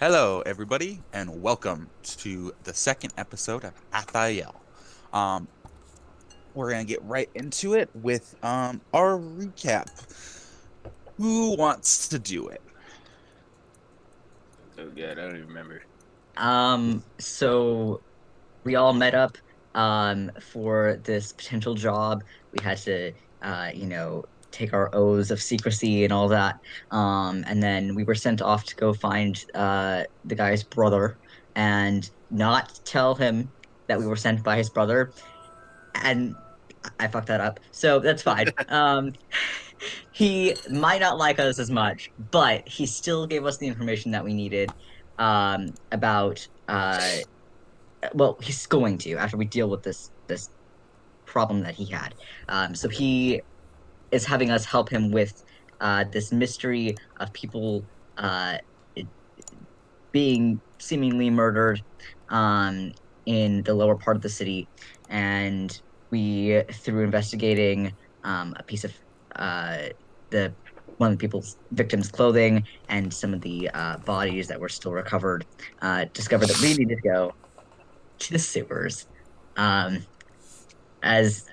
Hello, everybody, and welcome to the second episode of Athiel. Um, we're gonna get right into it with our recap. Who wants to do it? Oh god, I don't even remember. So we all met up for this potential job. We had to take our oaths of secrecy and all that. And then we were sent off to go find the guy's brother and not tell him that we were sent by his brother. And I fucked that up. So that's fine. He might not like us as much, but he still gave us the information that we needed about well, he's going to after we deal with this problem that he had. So he is having us help him with this mystery of people uh, being seemingly murdered um, in the lower part of the city, and we, through investigating a piece of the one of the people's victims' clothing and some of the bodies that were still recovered, discovered that we needed to go to the sewers. Um, as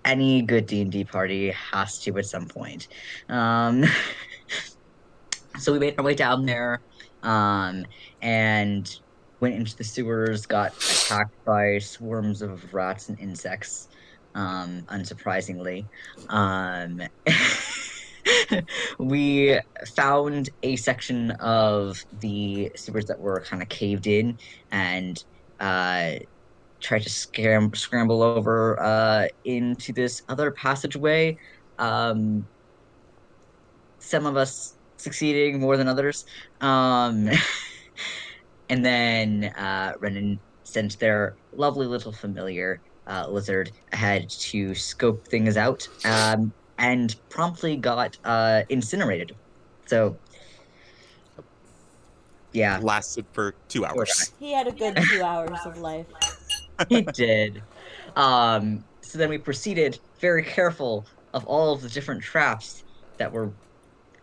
any good D&D party has to at some point. Um, so we made our way down there, um, and went into the sewers, got attacked by swarms of rats and insects, unsurprisingly. Um, we found a section of the sewers that were kind of caved in and uh, tried to scramble over into this other passageway. Um, some of us succeeding more than others. Um, and then Renan sent their lovely little familiar lizard ahead to scope things out and promptly got incinerated. So, yeah, Lasted for two poor hours. He had a good 2 hours of life. guy. He did. So then we proceeded, very careful of all of the different traps that were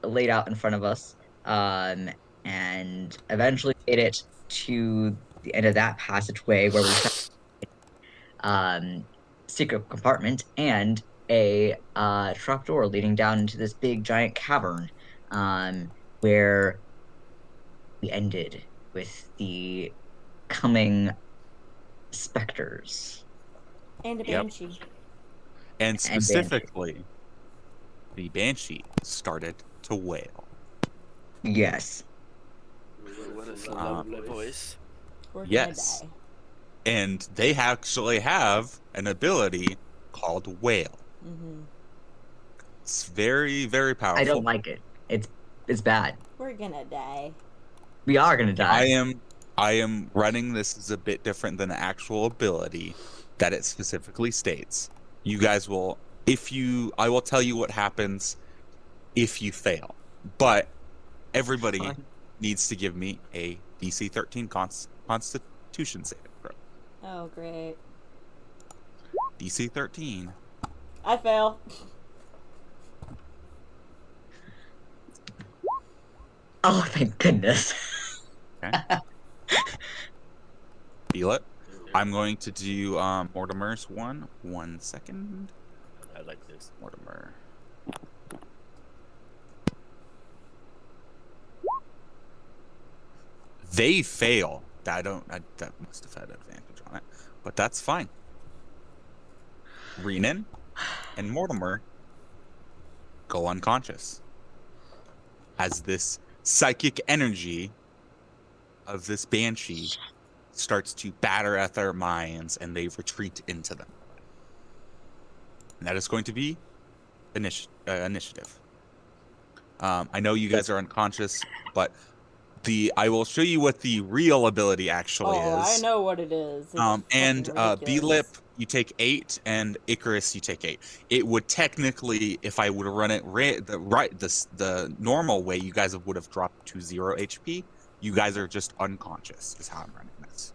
laid out in front of us, um, and eventually made it to the end of that passageway where we found secret compartment and a trapdoor leading down into this big giant cavern, where we ended with the coming specters And a Yep. banshee. And and Banshee. specifically, the Banshee started to wail. Yes. What a Um, lovely voice. We're yes. gonna die. And they actually have an ability called Wail. Hmm. It's very, very I don't powerful. like it. It's bad. We're gonna die. We are gonna I die. am I am running this as a bit different than the actual ability that it specifically states. You guys will if you I will tell you what happens if you fail. But everybody Fine. needs to give me a DC 13 Constitution saving throw. Oh, great. DC 13. I fail. Oh, thank goodness. Okay. Feel it. I'm going to do Mortimer's one. 1 second. I like this. Mortimer. They fail. That must have had advantage on it. But that's fine. Renan and Mortimer go unconscious as this psychic energy of this banshee starts to batter at their minds and they retreat into them. And that is going to be initiative. I know you guys are unconscious, but I will show you what the real ability actually Oh, I is. know what it is. It's And fucking B-Lip, ridiculous. you take 8, and Icarus, you take 8. It would technically, if I would have run it the normal way, you guys would have dropped to 0 HP. You guys are just unconscious, is how I'm running this.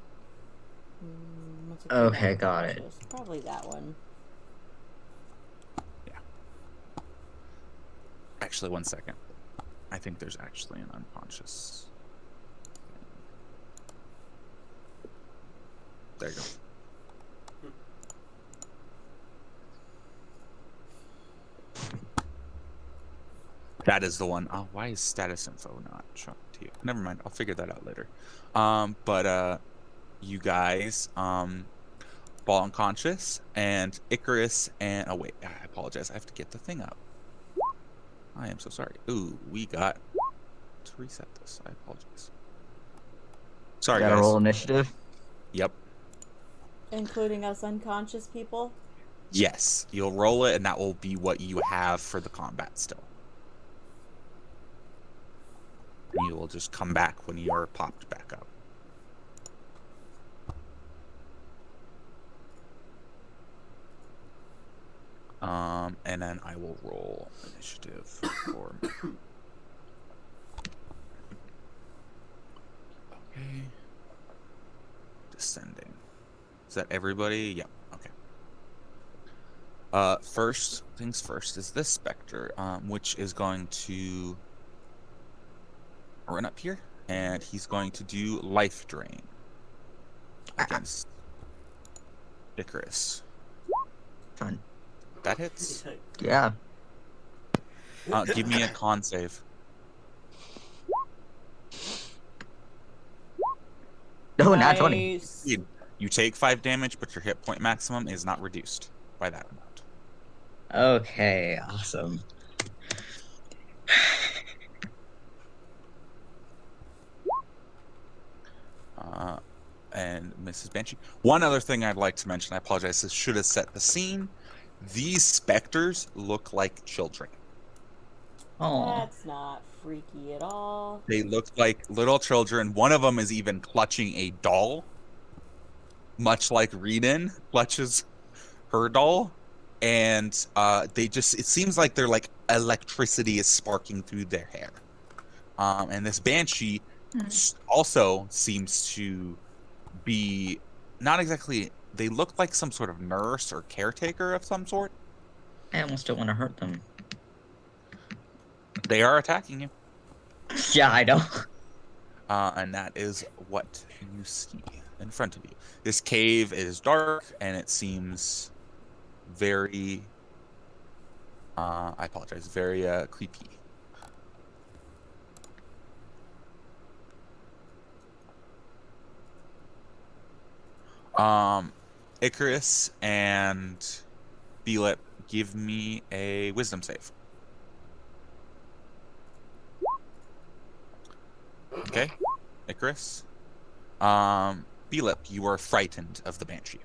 What's a good Okay, got it. unconscious? Probably that one. Yeah. Actually, 1 second. I think there's actually an unconscious. There you go. That is the one. Oh, why is status info not shown to you? Never mind. I'll figure that out later. But you guys fall unconscious, and Icarus and oh wait, I apologize. I have to get the thing up. I am so sorry. Ooh, we got to reset this. I apologize. Sorry, Gotta guys. roll initiative. Yep. Including us unconscious people. Yes, you'll roll it, and that will be what you have for the combat still. And you will just come back when you are popped back up. And then I will roll initiative for. Okay. Descending. Is that everybody? Yep. Okay. First things first is this specter, which is going to run up here, and he's going to do life drain against Icarus. Fun. That hits. Yeah. Give me a con save. Oh, nat 20. Nice. You take 5 damage, but your hit point maximum is not reduced by that amount. Okay, awesome. And Mrs. Banshee. One other thing I'd like to mention, I apologize, this should have set the scene. These specters look like children. Oh, That's not freaky at all. They look like little children. One of them is even clutching a doll, much like Renan clutches her doll. And they just, it seems like they're like electricity is sparking through their hair. And this Banshee also seems to be not exactly, they look like some sort of nurse or caretaker of some sort. I almost don't want to hurt them. They are attacking you. Yeah, I know. And that is what you see in front of you. This cave is dark, and it seems very, I apologize, very creepy. Icarus and Belip, give me a wisdom save. Okay, Icarus. Belip, you are frightened of the Banshee.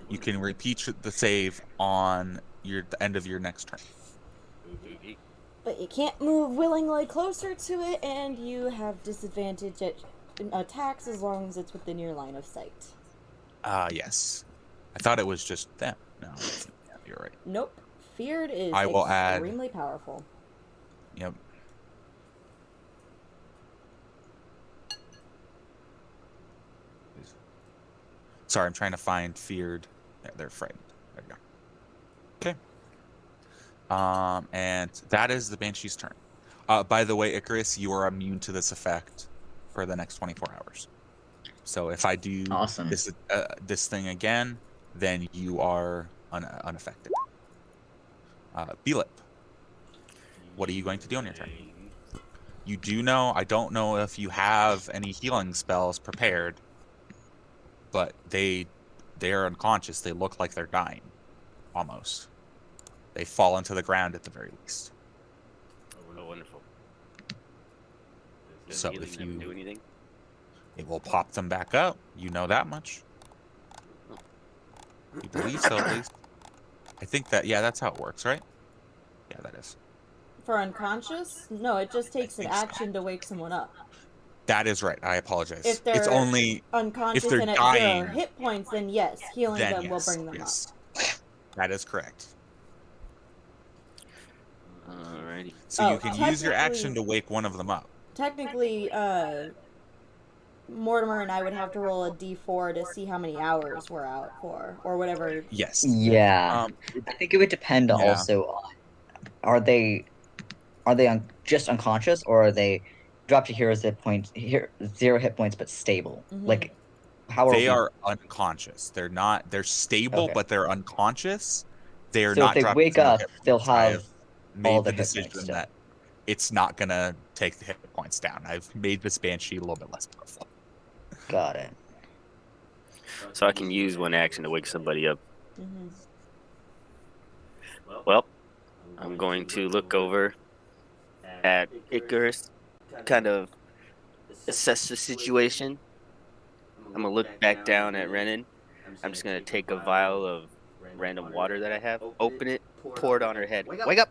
You can repeat the save on the end of your next turn. But you can't move willingly closer to it, and you have disadvantage at attacks as long as it's within your line of sight. Yes. I thought it was just them. No, yeah, you're right. Nope. Feared is I will add- extremely powerful. Yep. Sorry, I'm trying to find feared. Yeah, they're frightened. There we go. Okay. And that is the Banshee's turn. By the way, Icarus, you are immune to this effect for the next 24 hours. So if I do Awesome. this thing again, then you are unaffected. Belip, what are you going to do on your turn? You do know, I don't know if you have any healing spells prepared, but they are unconscious. They look like they're dying, almost. They fall into the ground at the very least. Oh, wonderful. Does So healing if never you- do anything? It will pop them back up. You know that much. You believe so, at least. I think that, yeah, that's how it works, right? Yeah, that is. For unconscious? No, it just takes an think so. action to wake someone up. That is right. I apologize. If they're It's only unconscious if they're and at dying, 0 hit points, then yes, healing then them yes, will bring them yes. That is correct. Alrighty. So Oh, you can use your action technically- to wake one of them up. up. Technically, Mortimer and I would have to roll a d4 to see how many hours we're out for, or whatever. Yes. Yeah. I think it would depend yeah. also on are they just unconscious, or are they drop to 0 hit points but stable? Mhm. Like How are They we? are unconscious. They're not. They're stable, Okay. but they're unconscious. They are So if not they dropping wake single up, hit they'll points. I have have all made the their hit points decision still. that it's not gonna take the hit points down. I've made this banshee a little bit less powerful. Got it. So I can use one action to wake somebody up. Mm-hmm. Well, I'm going to look over at Icarus, kind of assess the situation. I'm gonna look back down at Renan. I'm just gonna take a vial of random water that I have, open it, pour it on her head. Wake up!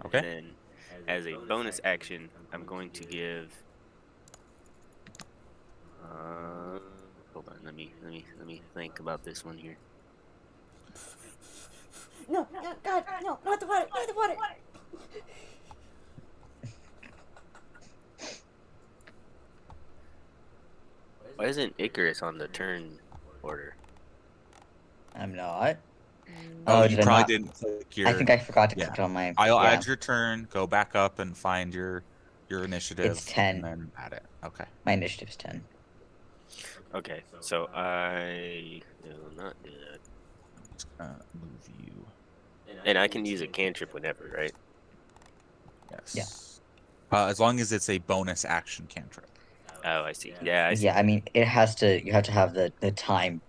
Okay. And then, as a bonus action, I'm going to give. Hold on. Let me think about this one here. No, no, God, no, not the water, not the water. Why isn't Icarus on the turn order? I'm not. Oh, Oh, you did I probably not? didn't click your. I think I forgot to Yeah. click on my. I'll Yeah, add your turn. Go back up and find your initiative. It's 10. And then add it. Okay. my initiative's 10. Okay, so I will not do that. Just gonna move you. And I can use a cantrip whenever, right? Yes. As long as it's a bonus action cantrip. Oh, I see. Yeah, I see. Yeah, I mean, it has to. You have to have the time.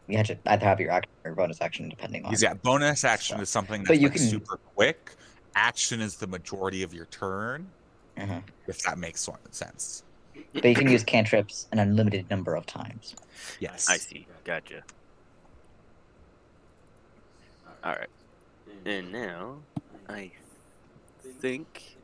You have to either have your action or bonus action, depending on. Because yeah, bonus action So- is something but that's you like can- super quick. Action is the majority of your turn, Uh-huh. if that makes sense. But you can use cantrips an unlimited number of times. Yes. I see. Gotcha. All right. And now, I think.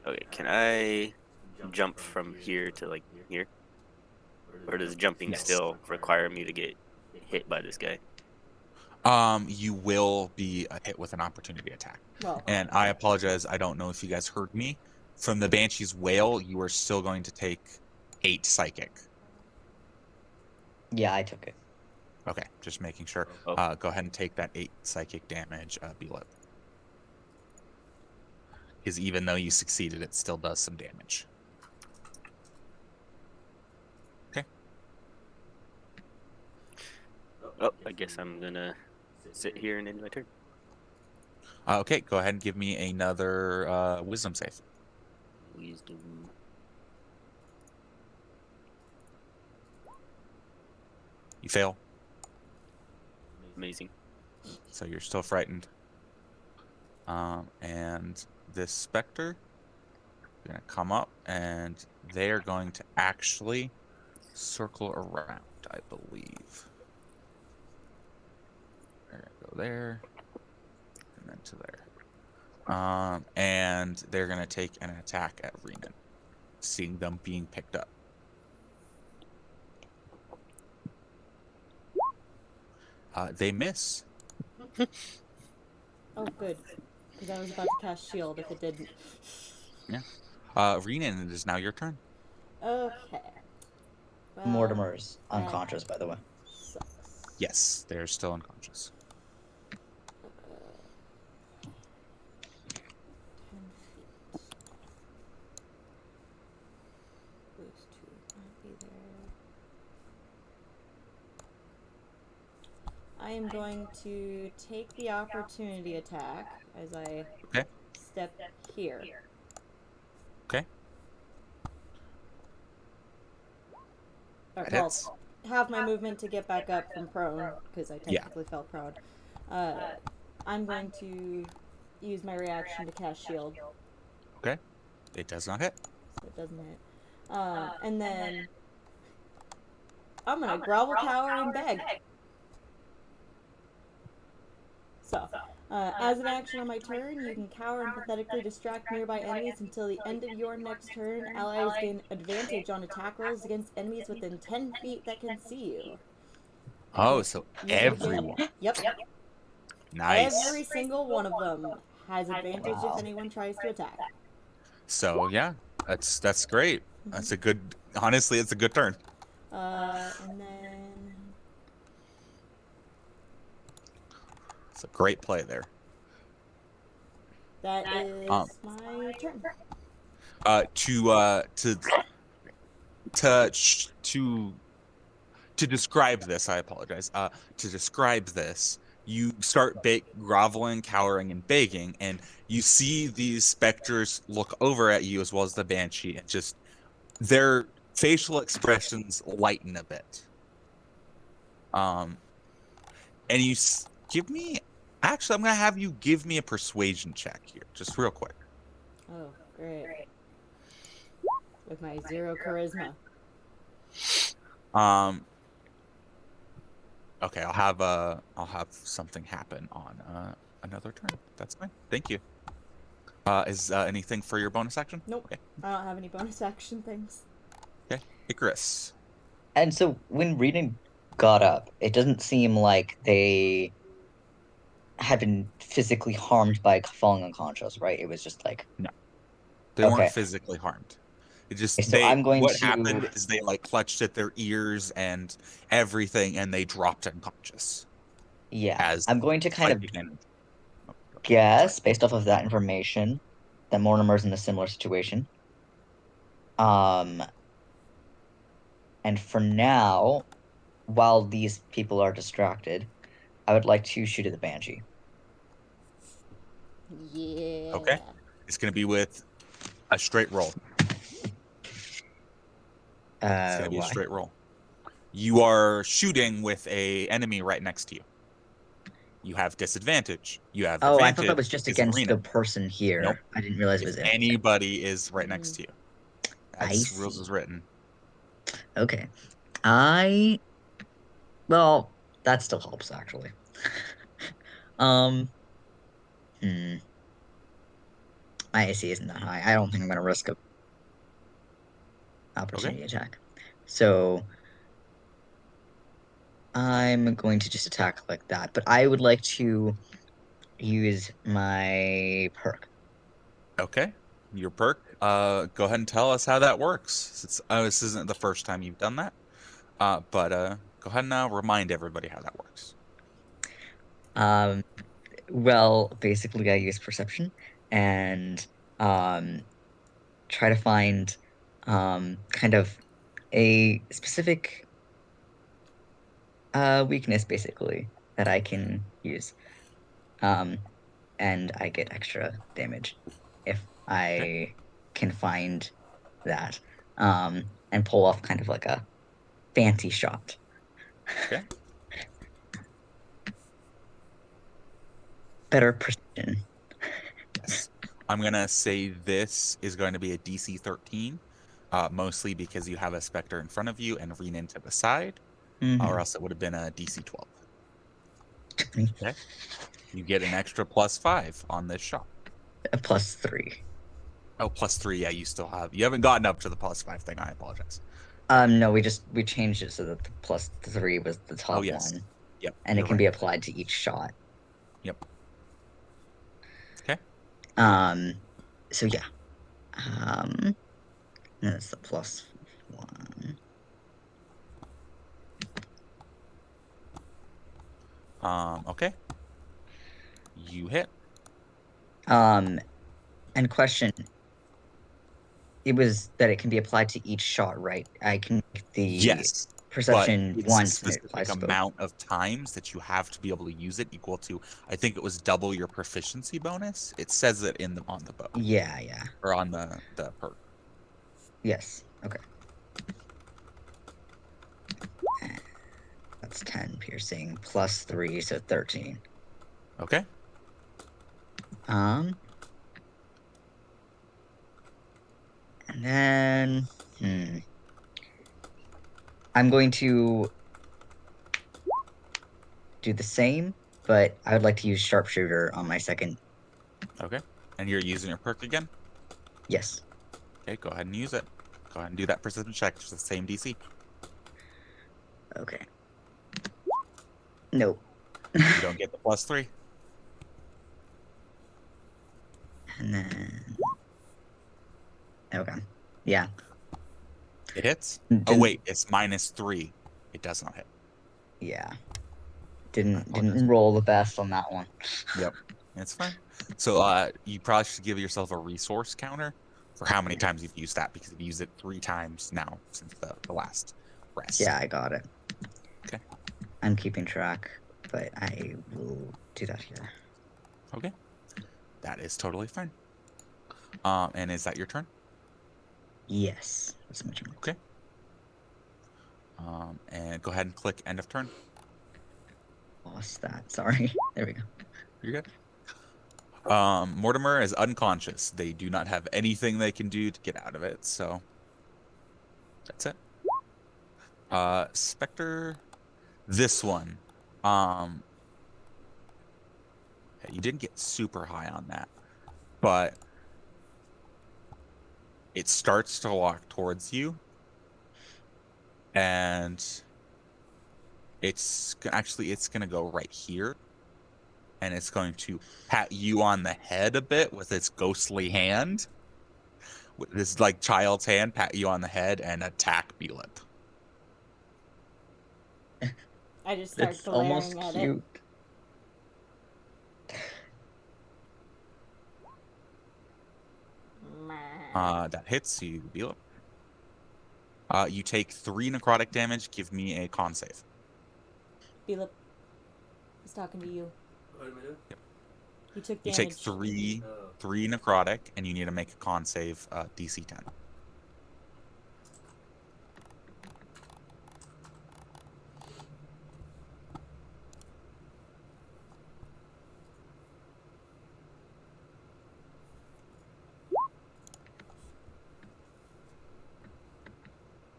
Okay, can I jump from here to like here? Or does jumping Yes. still require me to get hit by this guy? You will be hit with an opportunity attack. Well, And I apologize, I don't know if you guys heard me. From the Banshee's Wail, you are still going to take 8 psychic. Yeah, I took it. Okay, just making sure. Oh. Go ahead and take that 8 psychic damage, Beelip. Because even though you succeeded, it still does some damage. Okay. Oh, I guess I'm gonna sit here and end my turn. Okay, go ahead and give me another wisdom save. Wisdom. You fail, Amazing. so you're still frightened. And this specter is going to come up, and they are going to actually circle around, I believe. They're going to go there, and then to there. And they're going to take an attack at Renan, seeing them being picked up. They miss. oh, good. Because I was about to cast shield if it didn't. Renan, it is now your turn. Okay. Well, Mortimer's unconscious, by the way. sucks. Yes, they're still unconscious. 10 feet. Those two might be there. I am going to take the opportunity attack as I Okay. step here. Okay. Or, That well, hits. have my movement to get back up from prone because I technically fell prone. I'm going to use my reaction to cast shield, Okay. It does not hit. so it doesn't hit. And then I'm gonna grovel, cower, and beg. So, as an action on my turn, you can cower and pathetically distract nearby enemies until the end of your next turn. Allies gain advantage on attack rolls against enemies within 10 feet that can see you. Oh, so You can everyone. Yep. Nice. Every single one of them has advantage if anyone tries to attack. So yeah, that's great. That's a good. Honestly, it's a good turn. And then It's a great play there. that Um, is my turn. uh, to uh, to to to describe this, I apologize. To describe this, you start groveling, cowering, and begging, and you see these specters look over at you as well as the banshee, and just their facial expressions lighten a bit. Um, and give me. Actually, I'm gonna have you give me a persuasion check here, just real quick. Oh, great. With my 0 charisma. Um, okay, I'll have something happen on another turn. That's fine. Thank you. Is anything for your bonus action? Nope. Okay. I don't have any bonus action things. Okay. Icarus. And so when Reading got up, it doesn't seem like they had been physically harmed by falling unconscious, right? It was just like, No, they weren't okay. physically harmed. It just So I'm going what to, happened is they like clutched at their ears and everything, and they dropped unconscious yeah, as I'm going to kind of psychic energy. Oh, sorry. guess based off of that information that Mortimer's in a similar situation. Um, and for now, while these people are distracted, I would like to shoot at the Banshee. Yeah. Okay. It's gonna be with a straight roll. It's gonna be a Why? straight roll. You are shooting with a enemy right next to you. You have disadvantage. You have Oh, I thought that advantage was just because against the Renan. person here. Nope. I didn't realize it If was in. anybody is right next Mm. to you, I that's rules see. is written. Okay. Well, that still helps actually. Um, hmm. My AC isn't that high. I don't think I'm gonna risk a Okay. opportunity attack. So I'm going to just attack like that. But I would like to use my perk. Okay. Your perk. Go ahead and tell us how that works. Since this isn't the first time you've done that. But go ahead and remind everybody how that works. Um, well, basically I use perception and um try to find kind of a specific weakness basically that I can use. Um, and I get extra damage if Okay. I can find that. And pull off kind of like a fancy shot. Okay. Better precision. Yes. I'm gonna say this is going to be a DC 13, mostly because you have a Spectre in front of you and Renan to the side, or Mhm. else it would have been a DC 12. Okay. You get an extra +5 on this shot. A +3. Oh, +3. Yeah, you haven't gotten up to the +5 thing. I apologize. No, we changed it so that the +3 was the Oh, top yes. one, Yep. and it You're can right. be applied to each shot. Yep. Okay. Um, so yeah. That's the +1. Okay. You hit. And question, it was that it can be applied to each shot, right? I can make the Yes, but perception it's a once and it specific applies to both. amount of times that you have to be able to use it equal to, I think it was double your proficiency bonus. It says it on the bow Yeah. or on the perk. Yes. Okay. That's 10 piercing +3, so 13. Okay. Um, and then I'm going to do the same, but I would like to use sharpshooter on my second. Okay. And you're using your perk again? Yes. Okay, go ahead and use it. Go ahead and do that precision check. It's the same DC. Okay. Nope. You don't get the +3. And then okay. Yeah. It hits. Oh Didn't- wait, it's -3. It does not hit. Yeah. I Didn't apologize. roll the best on that one. Yep, it's fine. So you probably should give yourself a resource counter for how many times you've used that, because you've used it 3 times now since the last rest. Yeah, I got it. Okay. I'm keeping track, but I will do that here. Okay. That is totally fine. And is that your turn? Yes. That's my turn. Okay. And go ahead and click end of turn. Lost that. Sorry. There we go. You're good. Mortimer is unconscious. They do not have anything they can do to get out of it, so that's it. Spectre, this one. You didn't get super high on that, but it starts to walk towards you, and it's gonna go right here, and it's going to pat you on the head a bit with its ghostly hand, with this like child's hand, pat you on the head and attack Belip. I just start It's almost glaring at cute. it. That hits you, Belip. You take 3 necrotic damage. Give me a con save. Philip, he's talking to you. What am I doing? Yep. You took You damage. take three necrotic, and you need to make a con save, DC 10.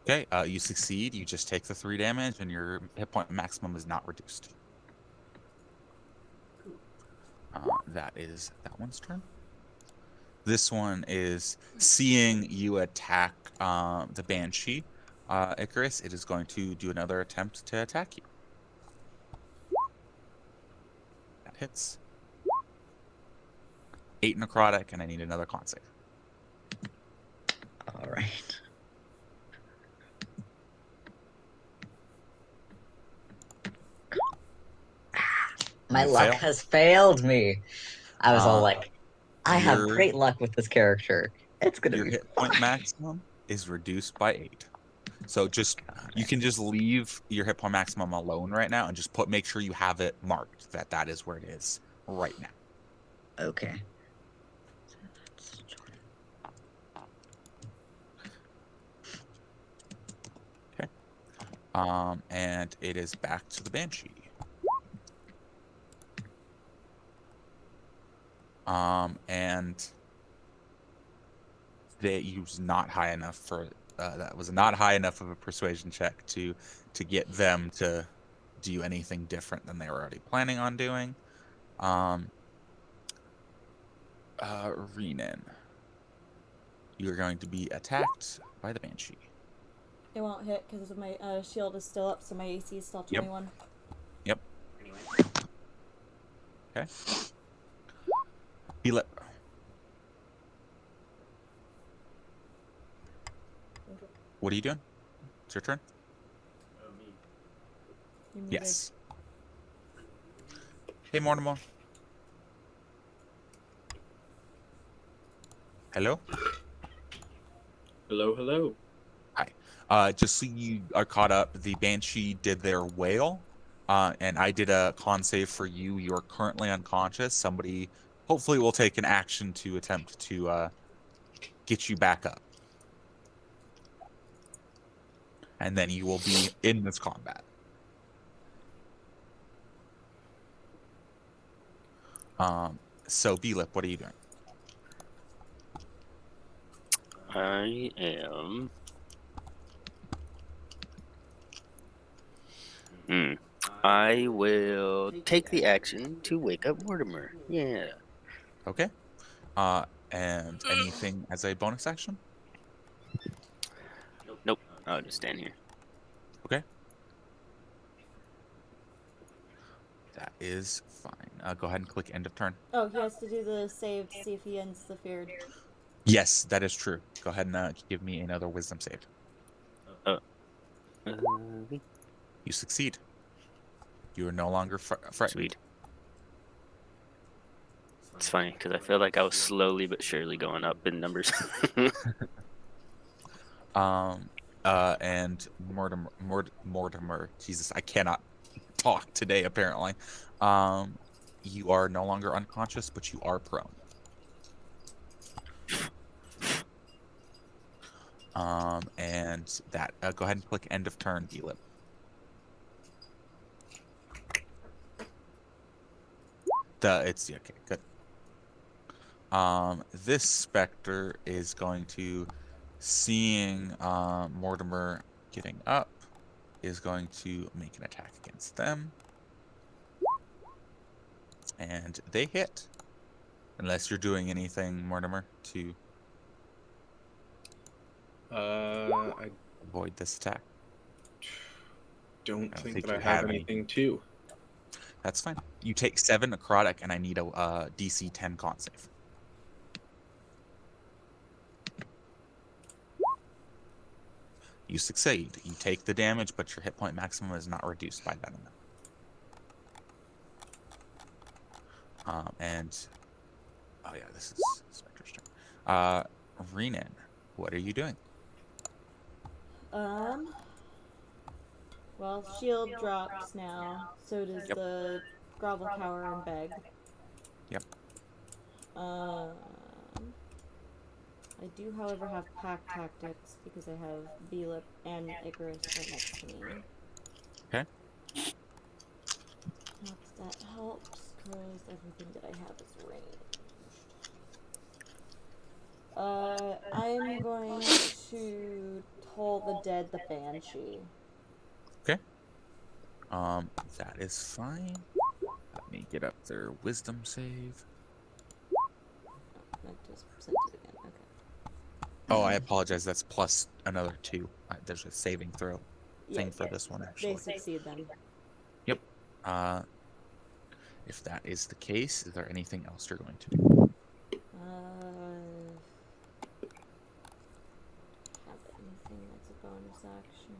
Okay, you succeed. You just take the 3 damage, and your hit point maximum is not reduced. That is that one's turn. This one is seeing you attack the Banshee. Icarus, it is going to do another attempt to attack you. That hits. 8 necrotic, and I need another con save. All right. My luck Fail. has failed me. I was all like, I have your- great luck with this character. It's gonna Your be hit point fine. maximum is reduced by 8. So you can just leave your hit point maximum alone right now, and just make sure you have it marked that is where it is right now. Okay. And it is back to the Banshee. And that was not high enough for that was not high enough of a persuasion check to get them to do anything different than they were already planning on doing. Renan, you're going to be attacked by the Banshee. It won't hit because my shield is still up, so my AC is still Yep. 21. Yep. Okay. Belip. What are you doing? It's your turn? Me. You're muted. Yes. Hey, Mortimer. Hello? Hello, hello. Just so you are caught up, the Banshee did their wail, and I did a con save for you. You are currently unconscious. Somebody hopefully will take an action to attempt to get you back up. And then you will be in this combat. So, Belip, what are you doing? I am. I will take the action to wake up Mortimer. Yeah. Okay. And anything as a bonus action? Nope. I'll just stand here. Okay. That is fine. Go ahead and click end of turn. Oh, he has to do the save to see if he ends the feared. Yes, that is true. Go ahead and give me another wisdom save. You succeed. You are no longer frightened. Sweet. It's funny because I feel like I was slowly but surely going up in numbers. And Mortimer, Jesus, I cannot talk today apparently. You are no longer unconscious, but you are prone. And that, go ahead and click end of turn, Belip. It's okay, good. This specter is going to, seeing Mortimer getting up, is going to make an attack against them. And they hit. Unless you're doing anything, Mortimer, to I avoid this attack. don't I don't think think that I you have have any. anything to. That's fine. You take 7 necrotic, and I need a DC 10 con save. You succeed. You take the damage, but your hit point maximum is not reduced by that amount. And oh yeah, this is Spectre's turn. Renan, what are you doing? Well, shield drops now. So does Yep. the grovel, cower, and beg. Yep. I do, however, have pack tactics because I have Belip and Icarus right next to me. Okay. Not that that helps, because everything that I have is ranged. I'm going to toll the dead the Banshee. Okay. That is fine. Let me get up their wisdom save. I just sent it again. Okay. Oh, I apologize. That's plus another 2. There's a saving throw thing Yeah, for this one, they actually. succeed then. Yep. If that is the case, is there anything else you're going to do? Have anything that's a bonus action?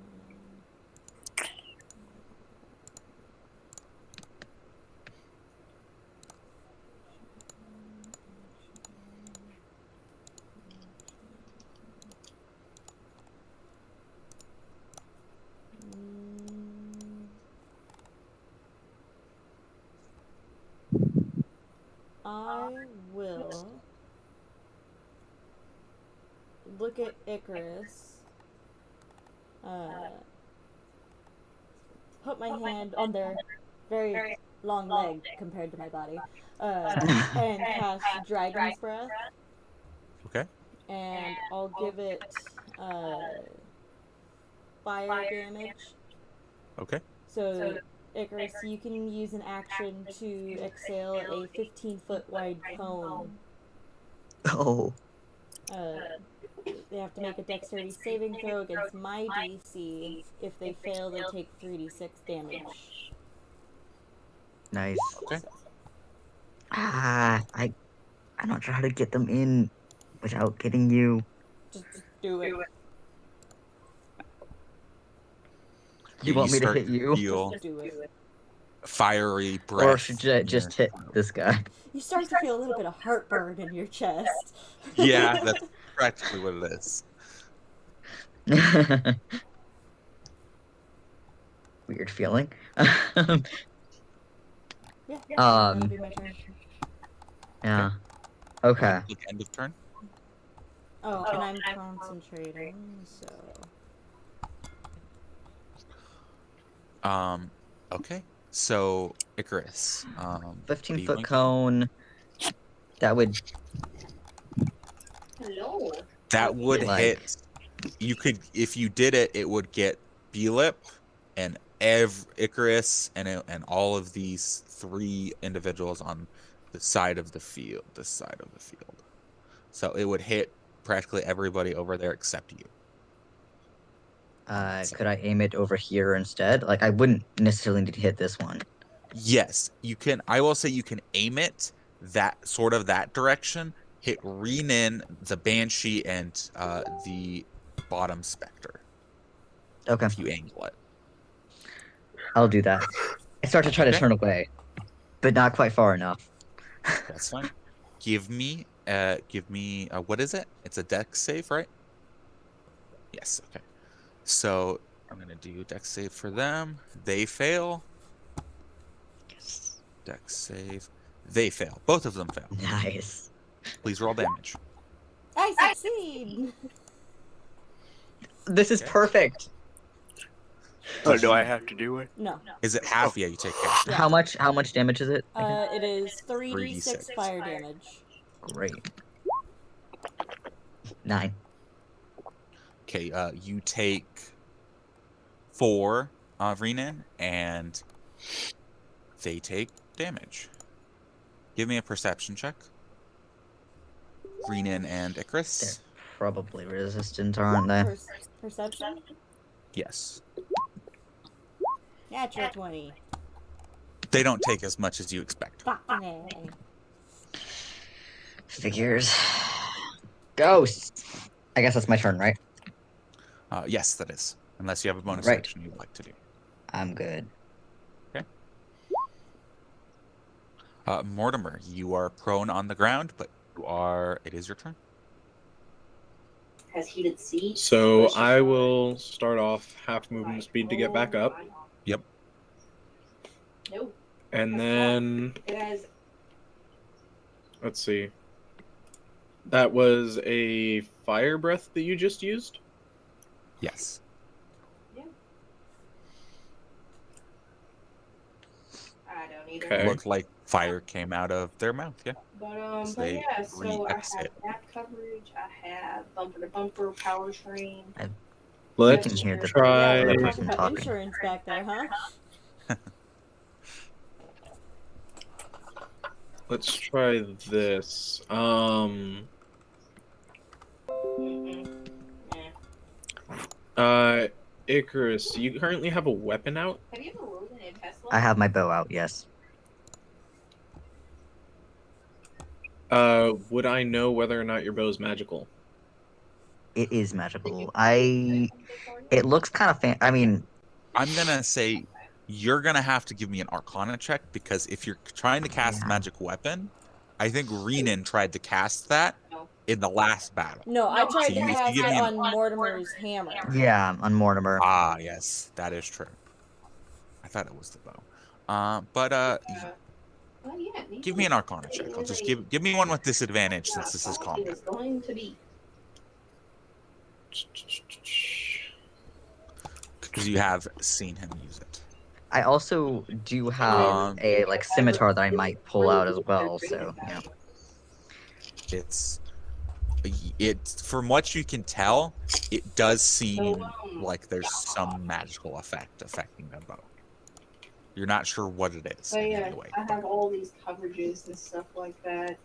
I will look at Icarus, put my hand on their very long leg compared to my body, and cast Dragon's Breath, Okay. and I'll give it fire damage. Okay. So, Icarus, you can use an action to exhale a 15-foot wide cone. Oh, They have to make a dexterity saving throw against my DC. If they fail, they take 3d6 damage. nice. Okay. So, I'm not sure how to get them in without getting you. just do it. You want me to start hit you? feel Just do it. fiery breath. Or should I just hit this guy? You start to feel a little bit of heartburn in your chest. Yeah, that's practically what it is. Weird feeling. Yeah, Um, that'll be my turn. yeah. Okay. Click end of turn. Oh, and I'm concentrating, so... Okay. So Icarus. 15-foot cone. That would like hit. You could, if you did it, it would get Belip and Icarus and all of these 3 individuals on the side of the field. This side of the field. So it would hit practically everybody over there except you. could I aim it over here instead? Like I wouldn't necessarily need to hit this one. Yes, you can. I will say you can aim it that direction. Hit Renan, the Banshee, and the bottom Spectre. Okay, if you angle it. I'll do that. I start to try to Okay. turn away, but not quite far enough. That's fine. Give me what is it? It's a dex save, right? Yes, okay. So I'm gonna do dex save for them. They fail. Dex save. They fail. Both of them fail. Nice. Please roll damage. I succeed. This is Okay. perfect. Oh, Did do I you? have to do it? No. Is it half? Yeah, you take half. Yeah. How much damage is it? again? It is 3d6 3d6. fire damage. Great. 9. Okay. You take 4, Renan, and they take damage. Give me a perception check. Renan and They're Icarus. probably resistant, aren't they? Perception? Yes. Natural 20. They don't take as much as you expect. Fucking A. Figures. Ghosts. I guess that's my turn, right? Yes, that is. Unless you have a bonus Right. action you'd like to do. I'm good. Mortimer, you are prone on the ground, but it is your turn. Has heated seats. So I will start off half movement speed to get back up, Yep. Nope. and then It has. let's see. That was a fire breath that you just used. Yes. I don't either. Okay. Looked like fire came out of their mouth, yeah. But So but they yeah. So I re-exhale. have that coverage. I have bumper to bumper powertrain. Let's can hear the- try. Yeah, we were Person talking about talking. insurance back there, huh? Let's try this. Mm-mm. Icarus, you currently have a weapon out? Have you ever rode in a Tesla? I have my bow out, yes. Would I know whether or not your bow is magical? It is magical. It looks kind of I mean, I'm gonna say you're gonna have to give me an Arcana check because if you're trying to cast Yeah. magic weapon, I think Renan tried to cast that in the last battle. No, I tried So to you- if you cast give it me an- on Mortimer's hammer. yeah, on Mortimer. Ah, yes, that is true. I thought it was the bow. But Well, yeah, give me an Arcana check. I'll just give me one with disadvantage since this is It combat. was going to be. Because you have seen him use it. I also do have Um, a like scimitar that I might pull out as well, so you know. It's from what you can tell, it does seem So, like there's some magical effect affecting the bow. You're not sure what it is So in yeah, any way. I have all these coverages and stuff like that. And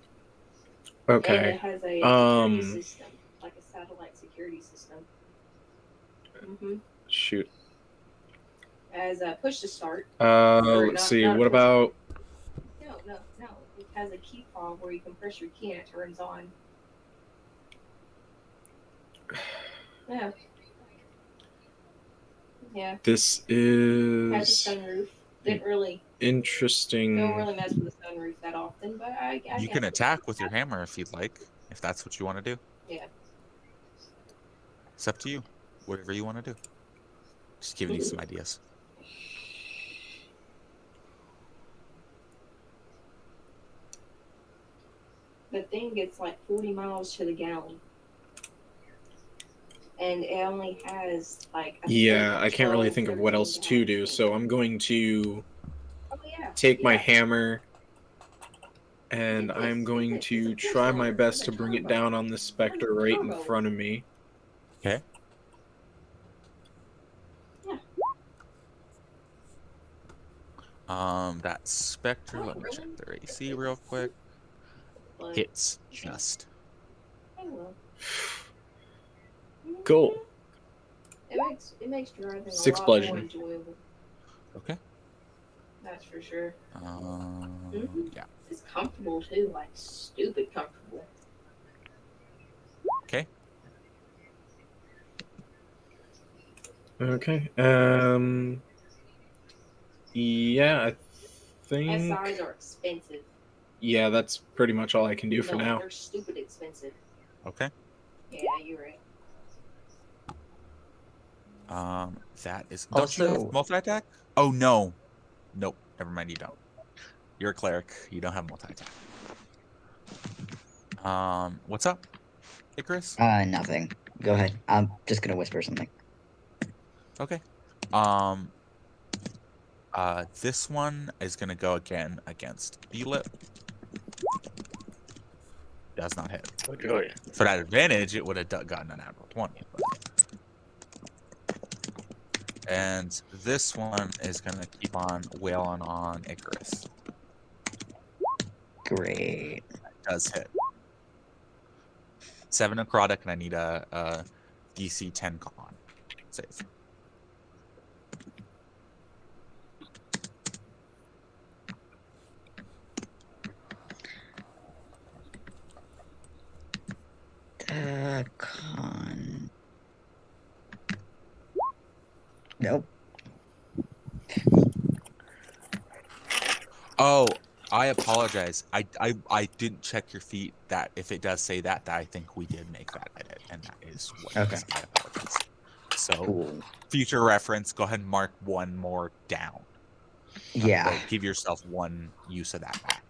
it Okay. has a Um, security system, like a satellite security system. Mm-hmm. Shoot. As a push to start. Let's see. What about? No. It has a key fob where you can press your key and it turns on. Yeah. Yeah. This Has a is sunroof. Didn't really interesting. don't really mess with the sunroof that often, but I You can attack with your hammer if you'd like, if that's what you want to do. Yeah. It's up to you. Whatever you want to do. Just giving you some ideas. The thing gets like 40 miles to the gallon. And it only has like Yeah, I can't really think of what else to do, so I'm going to take my hammer and I'm going to try my best to bring it down on the specter right in front of me. Okay. That Spectre, let me check their AC real quick. Hits just. Cool. It makes driving 6 a lot bludgeon. more enjoyable. Okay. That's for sure. Yeah. It's comfortable too, like stupid comfortable. Okay. Okay. Yeah, I think. SRs are expensive. Yeah, that's pretty much all I can do for No, now. they're stupid expensive. Okay. Yeah, you're right. That is. Don't you have Also, multi-attack? Oh no. Nope. Never mind. You don't. You're a cleric. You don't have multi-attack. What's up, Icarus? nothing. Go ahead. I'm just gonna whisper something. Okay. This one is gonna go again against Belip. Does not hit. Okay. Oh yeah. For that advantage, it would have gotten a natural 20. But... And this one is gonna keep on wailing on Icarus. Great. Does hit. 7 necrotic, and I need a DC 10 con save. Con. Nope. Oh, I apologize. I didn't check your feet. That if it does say that I think we did make that edit, and that is what it is. I apologize. So, Cool. future reference, go ahead and mark one more down. Yeah. Like, give yourself one use of that back.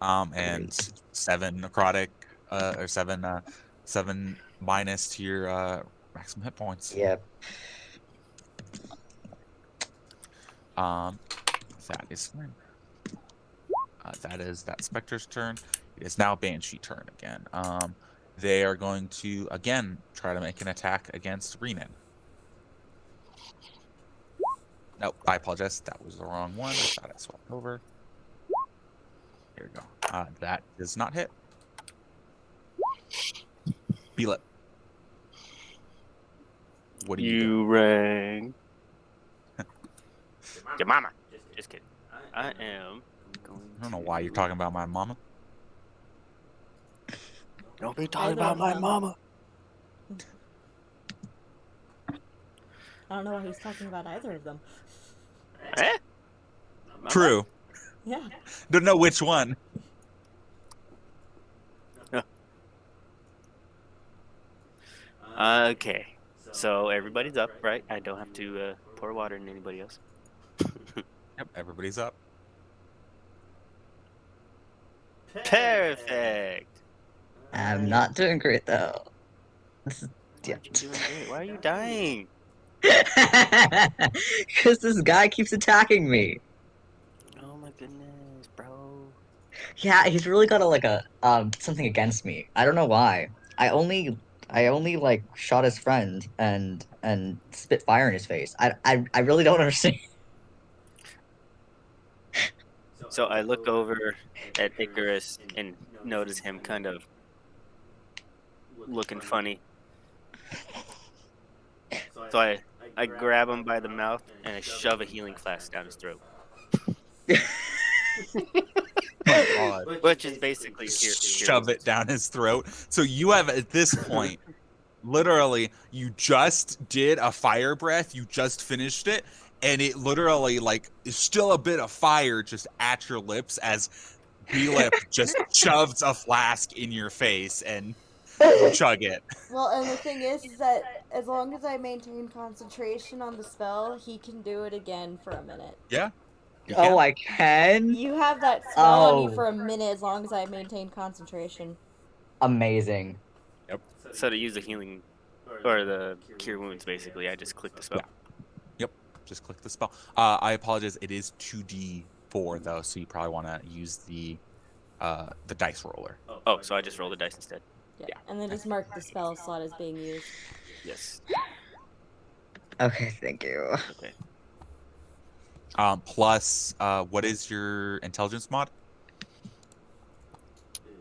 And Great. 7 necrotic, or 7 minus to your maximum hit points. Yep. That is fine. That is that Spectre's turn. It is now Banshee turn again. They are going to again try to make an attack against Renan. Nope, I apologize. That was the wrong one. I thought I swapped over. Here we go. That does not hit. Belip. What do you do? You rang. Your mama. Just kidding. I am going. I don't know why you're talking about my mama. Don't be talking Either about of my them. mama. I don't know why he's talking about either of them. Eh? Mama? True. Yeah. Don't know which one. Okay. So everybody's up, right? I don't have to pour water in anybody else. Yep, everybody's up. Perfect. I'm not doing great though. This is Why aren't you doing great? Why are you dying? because this guy keeps attacking me. Oh my goodness, bro. Yeah, he's really got a something against me. I don't know why. I only like shot his friend and spit fire in his face. I really don't understand. So I look over at Icarus and notice him kind of looking funny. So I grab him by the mouth and I shove a healing flask down his throat. God. Which is basically Shove it down his throat. So you have at this point, literally, you just did a fire breath. You just finished it, and it literally like is still a bit of fire just at your lips as Belip just shoves a flask in your face and you chug it. Well, and the thing is that as long as I maintain concentration on the spell, he can do it again for a minute. Yeah. You Oh, can. I can. You have that spell on you Oh. for a minute as long as I maintain concentration. Amazing. So to use the healing or the cure wounds, basically, I just click the spell. Yep. Just click the spell. I apologize. It is 2d4 though, so you probably want to use the dice roller. Oh, so I just roll the dice instead. Yeah. And then just mark the spell slot as being used. Yes. Okay, thank you. Okay. Plus, what is your intelligence mod?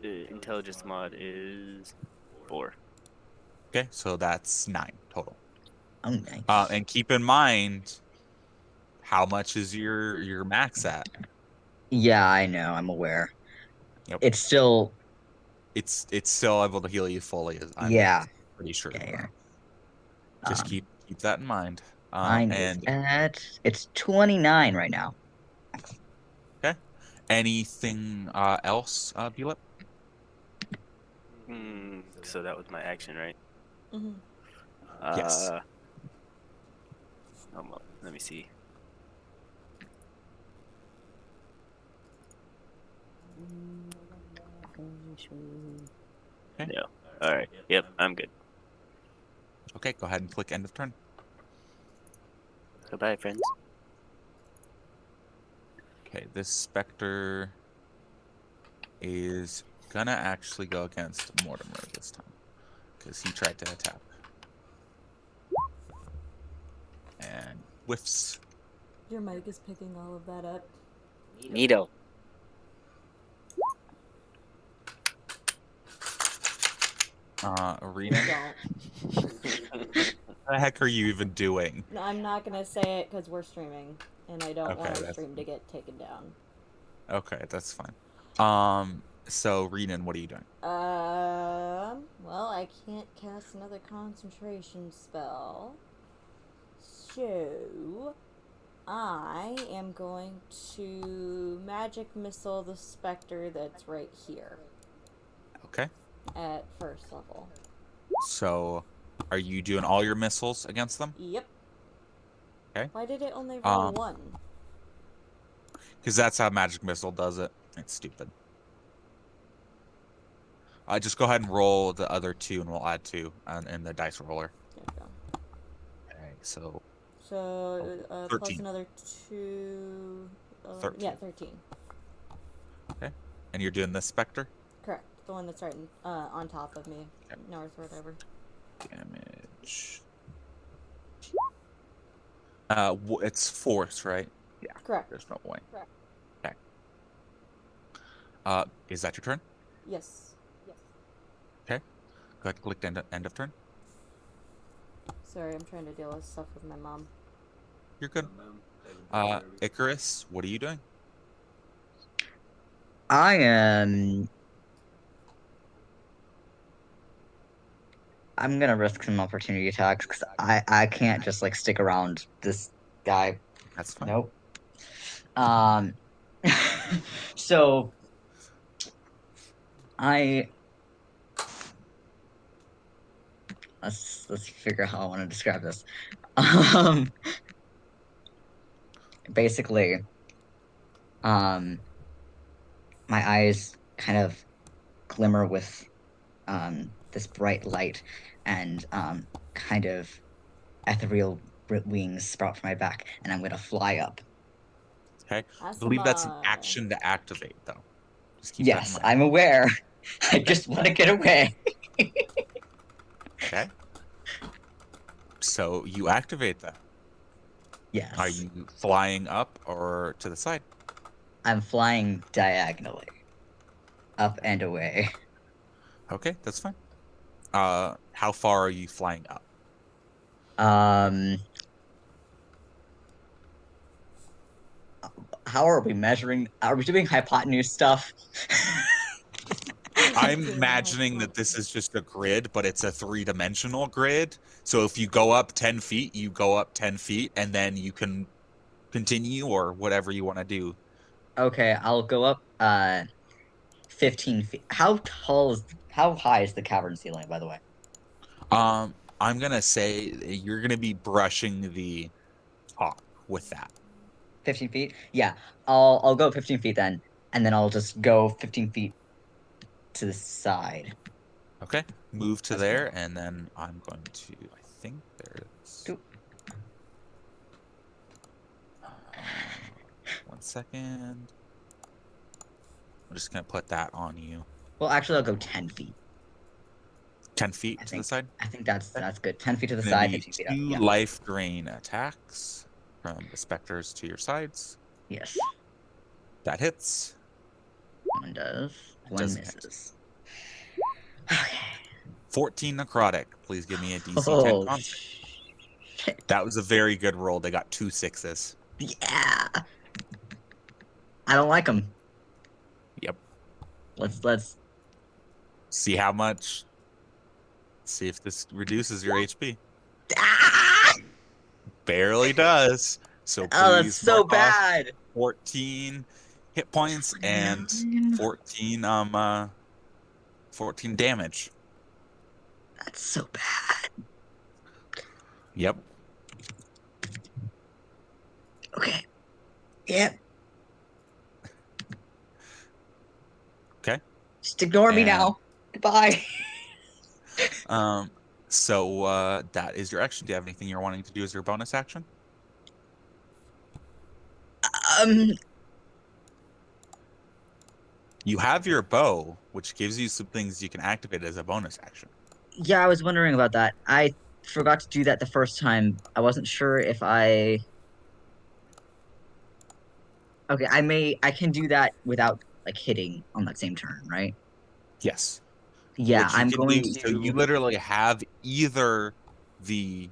The intelligence mod is 4. Okay, so that's 9 total. Oh, nice. And keep in mind, how much is your max at? Yeah, I know. I'm aware. Yep. It's still. It's still able to heal you fully. I'm Yeah. pretty sure. Yeah. Just keep Keep that in mind. Mine is at it's 29 right now. Anything else, Bulip? So that was my action, right? Mm-hmm. Yes. Let me see. Okay. No. All right. Yep, I'm good. Okay, go ahead and click end of turn. Goodbye, friends. Okay, this specter is gonna actually go against Mortimer this time because he tried to attack and whiffs. Your mic is picking all of that up. Neato. Arena, Don't. what the heck are you even doing? No, I'm not gonna say it because we're streaming, and I don't Okay, want our that's stream to get taken down. okay. That's fine. So Renan, what are you doing? Well, I can't cast another concentration spell. So, I am going to magic missile the specter that's right here Okay. at first level. So, are you doing all your missiles against them? Yep. Okay. Why did it only roll Um, one? Because that's how magic missile does it. It's stupid. Just go ahead and roll the other two, and we'll add two in the dice roller. There we go. Okay. So So, plus 13. another 2. 13. Yeah, 13. Okay. And you're doing the specter Correct. The one that's right on top of me. Okay. North or whatever. damage. It's force, right? Yeah. Correct. There's no way. Correct. Okay. Is that your turn? Yes. Yes. Okay. Go ahead and click end of turn. Sorry, I'm trying to deal with stuff with my mom. You're good. Icarus, what are you doing? I am. I'm gonna risk some opportunity attacks because I can't just like stick around this guy. That's fine. Nope. So I let's figure out how I want to describe this. Um, Basically, my eyes kind of glimmer with this bright light, and kind of ethereal wings sprout from my back, and I'm gonna fly up. Okay. I believe that's an Asama. action to activate, though. Just keep that in Yes, mind. I'm aware. I just want to get away. Okay. So you activate that. Yes. Are you flying up or to the side? I'm flying diagonally, up and away. Okay, that's fine. How far are you flying up? How are we measuring? Are we doing hypotenuse stuff? I'm imagining that this is just a grid, but it's a 3-dimensional grid. So if you go up 10 feet, you go up 10 feet, and then you can continue or whatever you want to do. Okay, I'll go up 15 feet. How high is the cavern ceiling, by the way? I'm gonna say you're gonna be brushing the top with that. 15 feet? Yeah, I'll go 15 feet then, and then I'll just go 15 feet to the side. Okay, move to That's there, and then I'm going to. I think there's. Cool. 1 second. I'm just gonna put that on you. Well, actually, I'll go 10 feet. 10 feet to the side. I think that's good. 10 feet to the Gonna side, be 15 feet up. 2 Yeah. life drain attacks from the specters to your sides. Yes. That hits. One does. One Doesn't hit. misses. Okay. 14 necrotic. Please give me a DC 10 Oh, con. shit. That was a very good roll. They got 2 6s. Yeah. I don't like them. Yep. Let's. See how much. See if this reduces your HP. Ah! barely does. So Oh, that's please so mark off bad. 14 hit points and 14 14 damage. That's so bad. Yep. Okay. Yep. Okay. Just ignore me And now. Goodbye. so that is your action. Do you have anything you're wanting to do as your bonus action? Um. You have your bow, which gives you some things you can activate as a bonus action. Yeah, I was wondering about that. I forgot to do that the first time. I wasn't sure if I. Okay, I can do that without like hitting on that same turn, right? Yes. Yeah, Which you I'm can going do. So you to. literally have either the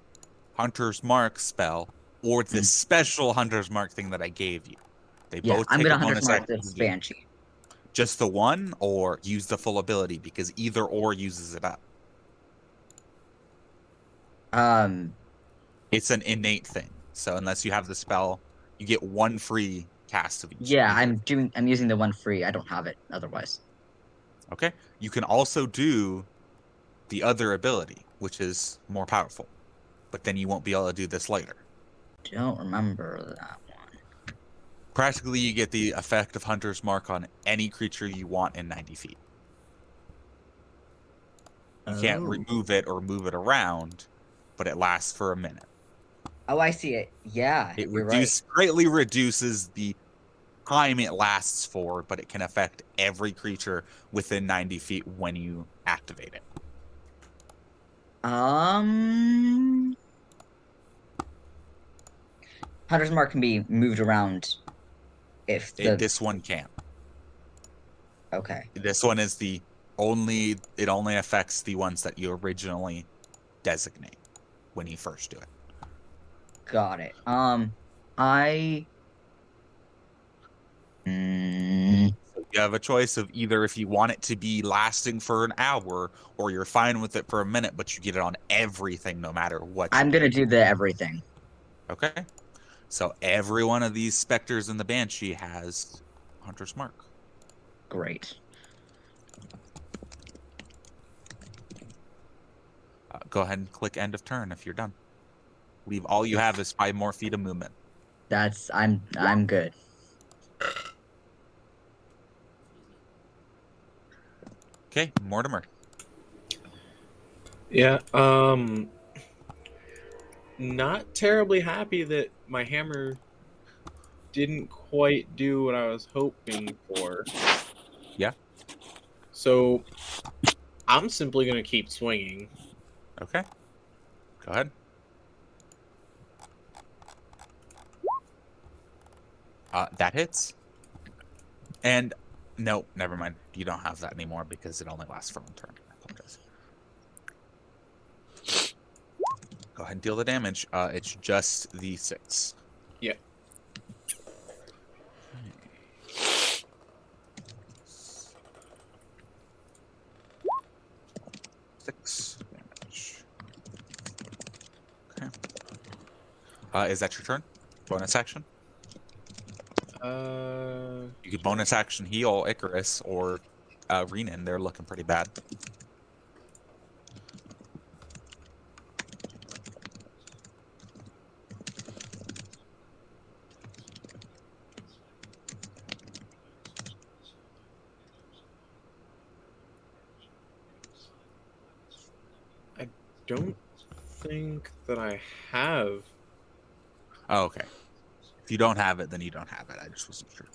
Hunter's Mark spell or the Mm, special Hunter's Mark thing that I gave you. They yeah, both I'm take a gonna Hunter's bonus Mark action to this do. Banshee. Just the one or use the full ability because either or uses it up. Um, It's an innate thing. So unless you have the spell, you get one free cast of each. yeah, Either. I'm using the one free. I don't have it otherwise. Okay. You can also do the other ability, which is more powerful. But then you won't be able to do this later. Don't remember that Practically, you get the effect of Hunter's Mark on any creature you want in 90 feet. You one. can't Oh. remove it or move it around, but it lasts for a minute. Oh, I see it. Yeah, It you're right. greatly reduces the time it lasts for, but it can affect every creature within 90 feet when you activate it. Um, Hunter's Mark can be moved around if the This one can't. okay. This one is the only, it only affects the ones that you originally designate when you first do it. Got it. I mm, So you have a choice of either if you want it to be lasting for an hour or you're fine with it for a minute, but you get it on everything no matter what you I'm gonna do the everything. Okay. So every one of these specters in the Banshee has Hunter's Mark. Great. Go ahead and click end of turn if you're done. Leave all you have is 5 more feet of movement. That's I'm good. Okay, Mortimer. Yeah, not terribly happy that my hammer didn't quite do what I was hoping for. Yeah. So I'm simply going to keep swinging. Okay. Go ahead. That hits. And no, never mind. You don't have that anymore because it only lasts for 1 turn. I apologize. Go ahead and deal the damage. It's just the 6. Yeah. Six damage. Okay. Is that your turn? Bonus action? You could bonus action heal Icarus or Renan. They're looking pretty bad. I don't think that I have. Oh, okay. If you don't have it, then you don't have it. I just wasn't sure.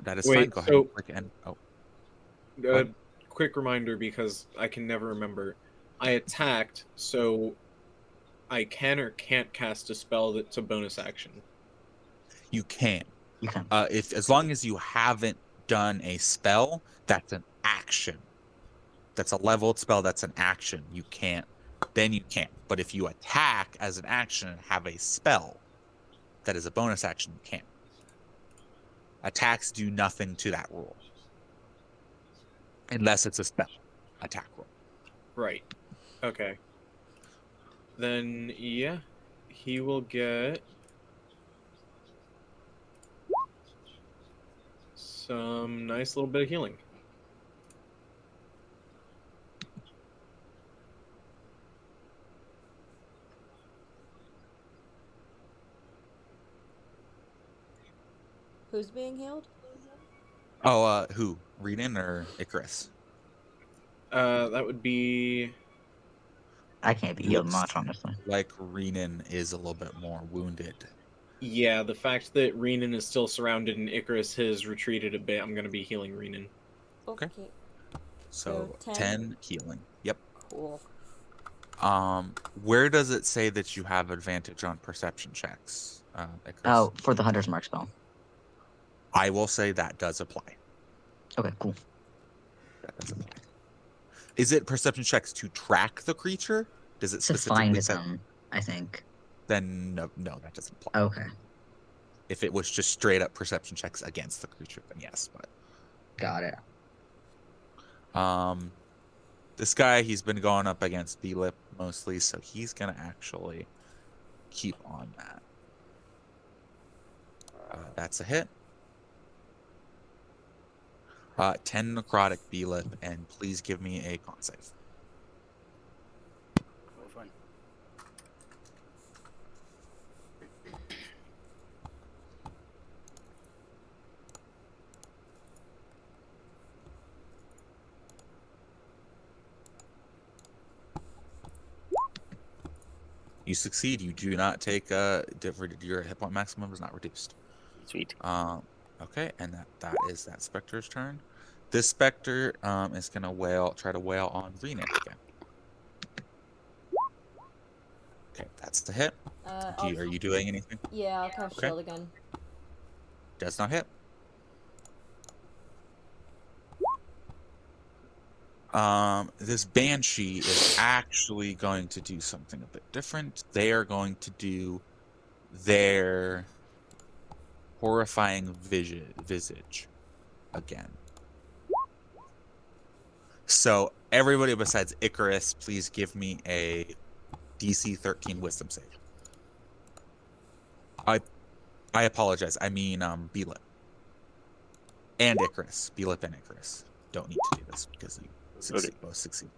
That is fine. Wait, Go ahead so- and click end. Oh, Quick reminder because I can never remember. I attacked, so I can or can't cast a spell that's a bonus action. you can. You can. If as long as you haven't done a spell, that's an action. That's a leveled spell. That's an action. You can't. Then you can't. But if you attack as an action and have a spell that is a bonus action, you can. Attacks do nothing to that rule. Unless it's a spell attack roll. Right. Okay. Then yeah, he will get some nice little bit of healing. Who's being healed? Oh, who? Renan or Icarus? That would be I can't be healed Looks much, honestly. like Renan is a little bit more wounded. yeah. The fact that Renan is still surrounded and Icarus has retreated a bit, I'm gonna be healing Renan. Okay. Okay. So 10? 10 healing. Yep. Cool. Where does it say that you have advantage on perception checks, Icarus? Oh, for the Hunter's Mark spell. I will say that does apply. Okay, cool. That does apply. Is it perception checks to track the creature? Does it To find specifically say? them, I think. Then no, that doesn't apply. Okay, If it was just straight up perception checks against the creature, then yes. got it. But this guy, he's been going up against B-Lip mostly, so he's gonna actually keep on that. That's a hit. 10 necrotic B-Lip, and please give me a con save. Oh, fun. You succeed. You do not take your hit point maximum is not reduced. Sweet. Okay, and that is that specter's turn. This specter is gonna try to wail on Renan again. Okay, that's the hit. Are you doing anything? Yeah, I'll cast Okay. shield again. Does not hit. This banshee is actually going to do something a bit different. They are going to do their horrifying visage again. So everybody besides Icarus, please give me a DC 13 Wisdom save. I apologize. I mean B-Lip and Icarus. B-Lip and Icarus don't need to do this because you both succeeded.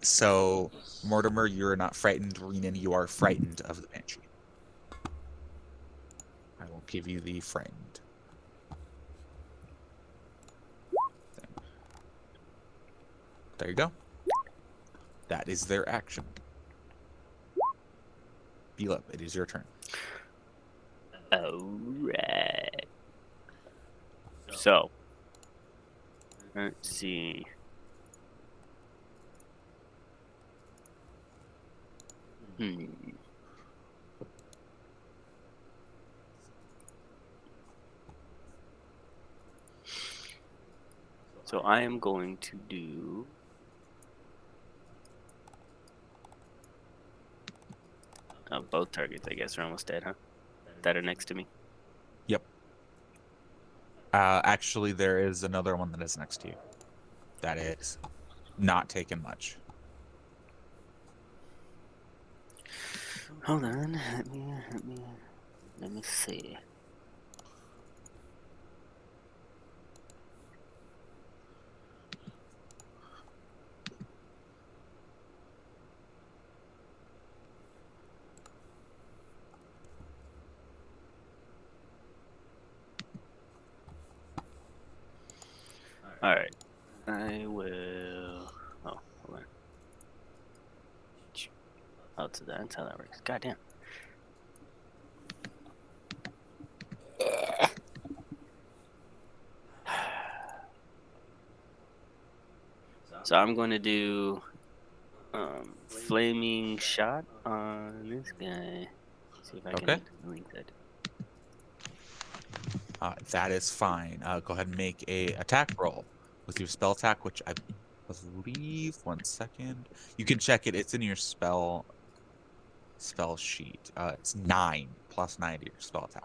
So Mortimer, you're not frightened. Renan, you are frightened of the banshee. I will give you the frightened thing. There you go. That is their action. B-Lip, it is your turn. Alright. So, let's see. So I am going to do both targets, I guess, are almost dead, huh? That are next to me. Yep. Actually, there is another one that is next to you. That is not taking much. Hold on, let me see. All right, I will. Oh, hold on. Oh, so that's how that works. Goddamn. So I'm going to do flaming shot on this guy. See if I can link that. That is fine. Go ahead and make a attack roll with your spell attack, which I believe. 1 second. You can check it. It's in your spell sheet. It's 9 plus 9 to your spell attack.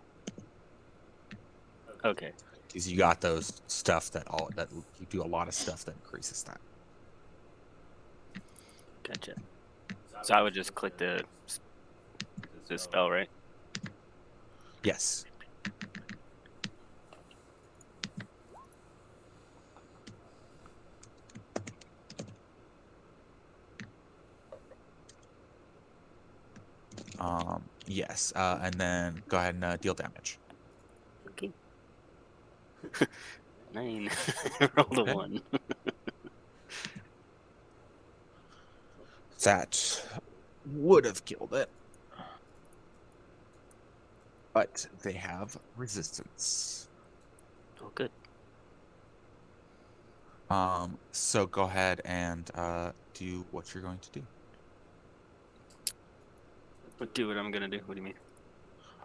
Okay. Because you got those stuff that you do a lot of stuff that increases that. Gotcha. So I would just click the spell, right? Yes. Yes. And then go ahead and deal damage. Okay. 9. Rolled a Okay. 1. That would have killed it. But they have resistance. Oh, good. So go ahead and do what you're going to do. Do what I'm gonna do. What do you mean?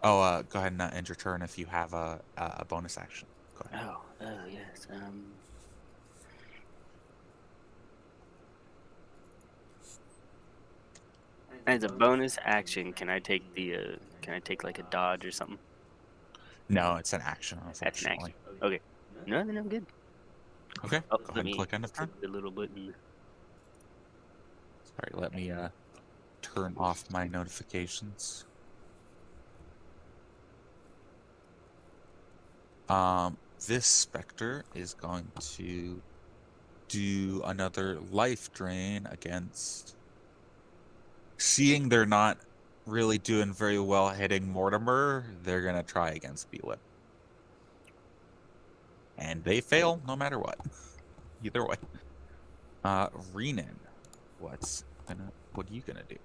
Oh, go ahead and end your turn if you have a bonus action. Go ahead. Oh, yes. As a bonus action, can I take can I take like a dodge or something? No, it's an action, That's an action. unfortunately. Okay. No, then I'm good. Okay. Oh, Go ahead let and me click end of turn. click the little button. Sorry, let me turn off my notifications. This specter is going to do another life drain against. Seeing they're not really doing very well hitting Mortimer, they're gonna try against Belip. And they fail no matter what. Either way. Renan, what are you gonna do?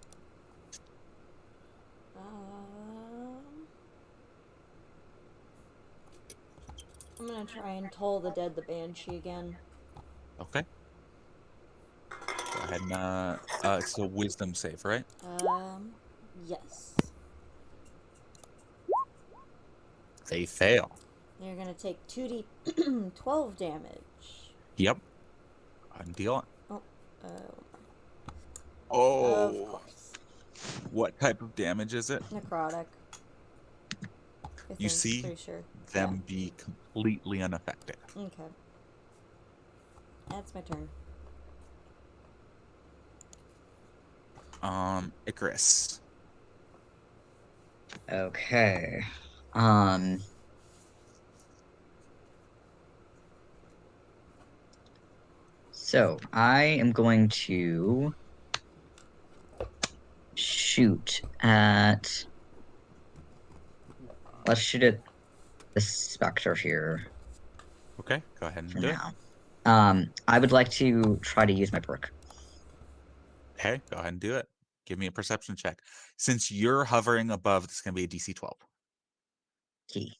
I'm gonna try and toll the dead the banshee again. Okay. Go ahead and it's a wisdom save, right? Yes. They fail. You're gonna take 2d 12 damage. Yep. I'm dealing. Oh, Oh. of course. What type of damage is it? Necrotic. I You think, see pretty sure. them be completely unaffected. Okay. That's my turn. Icarus. Okay. So I am going to shoot at. Let's shoot at the specter here Okay, go ahead for and do it. now. I would like to try to use my perk. Okay, go ahead and do it. Give me a perception check. Since you're hovering above, it's going to be a DC 12. Key.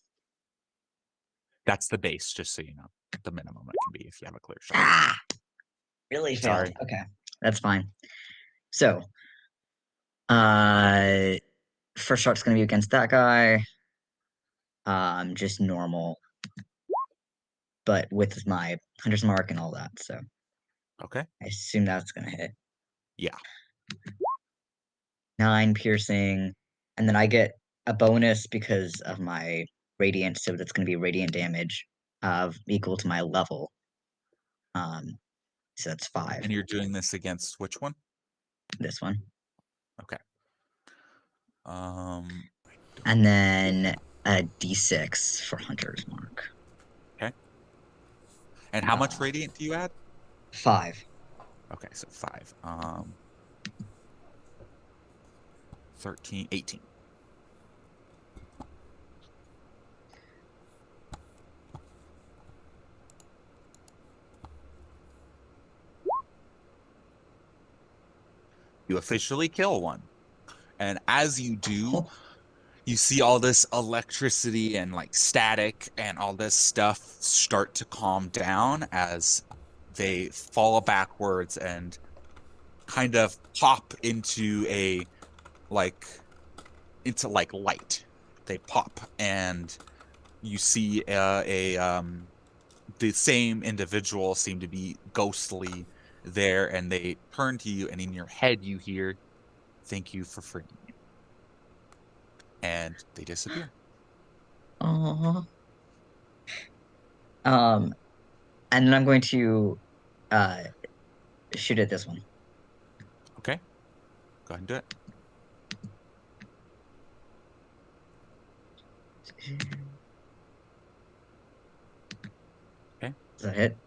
That's the base, just so you know. The minimum it can be if you have a clear shot. Ah! Really failed. Sorry. Okay, that's fine. So, first shot's gonna be against that guy. Just normal, but with my hunter's mark and all that. So, Okay. I assume that's gonna hit. Yeah. 9 piercing, and then I get a bonus because of my radiant. So that's gonna be radiant damage of equal to my level. So that's 5. And you're doing this against which one? This one. Okay. I And then a d6 for hunter's mark. Okay. And how much radiant do you add? 5. Okay, so 5. 13, 18. You officially kill one. And as you do, you see all this electricity and like static and all this stuff start to calm down as they fall backwards and kind of pop into like light. They pop and you see the same individual seem to be ghostly there, and they turn to you, and in your head you hear, "Thank you for freeing me," and they disappear. Aww. And then I'm going to shoot at this one. Okay. Go ahead and do it. Okay. Does that hit?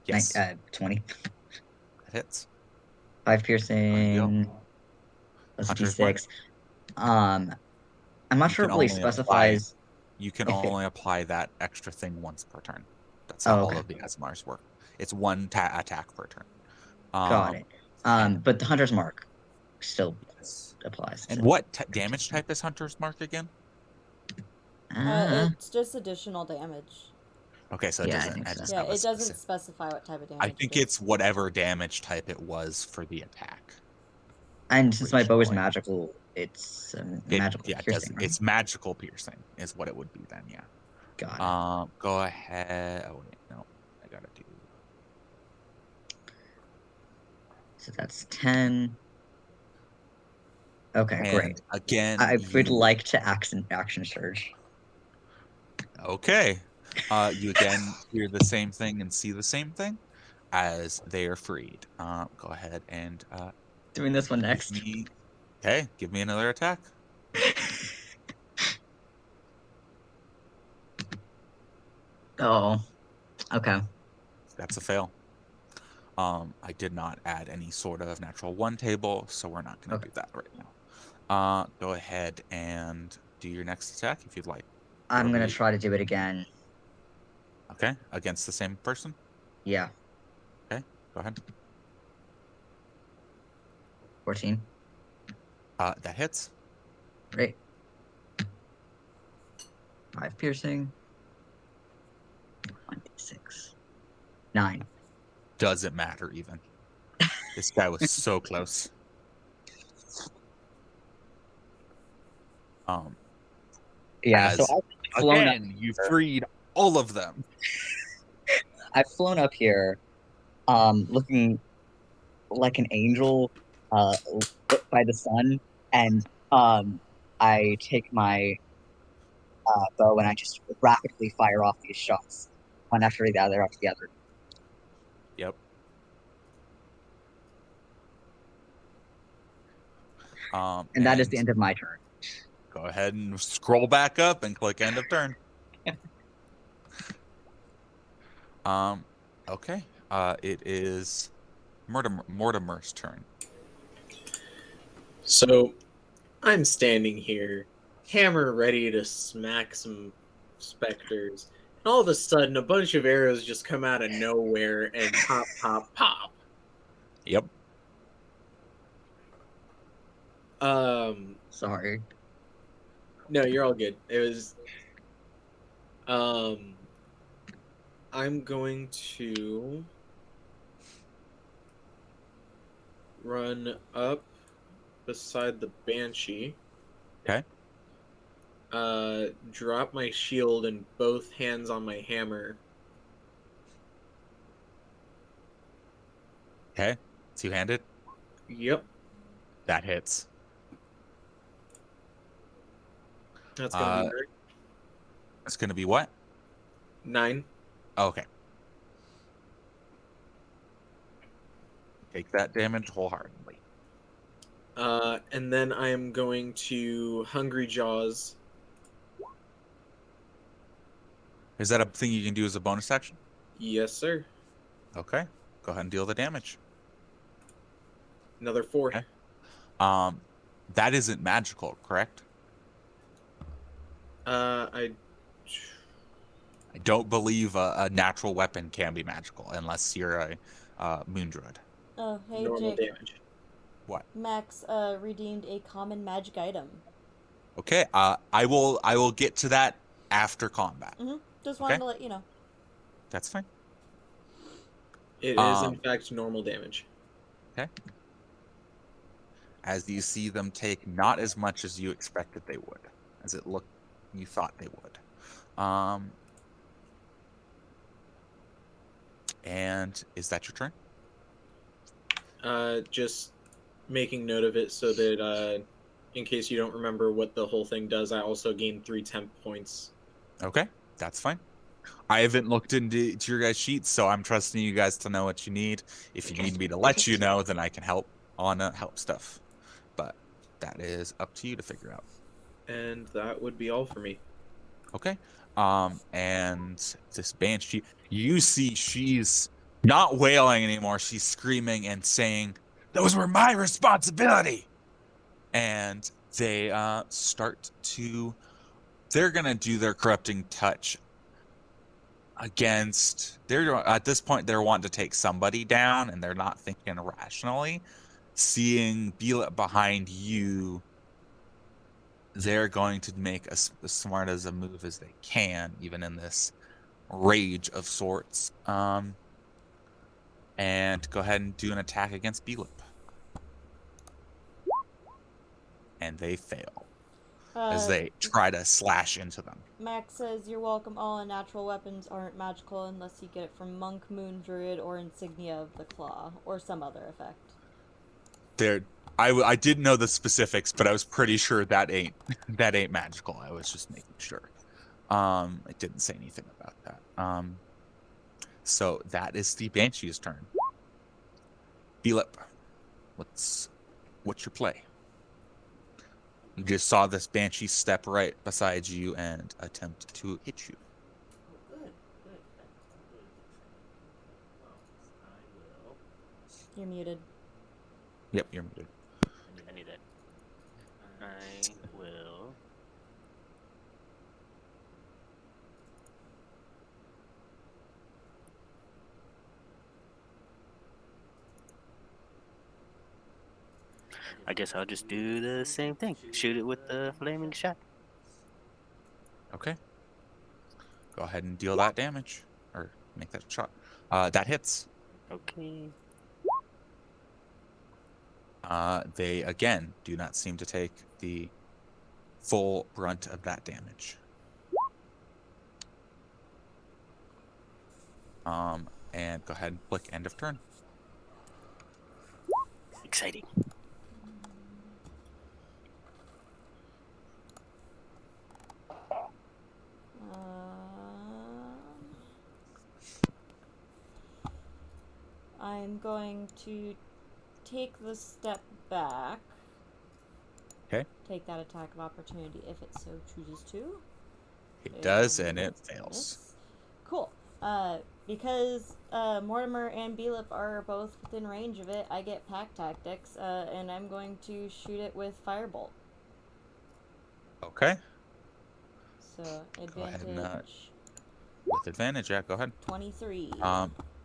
Yes, 20. that hits. 5 Go piercing. deal. That's Hunter's mark. d6. I'm not You sure it can really only apply. specifies. You can If it- only apply that extra thing once per turn. That's how Oh, all okay. of the SMRs work. It's one attack per turn. Got it. But the hunter's mark still applies. And what damage type is Hunter's Mark again? It's just additional damage. Okay, so it Yeah, I doesn't. think It so. doesn't Yeah, have a it doesn't specific. specify what type of damage. I think it's whatever damage type it was for the attack. And since my bow is Originally. magical, it's magical Yeah, it piercing, does. right? It's magical piercing is what it would be then. Yeah. Got it. Go ahead. Oh wait, no, I gotta do. So that's 10. Okay, And great. again, I would you like to action surge. okay. You again hear the same thing and see the same thing as they are freed. Go ahead and Doing this one give next. me. Okay, give me another attack. Oh, okay. That's a fail. I did not add any sort of natural one table, so we're not going to do that right now. Go ahead and do your next attack if you'd like. I'm Whatever gonna you- try to do it again. Okay, against the same person. Yeah, Okay, go ahead. 14. That hits. Great. 5 piercing. 26. 9. Doesn't matter even. This guy was so close. Yeah, so As I've flown up. again, you freed all of them. I've flown up here, looking like an angel, lit by the sun, and I take my bow and I just rapidly fire off these shots, one after the other after the other. Yep. And that is the end of my turn. Go ahead and scroll back up and click end of turn. Okay. It is Mortimer's turn. So I'm standing here, hammer ready to smack some specters, and all of a sudden a bunch of arrows just come out of nowhere and pop, pop, pop. Yep. Sorry. No, you're all good. It was I'm going to run up beside the Banshee. Okay. Drop my shield and both hands on my hammer. Okay. Two-handed. Yep, That hits. that's gonna be great. It's gonna be what? 9. Oh, okay. Take that damage wholeheartedly. And then I am going to Hungry Jaws. Is that a thing you can do as a bonus action? Yes, sir. Okay. Go ahead and deal the damage. Another 4. Okay. That isn't magical, correct? I I don't believe a natural weapon can be magical unless you're a moon druid. Oh, hey normal Jake. damage. What? Max redeemed a common magic item. Okay. I will get to that after combat. Just wanted Okay. to let you know. That's fine. It is in fact normal damage. Okay. As you see them take not as much as you expected they would, as you thought they would. And is that your turn? Just making note of it so that in case you don't remember what the whole thing does, I also gain 3 temp points. Okay, that's fine. I haven't looked into your guys' sheets, so I'm trusting you guys to know what you need. If you need me to let you know, then I can help on help stuff. But that is up to you to figure out. And that would be all for me. Okay. And this banshee, you see she's not wailing anymore. She's screaming and saying, "Those were my responsibility." And they they're gonna do their corrupting touch against at this point they're wanting to take somebody down and they're not thinking rationally. Seeing Bila behind you, they're going to make as smart as a move as they can, even in this rage of sorts. And go ahead and do an attack against Belip. And they fail as they try to slash into them. Max says, "You're welcome. All unnatural weapons aren't magical unless you get it from Monk, Moon, Druid, or Insignia of the Claw, or some other effect." I didn't know the specifics, but I was pretty sure that ain't magical. I was just making sure. It didn't say anything about that. So that is the Banshee's turn. Belip, what's your play? You just saw this Banshee step right beside you and attempt to hit you. Oh, good. I will. You're muted. Yep, you're muted. I need that. I will. I guess I'll just do the same thing. Shoot it with the flaming shot. Okay. Go ahead and deal that damage. Or make that shot. That hits. Okay. They, again, do not seem to take the full brunt of that damage. And go ahead and click end of turn. Exciting. I'm going to take the step back. Okay. Take that attack of opportunity if it so chooses to. It does, and it fails. Cool. Because Mortimer and Belip are both within range of it, I get pack tactics, and I'm going to shoot it with firebolt. Okay. So Go ahead advantage. and, with advantage, yeah, go ahead. 23.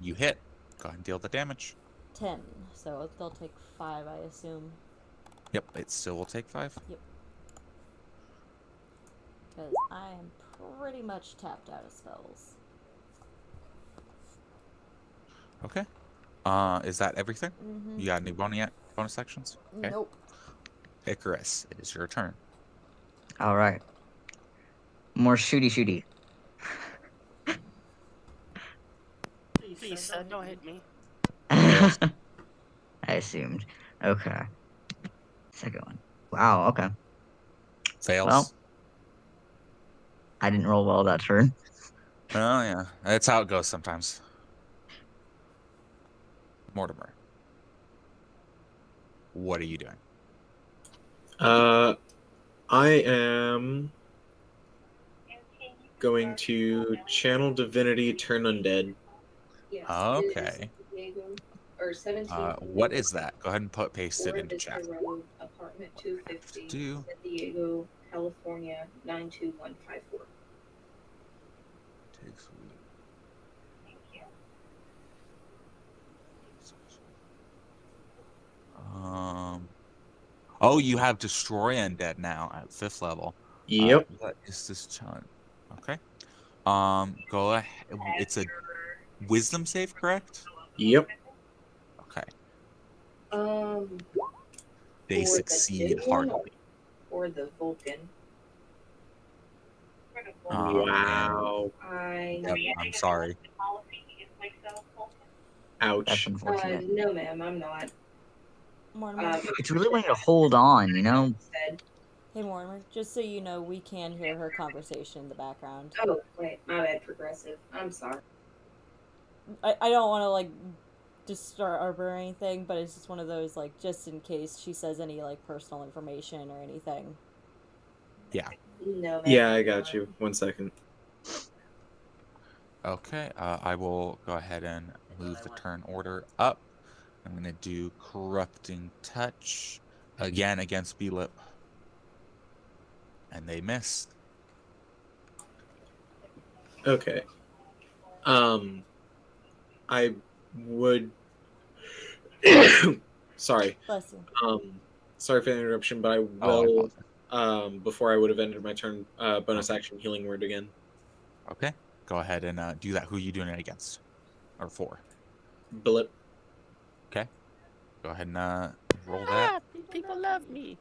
You hit. Go ahead and deal the damage. 10. So they'll take 5, I assume. Yep, it still will take 5. Yep. Because I am pretty much tapped out of spells. Okay. Is that everything? Mm-hmm. You got any bonus sections? Okay. Nope. Icarus, it is your turn. All right. More shooty. Please, son, don't hit me. I assumed. Okay. Second one. Wow, okay. Fails. Well, I didn't roll well that turn. Oh, yeah. That's how it goes sometimes. Mortimer. What are you doing? I am going to channel divinity, turn undead. Yes, Okay. Diego, or 17. What is that? Go ahead and paste it into chat. Road, apartment 250, Do. San Diego, California 92154. Takes Thank you. Oh, you have destroy undead now at 5th level. Yep. What is this challenge? Okay. Go ahead. It's a wisdom save, correct? Yep. Okay. For They the succeed big one heartily. or the Vulcan. Wow. Yep, I'm sorry. That's Ouch. unfortunate. No, ma'am, I'm not. Mortimer. It's really wanting to hold on, you know? Said, Hey, Mortimer. Just so you know, we can hear her conversation in the background. oh, wait, my bad, progressive. I'm sorry. I don't want to, like, disturb or anything, but it's just one of those, like, just in case she says any, like, personal information or anything. Yeah. No, Yeah, I got you. 1 second. Okay. I will go ahead and move the turn order up. I'm gonna do corrupting touch again against Belip, and they missed. Okay. I would. Sorry. Bless you. Sorry for the interruption, but I Oh, I will. apologize. Before I would have ended my turn, bonus action healing word again. Okay. Go ahead and do that. Who are you doing it against? Or for? Blip. Okay. Go ahead and roll that. People love me.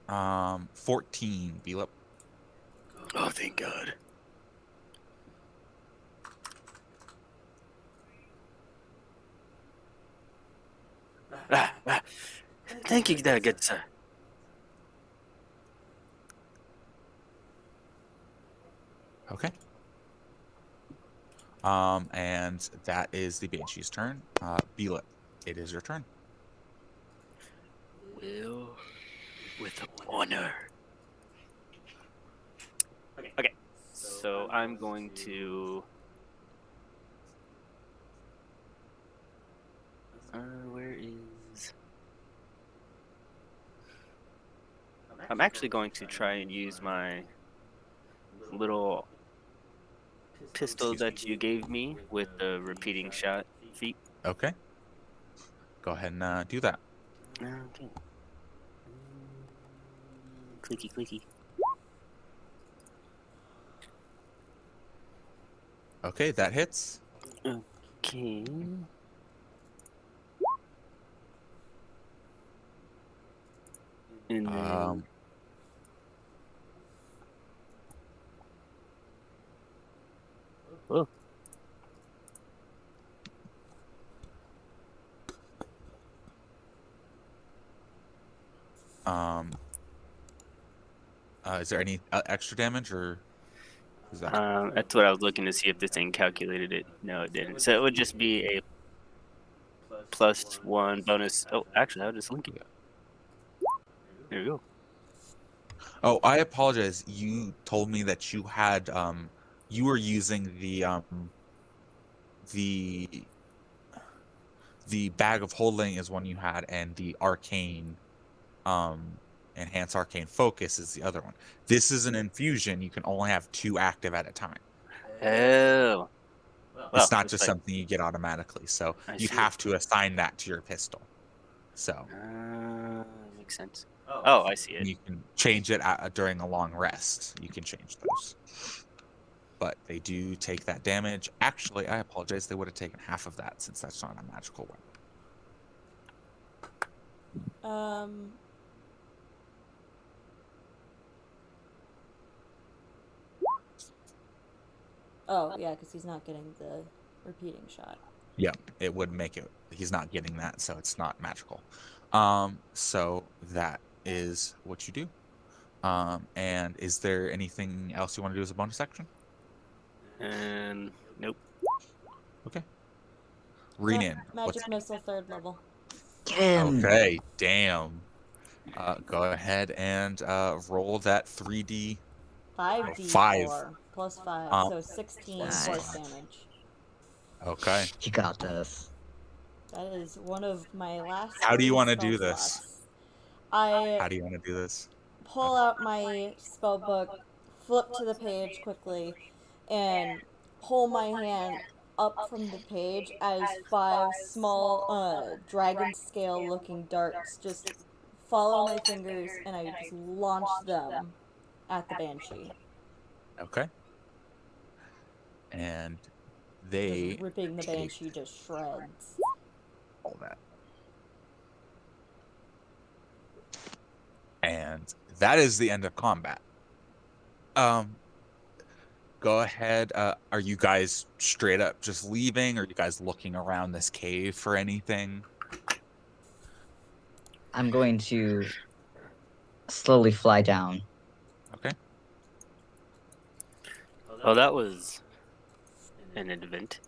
14, Belip. Oh, thank God. Thank you, there, good sir. Okay. And that is the Banshee's turn. Belip, it is your turn. Will with honor. Okay, so I'm going to. Where is? I'm actually going to try and use my little pistol Excuse that you gave me with the repeating shot feat. Okay. Go ahead and do that. Okay. Clicky, clicky. Okay, that hits. Okay. And then, oh, Is there any extra damage, or is that? that's what I was looking to see if this thing calculated it. No, it didn't. So it would just be a +1 bonus. Oh, actually, I'll just link it. There we go. Oh, I apologize. You told me that you had you were using the bag of holding is one you had, and the arcane enhance arcane focus is the other one. This is an infusion. You can only have 2 active at a time. Oh. Well, It's not looks just like- something you get automatically. So I you'd see. have to assign that to your pistol. So Makes sense. Oh, I see it. you can change it during a long rest. You can change those. But they do take that damage. Actually, I apologize. They would have taken half of that since that's not a magical weapon. Oh, yeah, because he's not getting the repeating shot. Yeah, it would make it. He's not getting that, so it's not magical. So that is what you do. And is there anything else you want to do as a bonus action? Nope. Okay. Renan. Magic missile, 3rd level. Okay, damn. Go ahead and roll that 3D. 5d4 plus 5, so 16 Nice. force damage. Okay. You got this. That is one of my last. How do you 3 wanna spell do this? slots. I How do you want to do this? pull out my spell book, flip to the page quickly, and pull my hand up from the page as 5 small dragon scale looking darts just follow my fingers, and I just launch them at the banshee, Okay. And they just ripping the take banshee to shreds. all that. And that is the end of combat. Go ahead. Are you guys straight up just leaving? Or are you guys looking around this cave for anything? I'm going to slowly fly down. Okay. Oh, that was an event.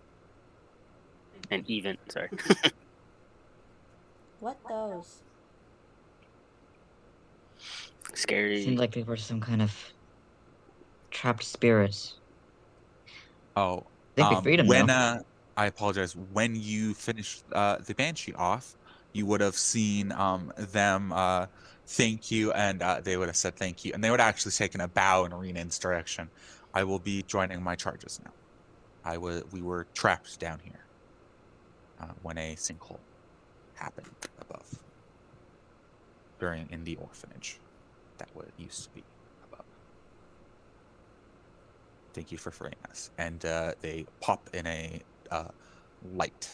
And even, sorry. What those? Scary. Seemed like they were some kind of trapped spirits. Oh, I think we freed him when though. I apologize. When you finished the banshee off, you would have seen them thank you, and they would have said thank you, and they would have actually taken a bow in Renan's direction. I will be joining my charges now. We were trapped down here when a sinkhole happened above in the orphanage that used to be above. Thank you for freeing us. And they pop in a light,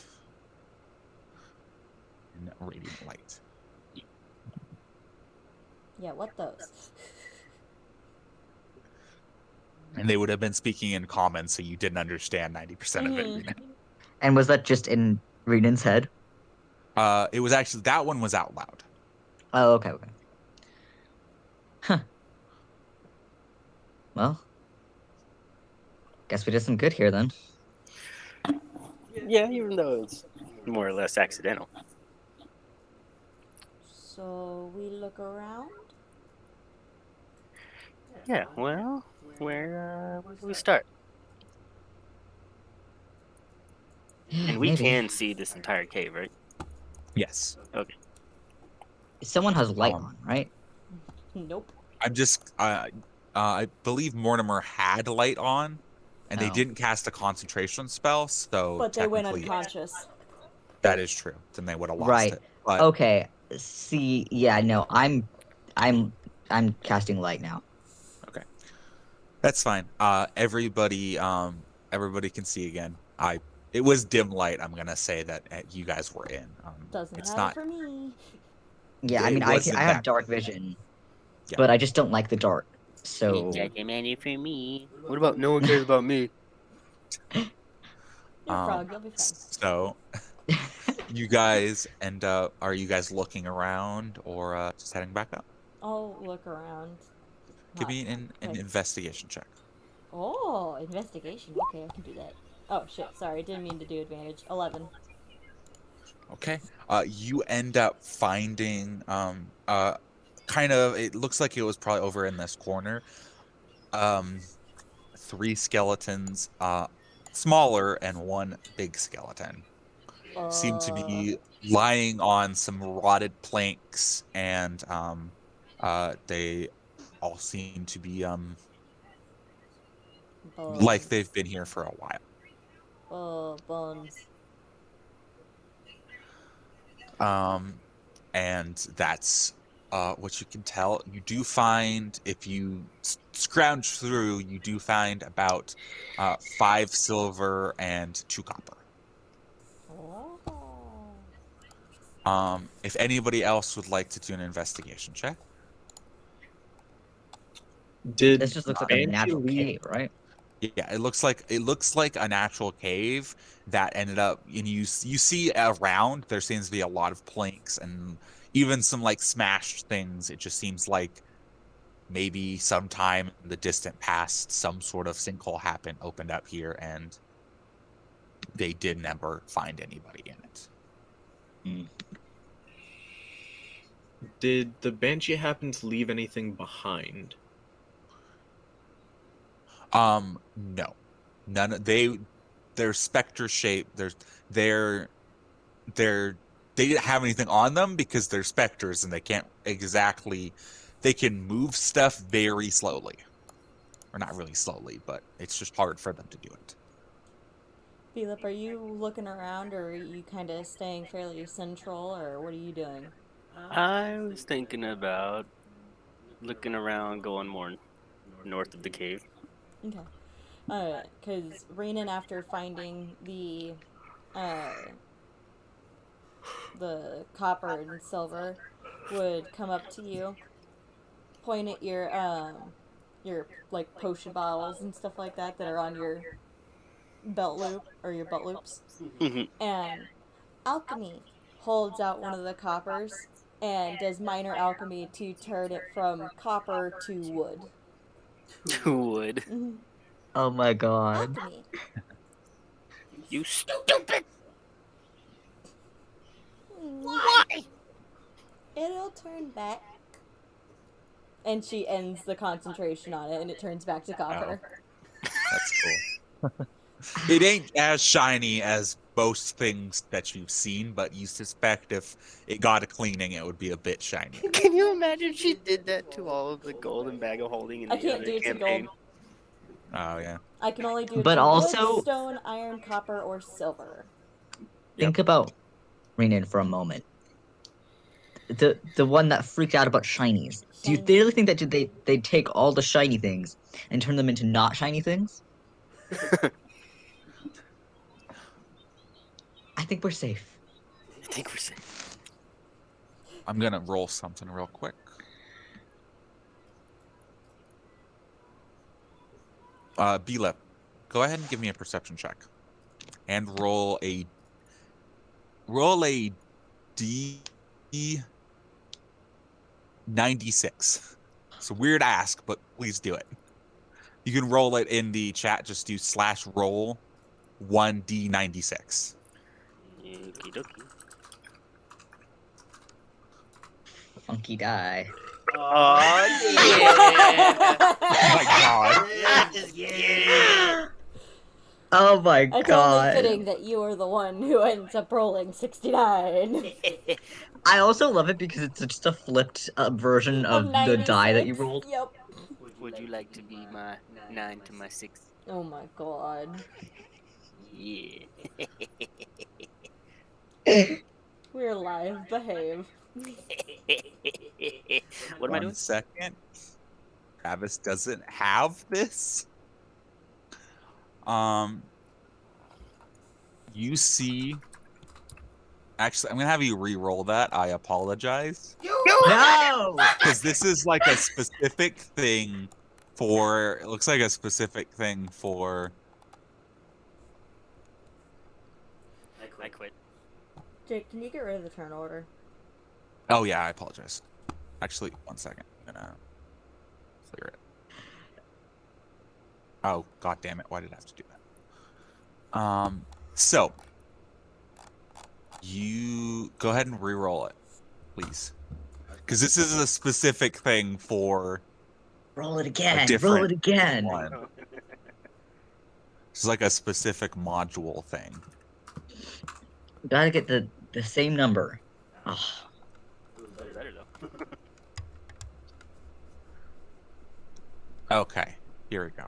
a radiant light. Yeah, what those? And they would have been speaking in common, so you didn't understand 90% of it. Mhm. Rena. And was that just in Renan's head? It was actually that one was out loud. Oh, okay, okay. Huh. Well, guess we did some good here then. Yeah, even though it's more or less accidental. So we look around. Yeah, well, where do we start? Yeah, And we maybe. can see this entire cave, right? Yes. Okay. Someone has light Um, on, right? Nope. I'm just I believe Mortimer had light on, and they Oh. didn't cast a concentration spell, so But they went technically unconscious. that is true. Then they would have lost Right. it. But Okay. See, yeah, no, I'm casting light now. that's fine. Everybody can see again. It was dim light. I'm gonna say that you guys were in. Doesn't It's matter not. for me. Yeah, I It mean, wasn't I have that dark bright. vision, Yeah. but I just don't like the dark. So It doesn't matter for me. What about no one cares about me? You're a frog, you'll be fine. So you guys end up. Are you guys looking around or just heading back up? I'll look around. Give Not me an like- investigation check. Oh, investigation. Okay, I can do that. Oh shit, sorry, didn't mean to do advantage. 11. Okay. You end up finding kind of. It looks like it was probably over in this corner. Um, 3 skeletons, smaller and 1 big skeleton, seem to be lying on some rotted planks, and they all seem to be like they've been here for a while. Oh, bones. And that's what you can tell. You do find, if you scrounge through, you do find about 5 silver and 2 copper. Oh. If anybody else would like to do an investigation check. Did this just looks like a Banshee natural leave? cave, right? Yeah, it looks like a natural cave that ended up, and you see around there seems to be a lot of planks and even some like smashed things. It just seems like maybe sometime in the distant past some sort of sinkhole happened, opened up here, and they did never find anybody in it. Did the Banshee happen to leave anything behind? No, none. They're specter shaped. They're they didn't have anything on them because they're specters and they can't exactly. They can move stuff very slowly, or not really slowly, but it's just hard for them to do it. Philip, are you looking around or are you kind of staying fairly central or what are you doing? I was thinking about looking around, going more north of the cave. Okay. Because Renan, after finding the copper and silver, would come up to you, point at your like potion bottles and stuff like that that are on your belt loop or your belt loops, Mhm. and alchemy holds out one of the coppers and does minor alchemy to turn it from copper to wood. Who would? Oh my god. Alchemy. You stupid! Why? It'll turn back. And she ends the concentration on it, and it turns back to copper. That's cool. It ain't as shiny as most things that you've seen, but you suspect if it got a cleaning, it would be a bit shinier. Can you imagine she did that to all of the golden bag of holding in I the can't other do it to campaign? gold. Oh yeah. I can only do it But to also- wood, stone, iron, copper, or silver. Think about Renan for a moment. The one that freaked out about shinies. Do you Shiny. really think that they take all the shiny things and turn them into not shiny things? I think we're safe. I think we're safe. I'm gonna roll something real quick. B-Lip, go ahead and give me a perception check, and roll a D96. It's a weird ask, but please do it. You can roll it in the chat. Just do /roll 1D96. Okie dokie. Funky die. Oh yeah! Oh my god. Let's get it. Oh my It's only god. fitting that you are the one who ends up rolling 69. I also love it because it's just a flipped version of the die that you 96. rolled. Yep. Would you like to be my 9 to my 6? Oh my god. Yeah. We're live. Behave. What am I doing? 1 second. Travis doesn't have this. You see. Actually, I'm gonna have you re-roll that. I apologize. No! Because this is like a specific thing for. It looks like a specific thing for. I quit. Jake, can you get rid of the turn order? Oh yeah, I apologize. Actually, 1 second. I'm gonna clear it. Oh god damn it! Why did I have to do that? So you go ahead and re-roll it, please, because this is a specific thing for Roll it a again. Roll different it again. one. It's like a specific module thing. Gotta get the same number. Oh, Better though. Okay, here we go.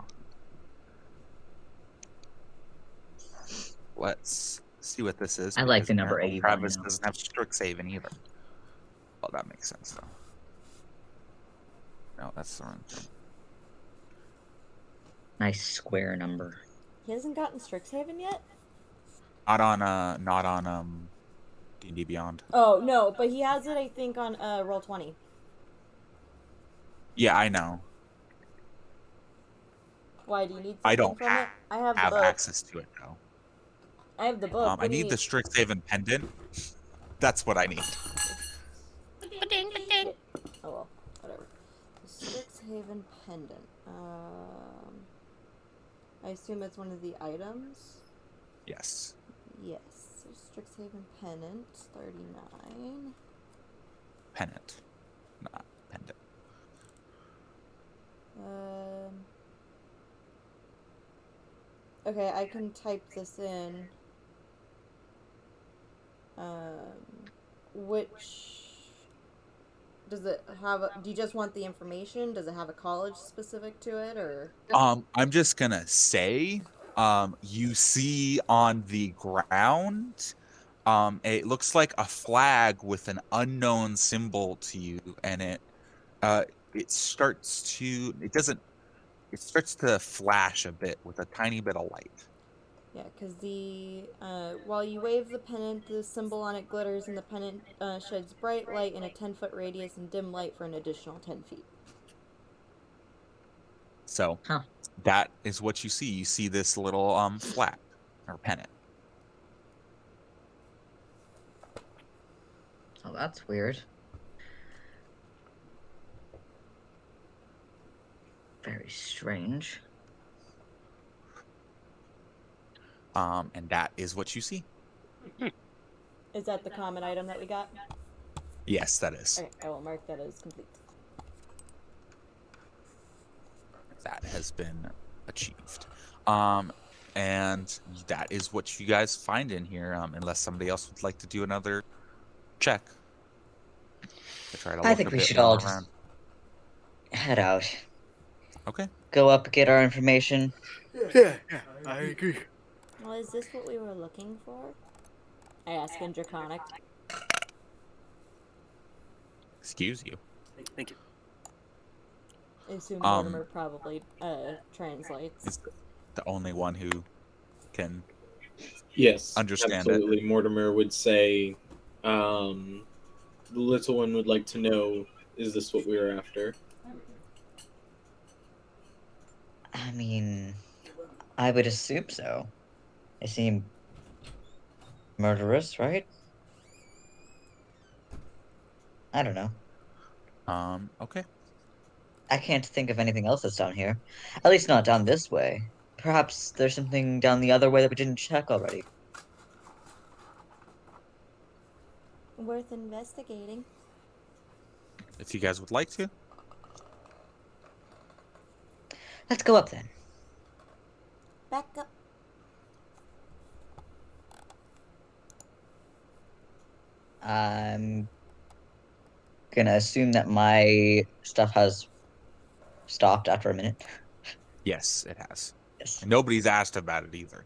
Let's see what this is. I like because the number apparently 81 Travis now. doesn't have Strixhaven either. Well, that makes sense though. No, that's the wrong thing. nice square number. He hasn't gotten Strixhaven yet? Not on D&D Beyond. Oh, no, but he has it, I think, on Roll20. Yeah, I know. Why, do you need something I don't from it? I have the have book. access to it though. I have the book. I What do you need the Strixhaven pendant. That's what I need. Oh well, whatever. The Strixhaven pendant. I assume it's one of the items. Yes. Yes. So Strixhaven pendant, 39. Pennant. Not pendant. Okay, I can type this in. Which does it have? Do you just want the information? Does it have a college specific to it, or? I'm just gonna say, you see on the ground, it looks like a flag with an unknown symbol to you, and it starts to, it starts to flash a bit with a tiny bit of light. Yeah, because while you wave the pennant, the symbol on it glitters, and the pennant sheds bright light in a 10-foot radius and dim light for an additional 10 feet. So Huh. that is what you see. You see this little flag or pennant. Oh, that's weird. Very strange. And that is what you see. Is that the common item that we got? Yes, that is. Okay, I will mark that as complete. That has been achieved. And that is what you guys find in here. Unless somebody else would like to do another check to try to I look think a we bit should more all just around. head out. Okay. Go up, get our information. Yeah, I agree. Well, is this what we were looking for? I ask in Draconic. Excuse you. Thank you. I assume Um, Mortimer probably translates. Is the only one who can Yes, understand it. absolutely. Mortimer would say, the little one would like to know, is this what we were after? I mean, I would assume so. They seem murderous, right? I don't know. Okay. I can't think of anything else that's down here. At least not down this way. Perhaps there's something down the other way that we didn't check already. Worth investigating. If you guys would like to. Let's go up then. Back up. I'm gonna assume that my stuff has stopped after a minute. Yes, it has. Yes. And nobody's asked about it either.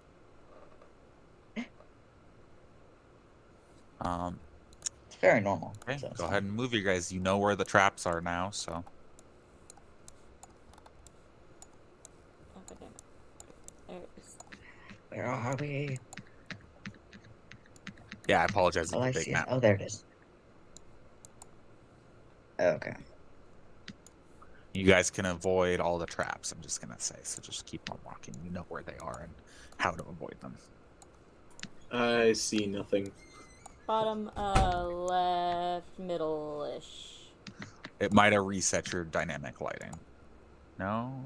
It's very normal. Okay, so it's go fine. ahead and move, you guys. You know where the traps are now, so. Oh, god damn it. There it is. Where are we? Yeah, I apologize Oh, for I the big see it. map. Oh, there it is. Okay. You guys can avoid all the traps, I'm just gonna say. So just keep on walking. You know where they are and how to avoid them. I see nothing. Bottom left, middle-ish. It might have reset your dynamic lighting. No?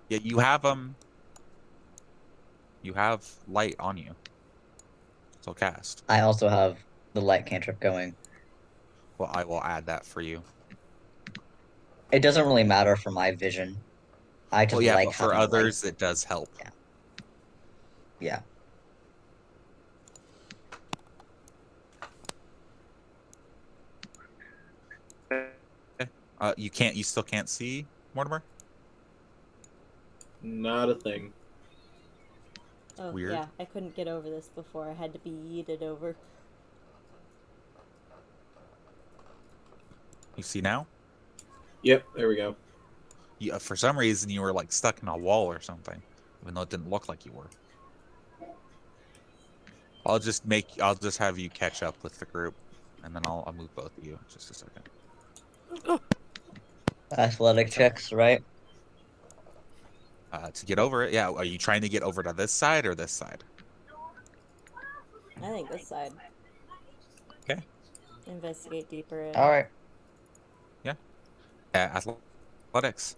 Yeah, you have you have light on you. So cast. I also have the light cantrip going. Well, I will add that for you. It doesn't really matter for my vision. I just Well, yeah, like but for having others, it does help. Yeah. Yeah. You still can't see, Mortimer? Not a thing. Oh, Weird. yeah, I couldn't get over this before. I had to be yeeted over. You see now? Yep, there we go. For some reason, you were like stuck in a wall or something, even though it didn't look like you were. I'll just have you catch up with the group, and then I'll move both of you in just a second. Athletic checks, right? To get over it, yeah. Are you trying to get over to this side or this side? I think this side. Okay. Investigate deeper. And... All right. Yeah. Athletics.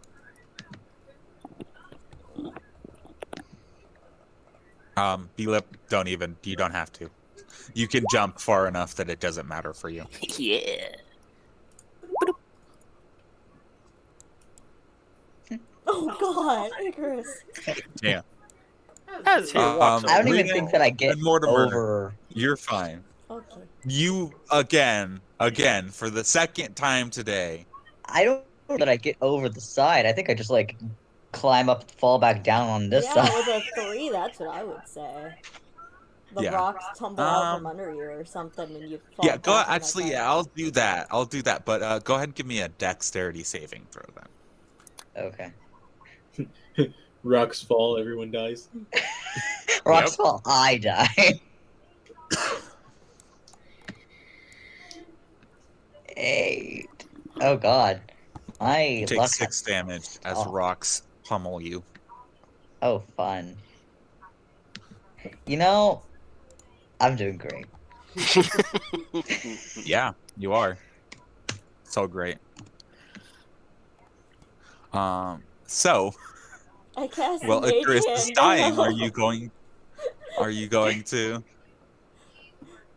B-lip, you don't have to. You can jump far enough that it doesn't matter for you. Yeah. Oh god, Icarus. Yeah. As here walks I don't over. even think that I get and Mortimer, over. You're fine. Okay. You again, for the second time today. I don't know that I get over the side. I think I just like climb up, fall back down on this Yeah, side. with a 3, that's what I would say. The Yeah. rocks tumble out from under you or something, and you fall. Yeah, go back on that actually. side. Yeah, I'll do that. But go ahead and give me a dexterity saving throw then. Okay. Rocks fall, everyone dies. Rocks fall, I die. 8. Oh god. My You take luck 6 damage as off. rocks pummel you. Oh, fun. You know, I'm doing great. Yeah, you are. So great. So, I cast well, Mage Icarus Hand is on dying. the Are you going to?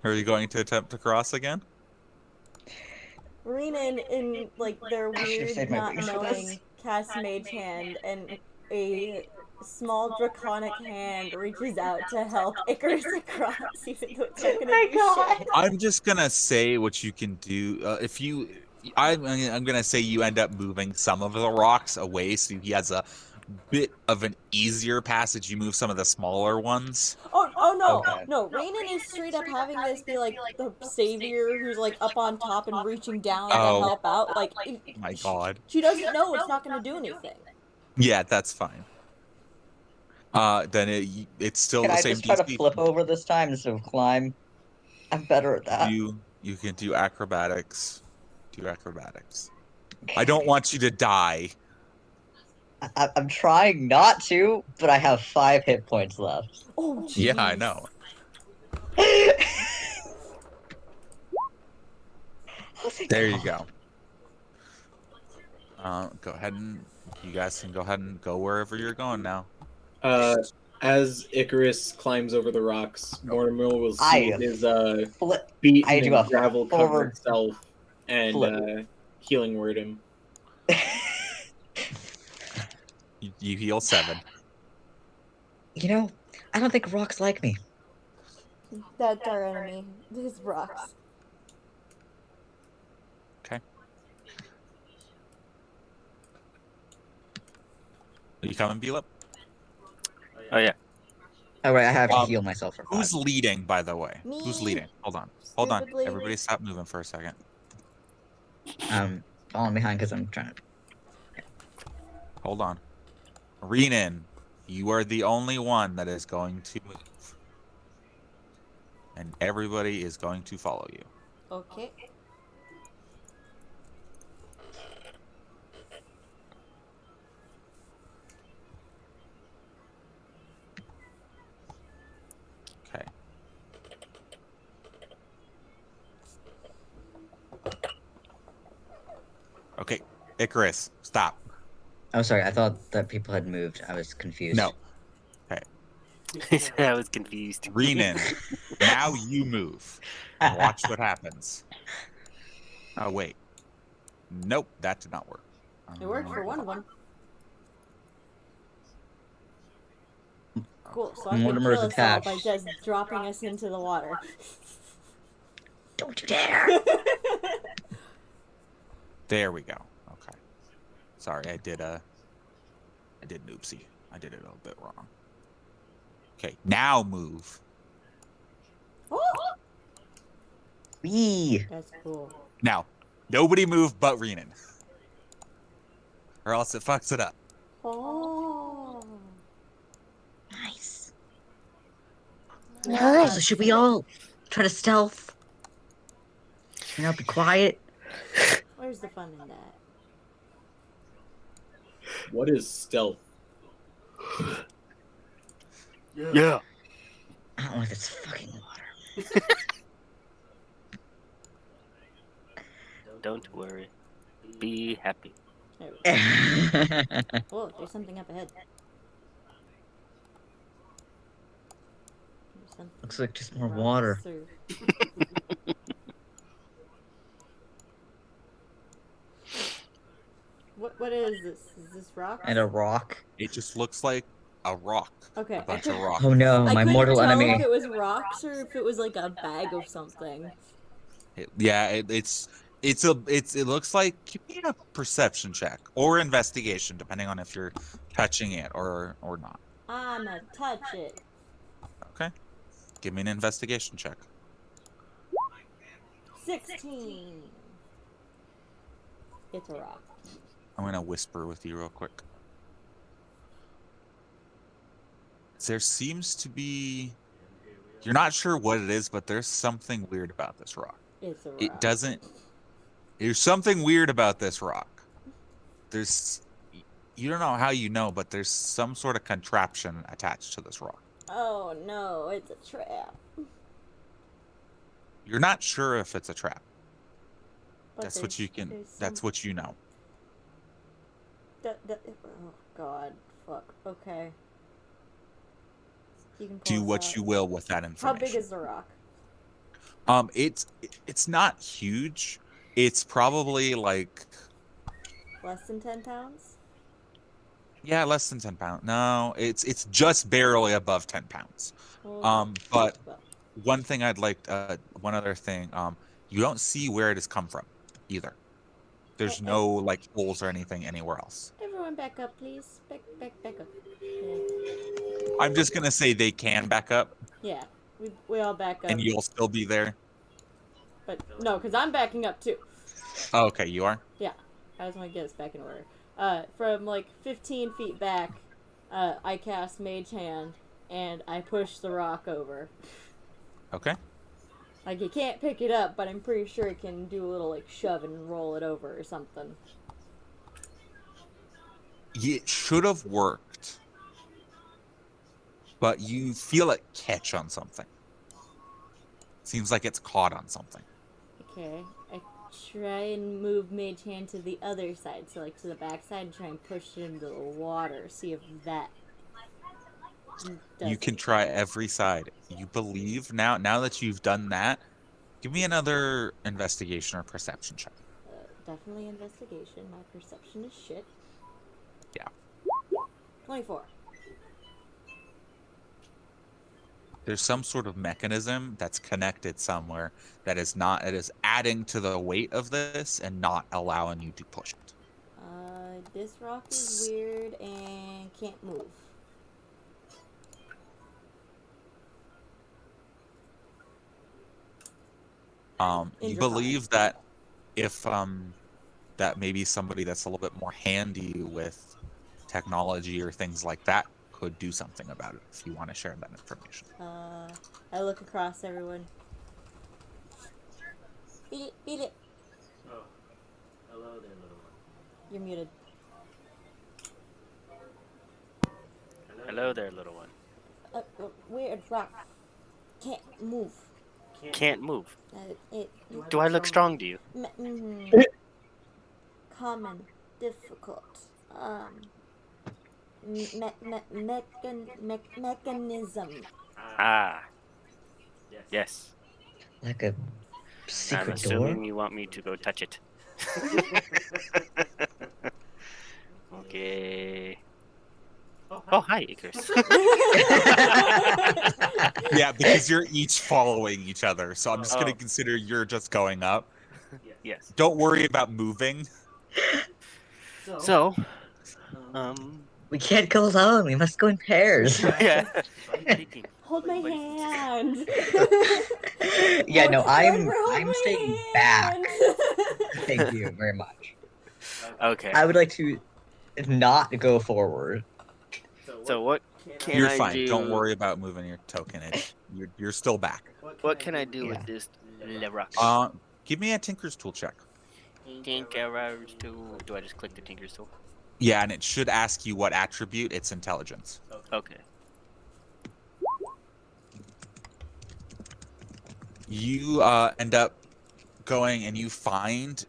Are you going to attempt to cross again? Renan, in like their I should have weird saved my not wings for knowing, this. cast Mage Hand, and a small draconic hand reaches out to help Icarus across, even though it's not gonna My do God. shit. I'm just gonna say what you can do. If you, I'm gonna say you end up moving some of the rocks away, so he has a bit of an easier passage. You move some of the smaller ones. Oh no, Okay. no! Renan is straight up having this be like the savior who's like up on top and reaching down to Oh help out. Like, my God. she doesn't know it's not gonna do anything. Yeah, that's fine. Then it's still Can the I same just try to DC. flip over this time instead of climb? I'm better at that. You can do acrobatics. Do acrobatics. I Okay. don't want you to die. I'm trying not to, but I have 5 hit points left. Oh jeez. Yeah, I know. Oh, thank There you God. go. Go ahead and you guys can go ahead and go wherever you're going now. As Icarus climbs over the rocks, Mortimer will see I his flip. beaten I do a and gravel covered forward self and flip. healing word him. You heal 7. You know, I don't think rocks like me. That's our enemy. These rocks. Okay. Are you coming, Belip? Oh yeah. Oh, right, I have to Um, heal myself for 5. Who's leading, by the way? Me. Who's leading? Hold on. Hold on. Stupid lady. Everybody stop moving for a second. Falling behind because I'm trying to. Hold on. Renan, you are the only one that is going to move. And everybody is going to follow you. Okay. Okay. Okay. Icarus, stop. Oh, sorry. I thought that people had moved. I was confused. No. I was confused. Renan, now you move. And watch what happens. Oh, wait. Nope, that did not work. It worked for one of them. Cool. So I'm gonna Mortimer's kill us all by attached. just dropping us into the water. Don't you dare! There we go. Okay. Sorry, I did an oopsie. I did it a little bit wrong. Okay, now move. Wee! That's cool. Now, nobody move but Renan. Or else it fucks it up. Oh. Nice. Nice. So should we all try to stealth? You know, be quiet. Where's the fun in that? What is stealth? Yeah. I don't like this fucking water. Don't worry. Be happy. There we go. Whoa, there's something up ahead. There's something Looks like just more runs water. through. What is this? Is this rock? And a rock. It just looks like a rock. Okay, A I bunch of could- rocks. Oh no, I my couldn't mortal tell enemy. if it was rocks or if it was like a bag of something. It looks like, give me a perception check or investigation, depending on if you're touching it or not. I'ma touch it. Okay. Give me an investigation check. 16. It's a rock. I'm gonna whisper with you real quick. There seems to be, you're not sure what it is, but there's something weird about this rock. It's a rock. It doesn't, there's something weird about this rock. You don't know how you know, but there's some sort of contraption attached to this rock. Oh no, it's a trap. You're not sure if it's a trap. But That's what you can, there's that's some- what you know. Oh god, fuck. Okay. You can pull Do us what out. you will with that How information. big is the rock? It's not huge. It's probably like Less than 10 pounds? yeah, less than 10 pounds. No, it's just barely above 10 pounds. Okay. But Well, one thing I'd like one other thing, you don't see where it has come from either. There's no like holes or anything anywhere else. everyone back up, please. Back up. I'm just gonna say they can back up, Yeah, we all back up. and you'll still be there. But no, because I'm backing up too. Oh, okay, you are. Yeah, I just want to get us back in order. From like 15 feet back, I cast Mage Hand and I push the rock over. Okay. Like it can't pick it up, but I'm pretty sure it can do a little like shove and roll it over or something. It should have worked, but you feel it catch on something. Seems like it's caught on something. Okay, I try and move Mage Hand to the other side, so like to the back side, and try and push it into the water. See if that. You can try every side. You believe now. Now that you've done that, give me another investigation or perception check. Definitely investigation. My perception is shit. Yeah. 24. There's some sort of mechanism that's connected somewhere that is not. It is adding to the weight of this and not allowing you to push it. This rock is weird and can't move. You believe that if that maybe somebody that's a little bit more handy with technology or things like that could do something about it if you want to share that information. I look across everyone. Beat it. Oh, hello there, little one. You're muted. Hello there, little one. Weird rock. Can't move. Can't move. It. Do I look strong to you? Common. Difficult. Mechanism. Ah. Yes. Like a I'm secret assuming door? you want me to go touch it. Okay. Oh, hi, Icarus. Yeah, because you're each following each other, so I'm just going Oh. to consider you're just going up. Yes. Don't worry about moving. So, We can't go alone. We must go in pairs. yeah. So I'm thinking, Hold my hand. Yeah, no, I'm Hold my staying back. hand. Thank you very much. okay. I would like to not go forward. So what can You're I fine. do? Don't worry about moving your tokenage. You're still back. What can I do Yeah. with this le rock? Give me a Tinker's Tool check. Tinker's tool. Do I just click the Tinker's tool? Yeah, and it should ask you what attribute. It's intelligence. Okay. You end up going and you find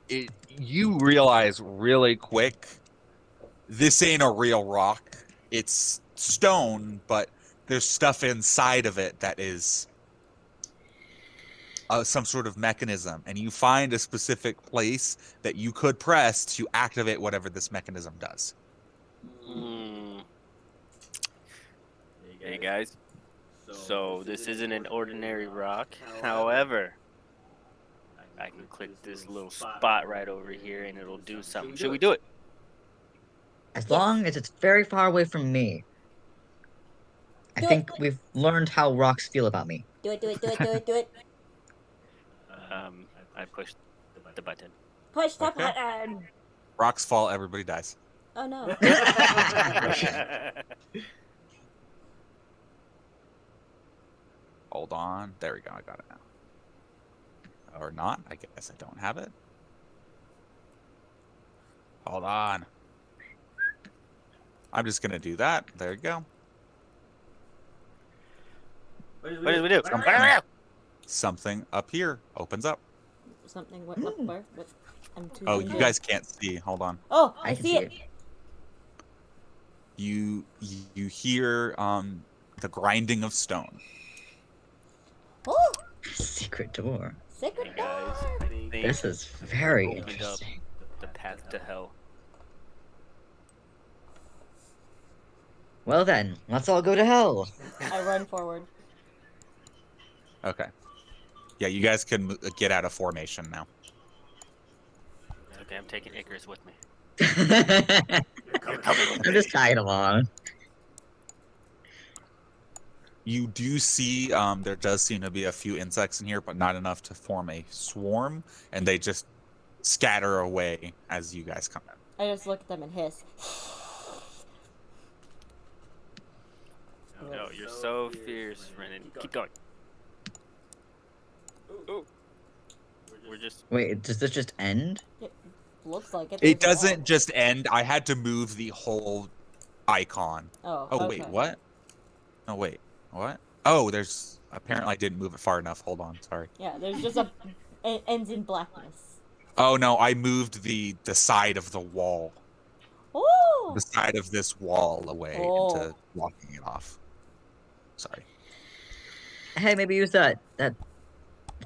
it. You realize really quick this ain't a real rock. It's stone, but there's stuff inside of it that is some sort of mechanism, and you find a specific place that you could press to activate whatever this mechanism does. Hey guys. So this isn't an ordinary rock. However, I can click this little spot right over here and it'll do something. Should we do it? As long as it's very far away from me. I Do think it. we've learned how rocks feel about me. Do it. I pushed the button. Push the Okay. button. Rocks fall, everybody dies. Oh no. Hold on. There we go. I got it now. Or not. I guess I don't have it. Hold on. I'm just going to do that. There you go. What did we do? Something up here opens up. Something. What? Where? What? I'm too. Oh, zoomed you in. guys can't see. Hold on. Oh, I I can see see it. You hear the grinding of stone. Oh. Secret secret door. Secret Hey guys, door. I think This is very opened up interesting. the path to hell. Well then, let's all go to hell. I run forward. Okay. Yeah, you guys can get out of formation now. Okay, I'm taking Icarus with me. I'm just tagging along. You do see there does seem to be a few insects in here, but not enough to form a swarm, and they just scatter away as you guys come in. I just look at them and hiss. No, you're so fierce, Renan. Keep going. Ooh. We're just Wait, does this just end? Looks like it. It There's a wall. doesn't just end. I had to move the whole icon. Oh, Oh, okay. wait, what? Oh, wait, what? Oh, there's... Apparently I didn't move it far enough. Hold on, sorry. Yeah, there's just a... It ends in blackness. Oh, no, I moved the side of the wall. Oh! The side of this wall away Oh. into blocking it off. Sorry. Hey, maybe use that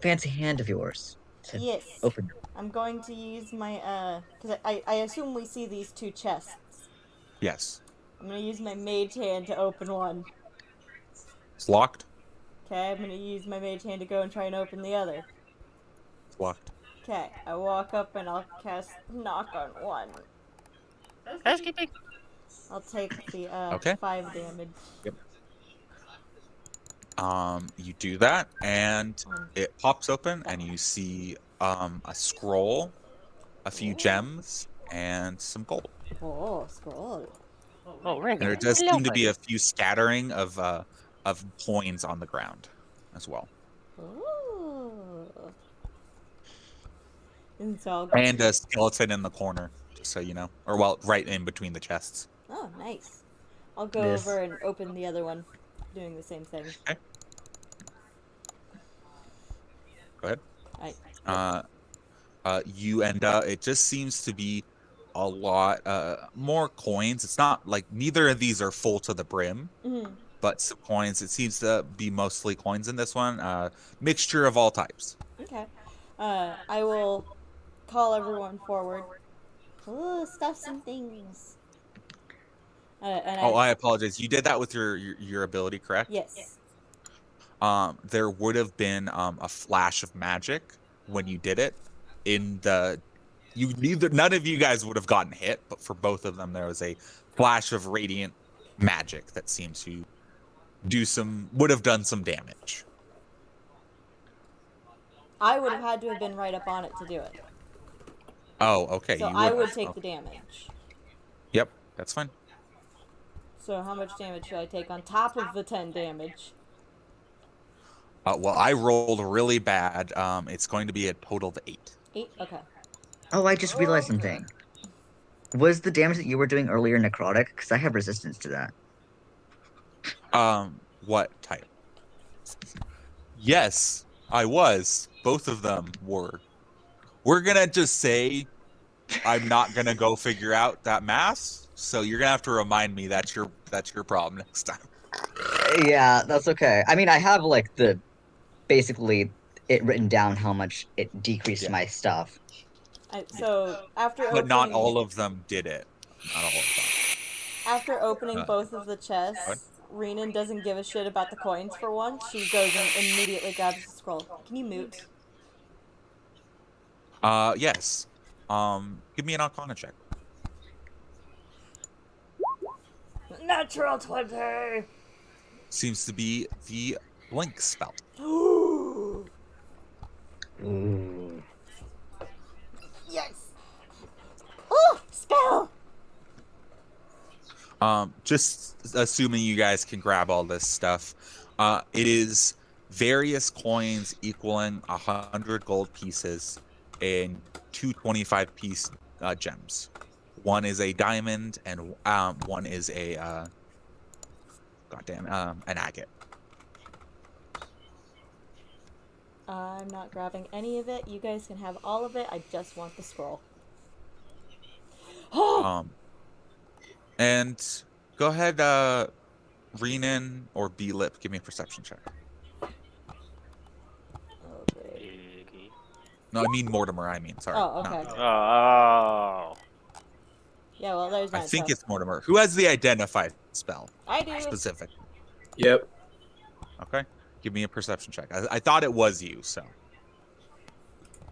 fancy hand of yours to Yes. open. I'm going to use my, because I assume we see these two chests. Yes. I'm going to use my mage hand to open one. It's locked. Okay, I'm going to use my mage hand to go and try and open the other. It's locked. Okay, I walk up and I'll cast knock on one. housekeeping. I'll take the, Okay. 5 damage. You do that, and Um, it pops open, and you see a scroll, a few gems, and some gold. Oh, scroll. Oh, Renan. And there does hello, seem to be buddy. a few scattering of coins on the ground as well, Ooh. And so I'll... and a skeleton in the corner, just so you know, or well, right in between the chests. Oh, nice. I'll go This- over and open the other one, doing the same thing. Okay. Go ahead. You end up. It just seems to be a lot more coins. It's not like neither of these are full to the brim, Mhm. but some coins. It seems to be mostly coins in this one. Mixture of all types. Okay. I will call everyone forward. Ooh, stuff some things. And Oh, I apologize. You did that with your ability, correct? Yes. There would have been a flash of magic when you did it. None of you guys would have gotten hit, but for both of them there was a flash of radiant magic that seemed to would have done some damage. I would have had to have been right up on it to do it. Oh, okay. So you I would would have. take Oh, the damage. Yep, that's fine. So how much damage should I take on top of the 10 damage? Well, I rolled really bad. It's going to be a total of 8. 8? Okay. Oh, I just realized something. Was the damage that you were doing earlier necrotic? Because I have resistance to that. What type? Yes, I was. Both of them were. We're gonna just say I'm not gonna go figure out that math, so you're gonna have to remind me that's your problem next time. Yeah, that's okay. I mean, I have like basically it written down how much it decreased Yeah. my stuff. So after But opening, not all of them did it. Not all of them. after opening Uh, both of the chests, what? Renan doesn't give a shit about the coins for once. She goes and immediately grabs the scroll. Can you mute? Yes. Give me an Arcana check. Natural 20! Seems to be the blink spell. Ooh. Yes! Oh! Spell! Just assuming you guys can grab all this stuff. It is various coins equaling 100 gold pieces and 225-piece gems. One is a diamond, and one is a an agate. I'm not grabbing any of it. You guys can have all of it. I just want the scroll. And go ahead, Renan or B-Lip, give me a perception check. Oh, great. No, I mean Mortimer. Sorry. Oh, not okay. me. Oh. Yeah, well, there's I my think stuff. it's Mortimer. Who has the identify spell I do. specific? Yep. Okay. Give me a perception check. I thought it was you, so.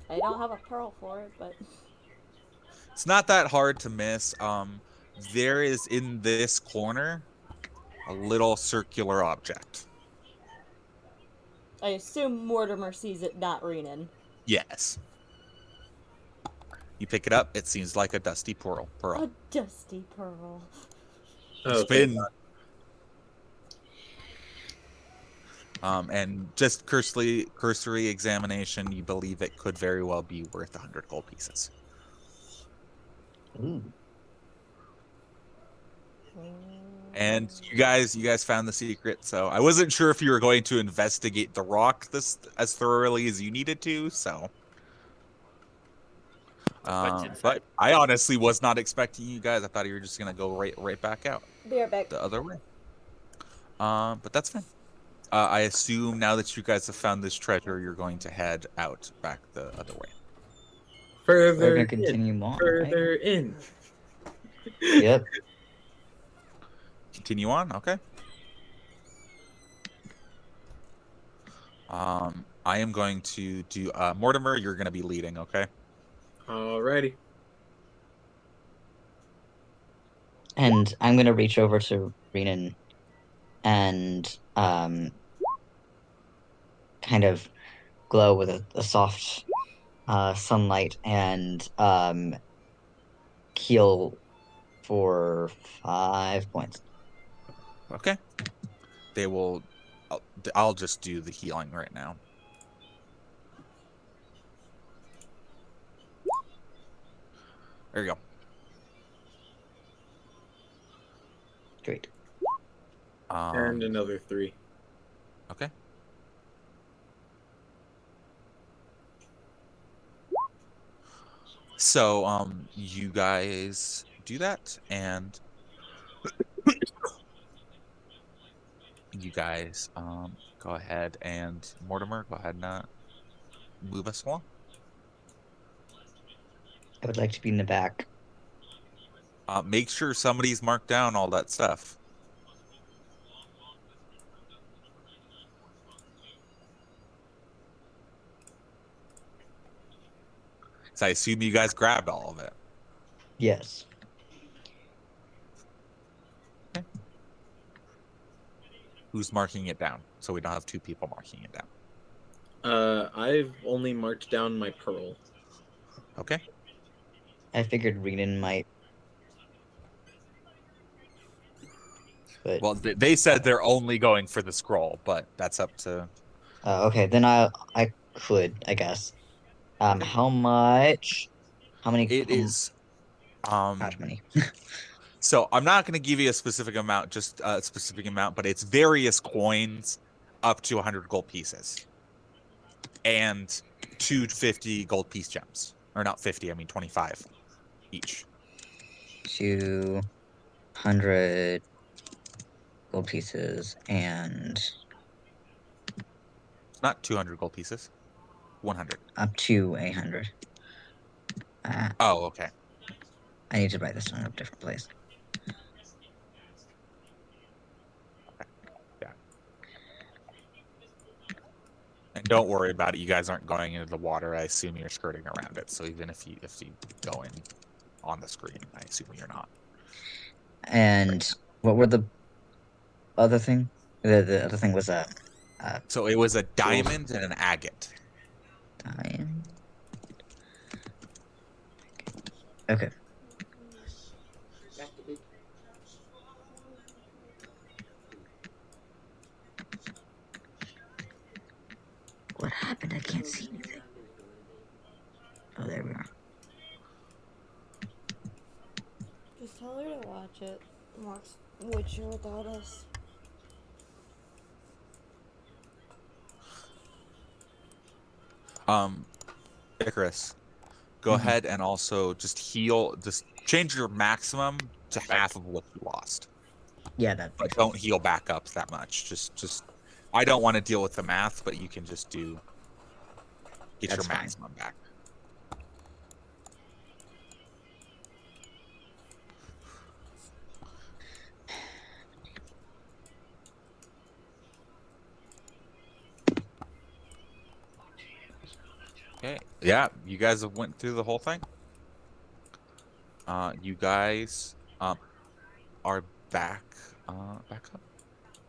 I don't have a pearl for it, but It's not that hard to miss. There is in this corner a little circular object. I assume Mortimer sees it, not Renan. Yes. You pick it up. It seems like a dusty pearl. A dusty pearl. It's Okay. been. And just cursory examination, you believe it could very well be worth 100 gold pieces. Ooh. And you guys found the secret, so I wasn't sure if you were going to investigate the rock this as thoroughly as you needed to, so. But I honestly was not expecting you guys. I thought you were just gonna go right back out Be right back. the other way. But that's fine. I assume now that you guys have found this treasure, you're going to head out back the other way. We're Further gonna in. continue on. Further Right? in. Yep. Continue on, okay. I am going to do Mortimer, you're gonna be leading, okay? Alrighty. And I'm gonna reach over to Renan and kind of glow with a soft sunlight and heal for 5 points. Okay. They will. I'll just do the healing right now. There you go. Great. And another 3. Okay. So, you guys do that, and you guys, go ahead and Mortimer, go ahead and move us along. I would like to be in the back. Make sure somebody's marked down all that stuff. So I assume you guys grabbed all of it. Yes. Who's marking it down? So we don't have 2 people marking it down. I've only marked down my pearl. Okay. I figured Renan might. But Well, they said they're only going for the scroll, but that's up to. okay, then I could, I guess. How much? How many? It is. Not many. So I'm not going to give you a specific amount, just a specific amount, but it's various coins up to 100 gold pieces, and 250 gold piece gems, or not 50, I mean 25 each. 200 gold pieces and Not 200 gold pieces, 100. up to 800. Oh, okay. I need to write this down in a different place. And don't worry about it. You guys aren't going into the water. I assume you're skirting around it. So even if you go in on the screen, I assume you're not. And what were the other thing? The other thing was a So it was a diamond and an agate. diamond. Okay. What happened? I can't see anything. Oh, there we are. Just tell her to watch it. Watch Witcher without us. Icarus, go ahead and also just heal. Just change your maximum to half of what you lost. Yeah, that. But don't heal back up that much. Just. I don't want to deal with the math, but you can just get That's your fine. maximum back. Okay. Yeah, you guys have went through the whole thing. You guys are back back up.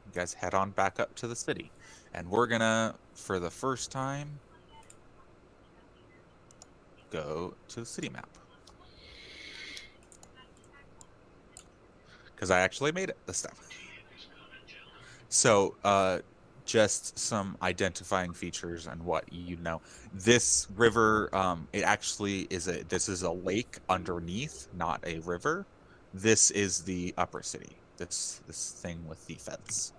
You guys head on back up to the city. And we're gonna, for the first time, go to the city map. Because I actually made it this time. So, just some identifying features and what you know. This river, it actually this is a lake underneath, not a river. This is the upper city. This thing with the fence.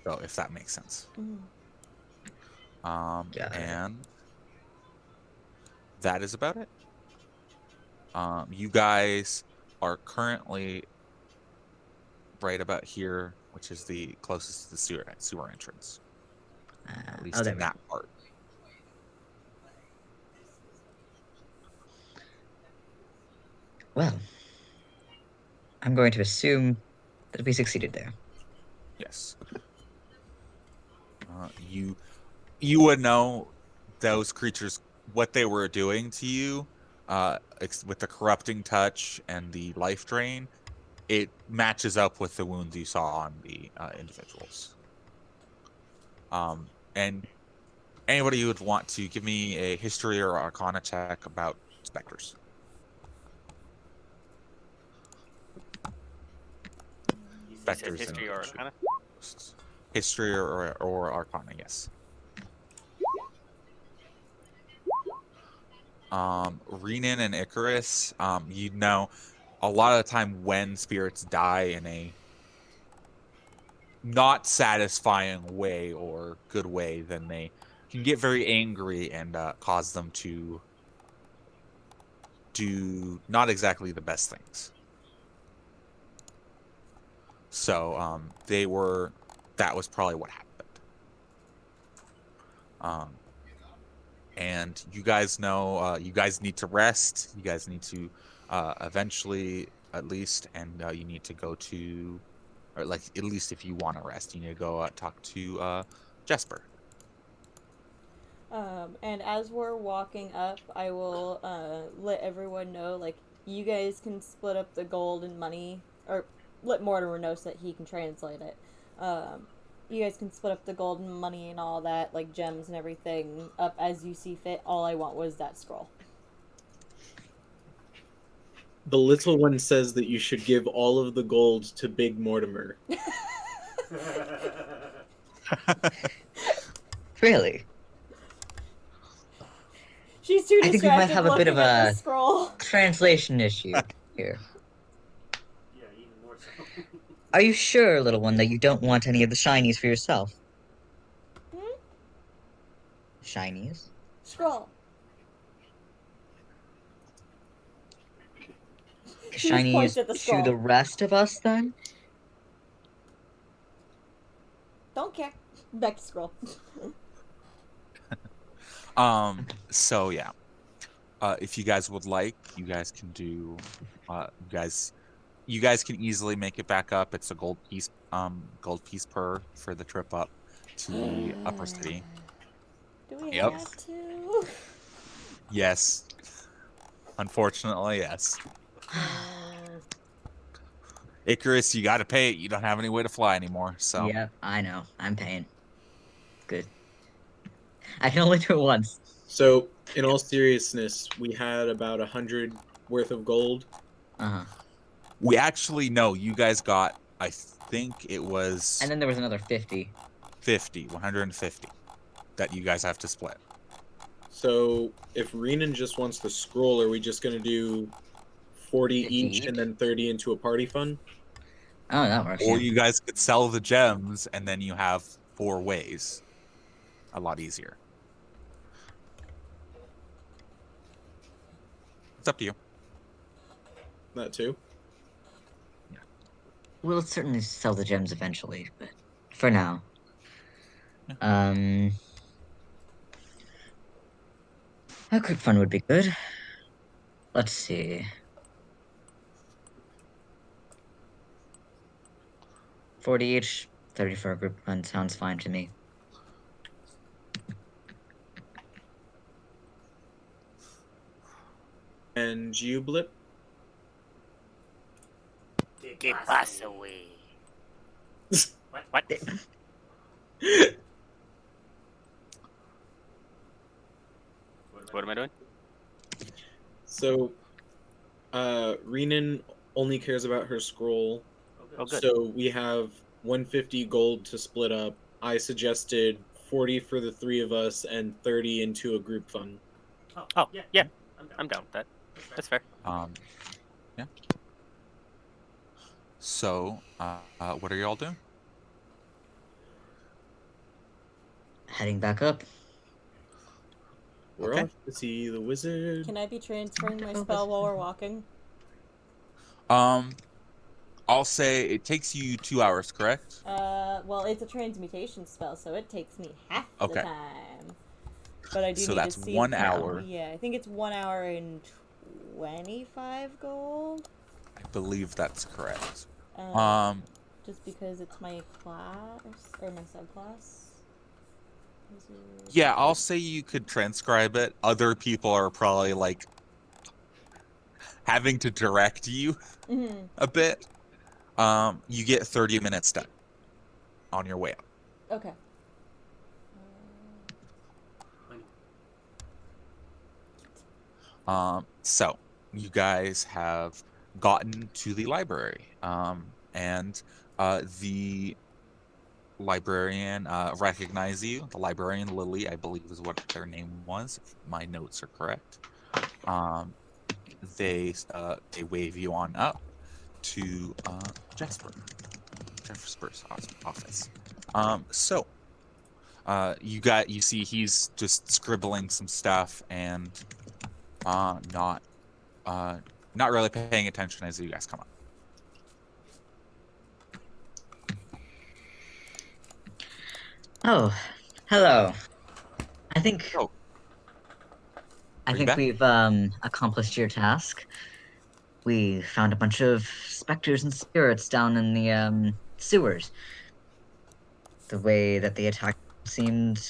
So if that makes sense. Got it. And that is about it. You guys are currently right about here, which is the closest to the sewer entrance. At least there in we that part. Well, I'm going to assume that we succeeded there. Yes. You would know those creatures what they were doing to you, with the corrupting touch and the life drain. It matches up with the wounds you saw on the individuals. And anybody who would want to give me a history or arcana check about specters. You said Specters and history or arcana? ghosts. History or arcana, yes. Renan and Icarus, you know, a lot of the time when spirits die in a not satisfying way or good way, then they can get very angry and cause them to do not exactly the best things. So that was probably what happened. And you guys know, you guys need to rest. You guys need to eventually, at least, and you need to go to, or like at least if you want to rest, you need to go talk to Jesper. And as we're walking up, I will let everyone know, like, you guys can split up the gold and money, or let Mortimer know so that he can translate it. You guys can split up the gold and money and all that, like gems and everything, up as you see fit. All I want was that scroll. The little one says that you should give all of the gold to Big Mortimer. Really? She's too I think we might distracted have a bit of looking at the a scroll. translation issue here. Yeah, even more so. Are you sure, little one, that you don't want any of the shinies for yourself? Hmm? Shinies? Scroll. She just points Shinies at the to scroll. the rest of us, then? Don't care. Back to scroll. So yeah. If you guys would like, you guys can do you guys can easily make it back up. It's a gold piece per for the trip up to the upper city. Do we Yep. have to? Yes. Unfortunately, yes. Icarus, you got to pay it. You don't have any way to fly anymore. So Yep, I know. I'm paying. Good. I can only do it once. So, in all seriousness, we had about 100 worth of gold. Uh-huh. we actually know you guys got, I think it was And then there was another 50. 150 that you guys have to split. So, if Renan just wants the scroll, are we just going to do 40 50 each each? and then 30 into a party fund? Oh, that works. Or Yeah. you guys could sell the gems and then you have 4 ways. A lot easier. It's up to you. That too? We'll certainly sell the gems eventually, but for now. A quick fun would be good. Let's see. 40 each, 30 for a group run sounds fine to me. And you, Blip? ¿Qué pasa, güey? What? What am I doing? So, Renan only cares about her scroll. Oh, good. So we have 150 gold to split up. I suggested 40 for the three of us and 30 into a group fund. Oh, yeah. I'm down with that. That's fair. Yeah. So, what are y'all doing? Heading back up. We're Okay. off to see the wizard. Can I be transferring my spell while we're walking? I'll say it takes you 2 hours, correct? Well, it's a transmutation spell, so it takes me half the Okay. time. But I do So need that's to see 1 if- hour. Yeah, I think it's 1 hour and 25 gold. I believe that's correct. Just because it's my class or my subclass. Yeah, I'll say you could transcribe it. Other people are probably like having to direct you Mm-hmm. a bit. You get 30 minutes done on your way up. Okay. So you guys have gotten to the library, and the librarian recognize you. The librarian Lily, I believe, is what their name was, if my notes are correct. They wave you on up to Jasper's office. So you see he's just scribbling some stuff and not really paying attention as you guys come up. Oh, hello. I think Oh, I are you think back? we've accomplished your task. We found a bunch of specters and spirits down in the sewers. The way that they attacked seemed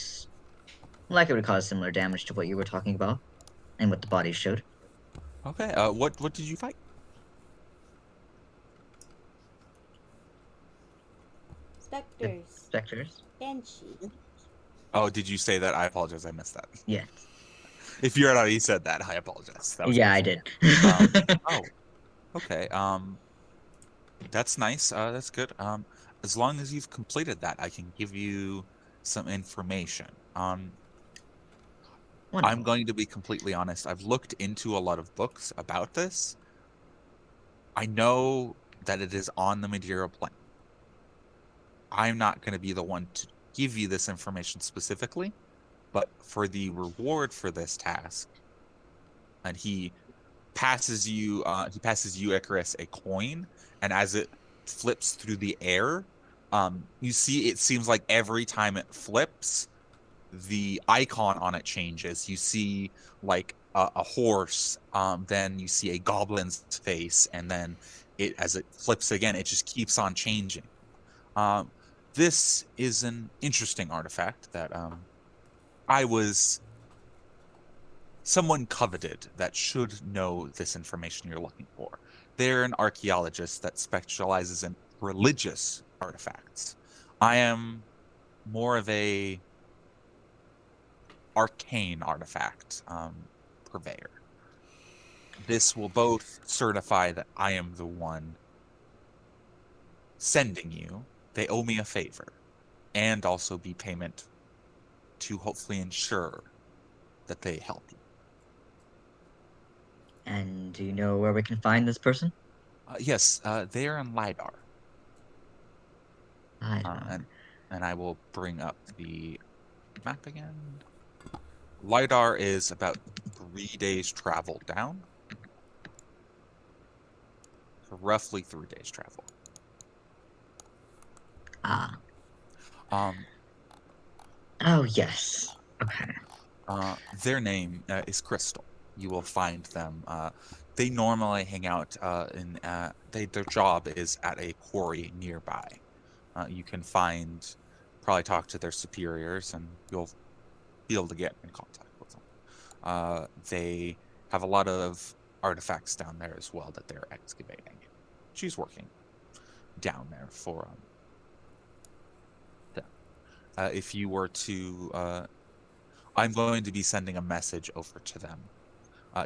like it would cause similar damage to what you were talking about and what the bodies showed. Okay. What did you fight? Specters. Specters? Banshee. Oh, did you say that? I apologize. I missed that. Yes. If you already said that, I apologize. That was Yeah, my I fault. did. Oh, okay. That's nice. That's good. As long as you've completed that, I can give you some information. I'm Wonderful. going to be completely honest. I've looked into a lot of books about this. I know that it is on the material plane. I'm not going to be the one to give you this information specifically, but for the reward for this task, and he passes you, Icarus, a coin, and as it flips through the air, you see it seems like every time it flips, the icon on it changes. You see like a horse, then you see a goblin's face, and then as it flips again, it just keeps on changing. This is an interesting artifact that someone coveted that should know this information you're looking for. They're an archaeologist that specializes in religious artifacts. I am more of a arcane artifact purveyor. This will both certify that I am the one sending you. They owe me a favor, and also be payment to hopefully ensure that they help you. And do you know where we can find this person? Yes, they are in Lidar. I And I will bring up the map again. Lidar is about 3 days travel down. So roughly 3 days travel. Ah. Um, Oh, yes. Okay. their name is Crystal. You will find them. They normally hang out their job is at a quarry nearby. You can probably talk to their superiors, and you'll be able to get in contact with them. They have a lot of artifacts down there as well that they're excavating. She's working down there for them. If you were to, I'm going to be sending a message over to them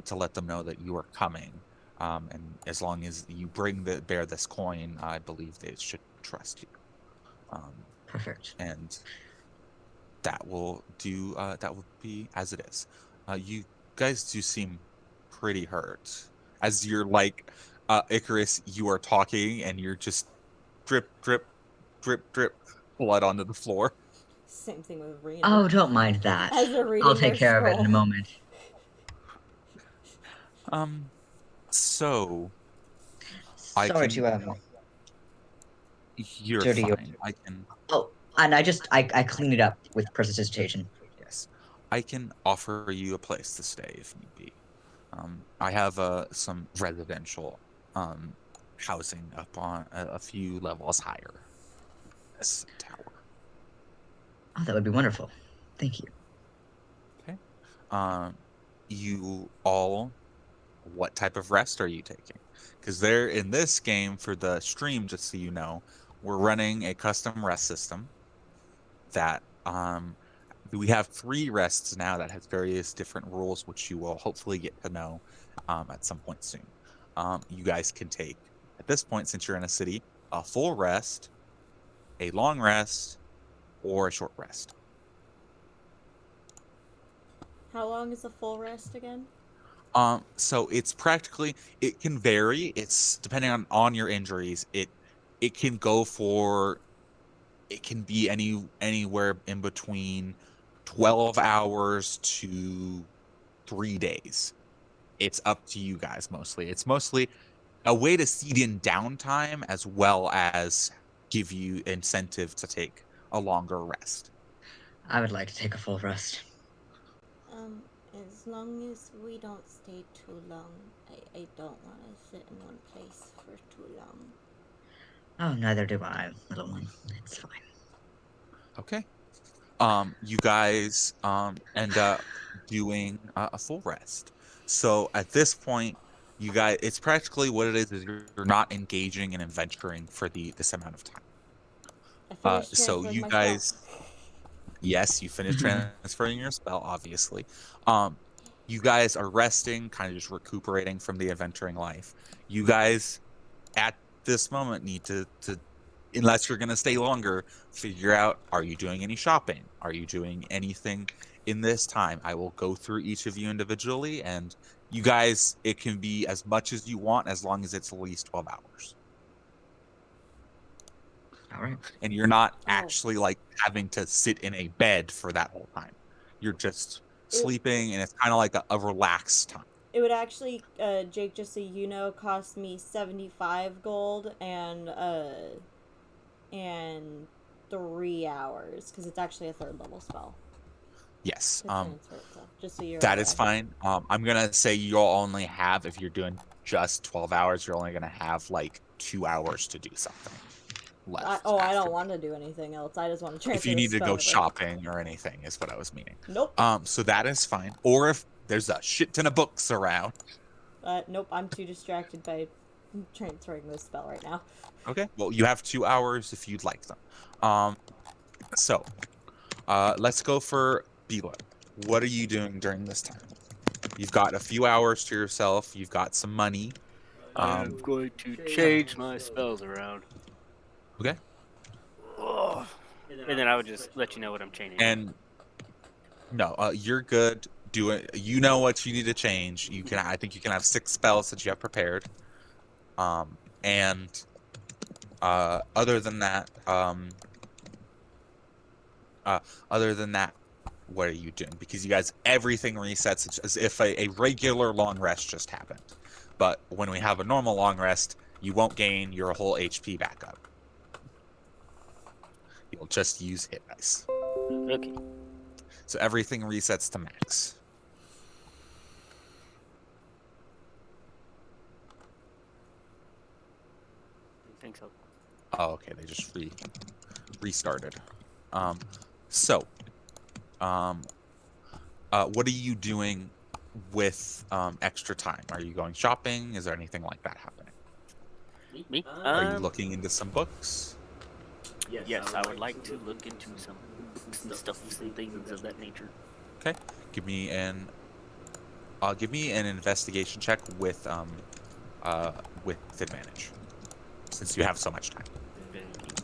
to let them know that you are coming. And as long as you bear this coin, I believe they should trust you. Perfect. And that will be as it is. You guys do seem pretty hurt. As you're like, Icarus, you are talking and you're just drip, drip, drip, drip, blood onto the floor. Same thing with Rena. Oh, don't mind that. As they're reading I'll take their care of it in a scroll. moment. So Sorry can- to you're dirty your- fine. I can. Oh, and I clean it up with prestidigitation. Yes, I can offer you a place to stay if need be. I have some residential housing up on a few levels higher. This tower. Oh, that would be wonderful. Thank you. You all, what type of rest are you taking? Because they're in this game for the stream, just so you know, we're running a custom rest system that we have 3 rests now that has various different rules, which you will hopefully get to know at some point soon. You guys can take, at this point, since you're in a city, a full rest, a long rest, or a short rest. How long is a full rest again? So it's practically, it can vary. It's depending on your injuries. It can go for, it can be anywhere in between 12 hours to 3 days. It's up to you guys mostly. It's mostly a way to seed in downtime as well as give you incentive to take a longer rest. I would like to take a full rest. As long as we don't stay too long, I don't want to sit in one place for too long. Oh, neither do I, little one. It's fine. Okay. You guys end up doing a full rest. So at this point, you guys, it's practically what it is you're not engaging and adventuring for this amount of time. I finished So transferring you my guys, spell. yes, you finished transferring your spell, obviously. You guys are resting, kind of just recuperating from the adventuring life. You guys, at this moment, need to unless you're going to stay longer, figure out, are you doing any shopping? Are you doing anything in this time? I will go through each of you individually, and you guys, it can be as much as you want as long as it's at least 12 hours. All right. And you're not actually like having to sit in a bed for that whole time. You're just sleeping, and it's kind of like a relaxed time. It would actually, Jake, just so you know, cost me 75 gold and 3 hours, because it's actually a 3rd level spell. Yes. To transfer it, so just so you're that aware. is fine. I'm gonna say you'll only have, if you're doing just 12 hours, you're only gonna have like 2 hours to do something left. I don't want to do anything else. I just want to transfer. If you need to go over. shopping or anything, is what I was meaning. Nope. So that is fine. Or if there's a shit ton of books around. Nope. I'm too distracted by transferring this spell right now. Okay. Well, you have 2 hours if you'd like them. So, let's go for Bila. What are you doing during this time? You've got a few hours to yourself. You've got some money. I'm going to change my spells around. Okay. Oh. And then I would just let you know what I'm changing. And no, you're good. Do it. You know what you need to change. You can. I think you can have 6 spells that you have prepared. And other than that, what are you doing? Because you guys, everything resets as if a regular long rest just happened. But when we have a normal long rest, you won't gain your whole HP back up. You'll just use hit dice. Okay. So everything resets to max. I think so. Oh, okay. They just restarted. Um, so, um, what are you doing with extra time? Are you going shopping? Is there anything like that happening? Me? Are you looking into some books? Yes, I would like to look into some books and stuff and things of that nature. Okay. Give me an investigation check with advantage, since you have so much time. Thank you.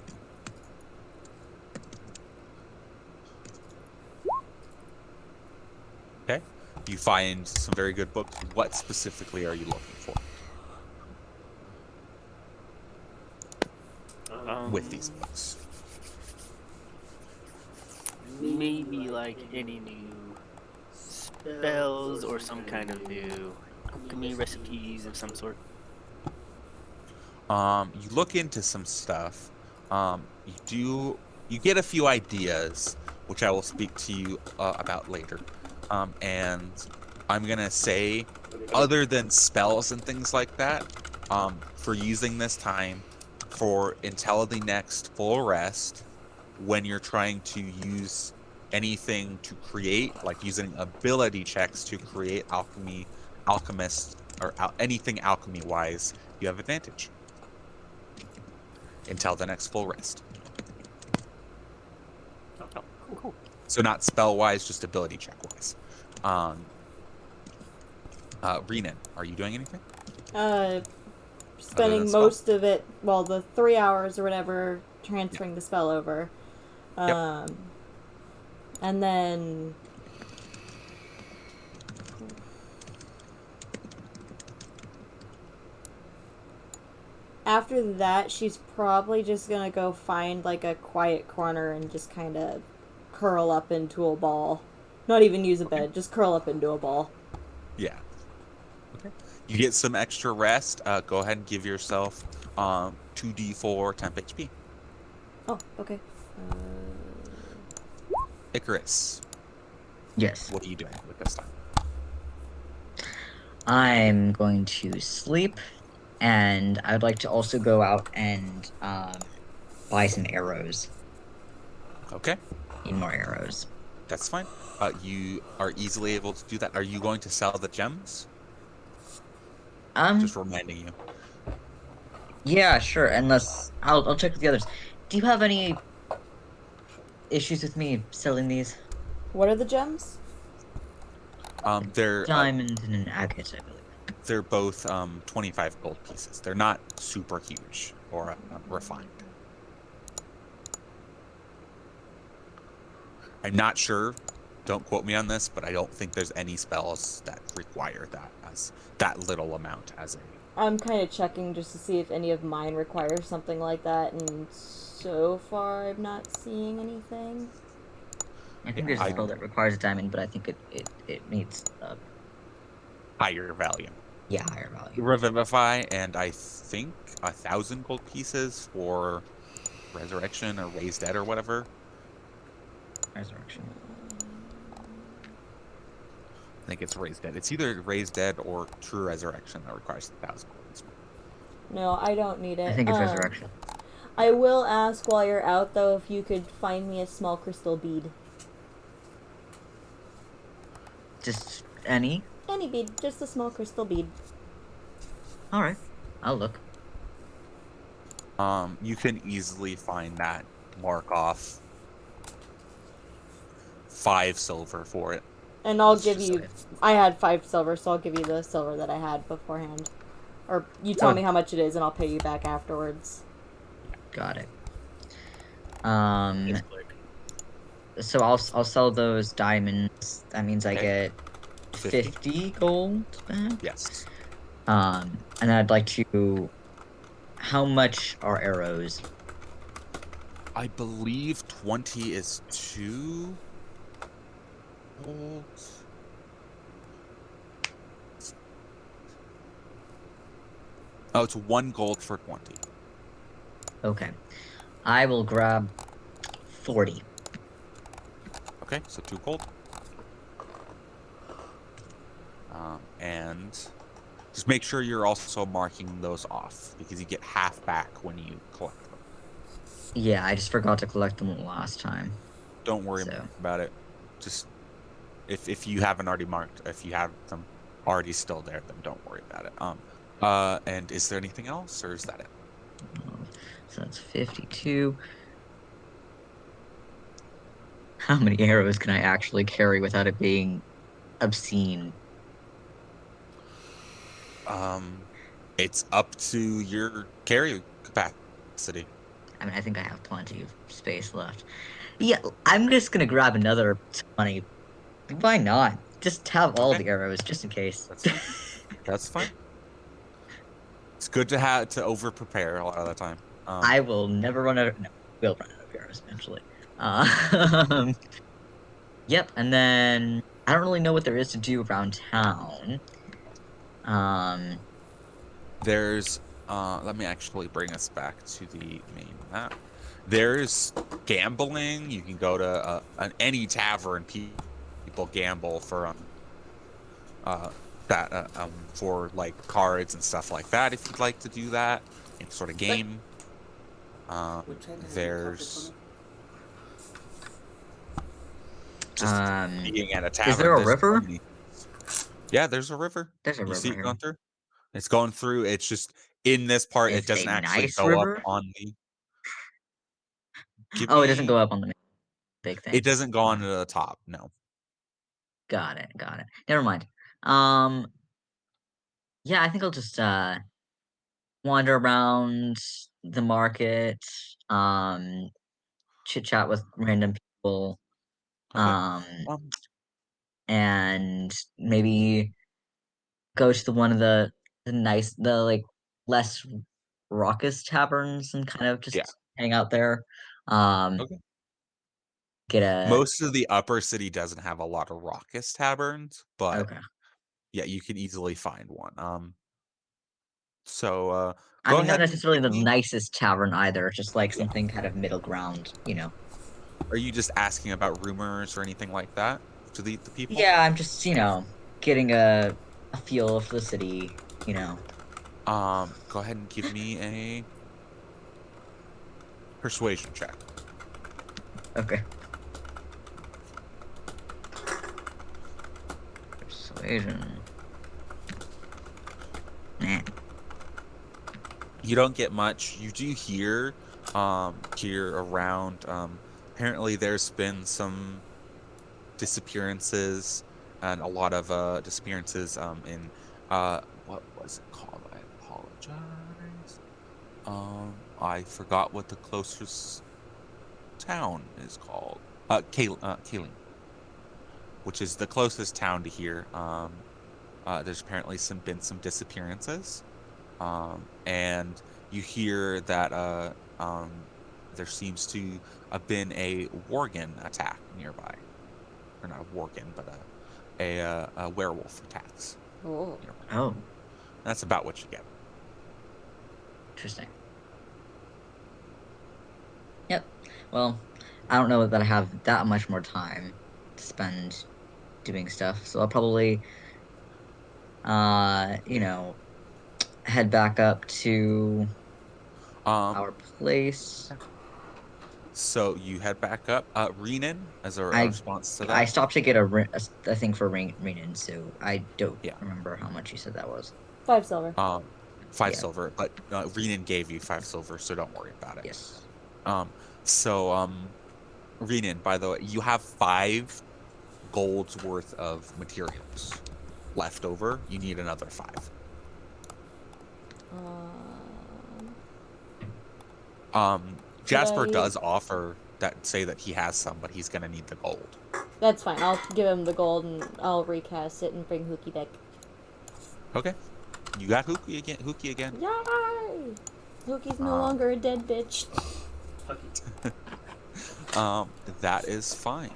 Okay. You find some very good books. What specifically are you looking for with these books? Maybe like any new spells or some kind of new alchemy recipes of some sort. You look into some stuff. You get a few ideas, which I will speak to you about later. And I'm gonna say, other than spells and things like that, for using this time for until the next full rest, when you're trying to use anything to create, like using ability checks to create alchemist, or anything alchemy wise, you have advantage until the next full rest. Oh, cool. So not spell wise, just ability check wise. Renan, are you doing anything? Spending spell? most of it, well, the 3 hours or whatever, transferring the spell over. Yep. And then after that, she's probably just gonna go find like a quiet corner and just kind of curl up into a ball. Not even use a bed, just curl up into a ball. Yeah. Okay. You get some extra rest. Go ahead and give yourself 2d4 temp HP. Oh, okay. Icarus, Yes. what are you doing with this time? I'm going to sleep, and I'd like to also go out and buy some arrows. Okay, Need more arrows. that's fine. You are easily able to do that. Are you going to sell the gems? Just reminding you. Yeah, sure. Unless I'll check with the others. Do you have any issues with me selling these? What are the gems? They're Diamond and an agate, I believe. they're both 25 gold pieces. They're not super huge or refined. I'm not sure. Don't quote me on this, but I don't think there's any spells that require that as that little amount as a. I'm kind of checking just to see if any of mine require something like that, and so far I'm not seeing anything. I think there's a spell that requires a diamond, but I think it needs higher value. Yeah, higher value. Revivify, and I think 1,000 gold pieces for resurrection or raise dead or whatever. Resurrection. I think it's raised dead. It's either raised dead or true resurrection that requires 1,000 gold. No, I don't need it. I think it's resurrection. I will ask while you're out, though, if you could find me a small crystal bead. Just any? Any bead, just a small crystal bead. Alright, I'll look. You can easily find that. Mark off 5 silver for it. And I'll give you... I had 5 silver, so I'll give you the silver that I had beforehand. Or you tell me how much it is, and I'll pay you back afterwards. Got it. So I'll sell those diamonds. That means I get 50 gold back? Yes. And I'd like to... How much are arrows? I believe 20 is 2 gold. Oh, it's 1 gold for 20. Okay. I will grab 40. Okay, so 2 gold. And just make sure you're also marking those off, because you get half back when you collect them. Yeah, I just forgot to collect them last time. Don't worry So about it. Just if you haven't already marked, if you have them already still there, then don't worry about it. And is there anything else, or is that it? so that's 52. How many arrows can I actually carry without it being obscene? It's up to your carry capacity. I mean, I think I have plenty of space left. Yeah, I'm just gonna grab another 20. Why not? Just have all Okay, the arrows, just in case. that's fine. That's fine. It's good to have to over prepare a lot of the time. I will never run out of. No, we'll run out of arrows eventually. Um, yep, and then I don't really know what there is to do around town. Um, There's let me actually bring us back to the main map. There's gambling. You can go to any tavern. People gamble for uh that for like cards and stuff like that. If you'd like to do that, any sort of game. There's just being at a is there tavern. a There's so river? many. Yeah, there's a river. There's a You see river it here. going through? It's going through. It's just in this part. It Is it a doesn't actually nice go up river? on the. Give Oh, it doesn't go me. up on the big thing. It doesn't go onto the top. No. Got it. Got it. Never mind. Um, yeah, I think I'll just wander around the market, chit chat with random people, Okay. um, Um. and maybe go to one of the like less raucous taverns and kind of Yeah. just hang out there. Um, Okay. get a Most of the upper city doesn't have a lot of raucous taverns, but okay. yeah, you can easily find one. So I go mean, not ahead and necessarily give the me. nicest tavern either, just like Yeah. something kind of middle ground, you know. Are you just asking about rumors or anything like that to the people? Yeah, I'm just, getting a feel for the city, you know. Go ahead and give me a persuasion check. Okay. Persuasion. Nah. You don't get much. You do hear here around apparently there's been some disappearances and a lot of disappearances in what was it called? I apologize. I forgot what the closest town is called. Kaling, which is the closest town to here. There's apparently been some disappearances. And you hear that there seems to have been a worgen attack nearby, or not a worgen, but a werewolf attacks Oh. nearby. Oh, That's about what you get. interesting. Yep. Well, I don't know that I have that much more time to spend doing stuff, so I'll probably, you know, head back up to Um, our place. so you head back up. Renan, as a I response to I that. stopped to get a thing for Renan, so I don't Yeah. remember how much you said that was. 5 silver. 5 Yeah. silver, but Renan gave you 5 silver, so don't worry about it. Yes. So Renan, by the way, you have 5 gold's worth of materials left over. You need another 5. Jasper I- does offer that, say that he has some, but he's gonna need the gold. That's fine. I'll give him the gold and I'll recast it and bring Hookie back. Okay, you got Hookie again. Hookie again. Yay! Hookie's no Um, longer a dead bitch. That is fine.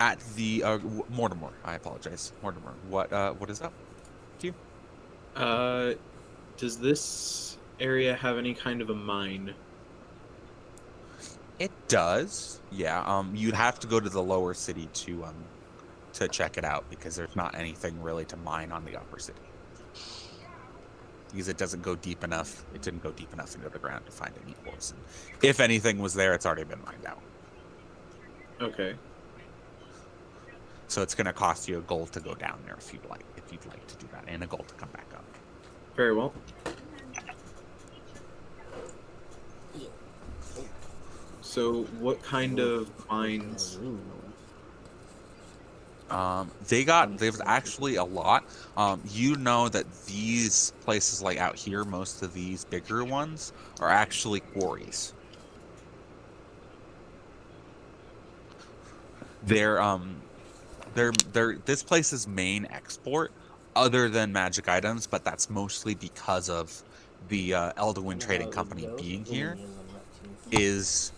At the Mortimer, I apologize, Mortimer. What is up to you? Does this area have any kind of a mine? It does, yeah. You'd have to go to the lower city to check it out because there's not anything really to mine on the upper city. because it doesn't go deep enough. It didn't go deep enough into the ground to find any ores. And if anything was there, it's already been mined out. Okay. So it's going to cost you a gold to go down there if you'd like to do that, and a gold to come back up. Very well. So, what kind of mines? There's actually a lot. You know that these places like out here, most of these bigger ones are actually quarries. They're this place's main export, other than magic items, but that's mostly because of the Elderwind Trading Company being here, is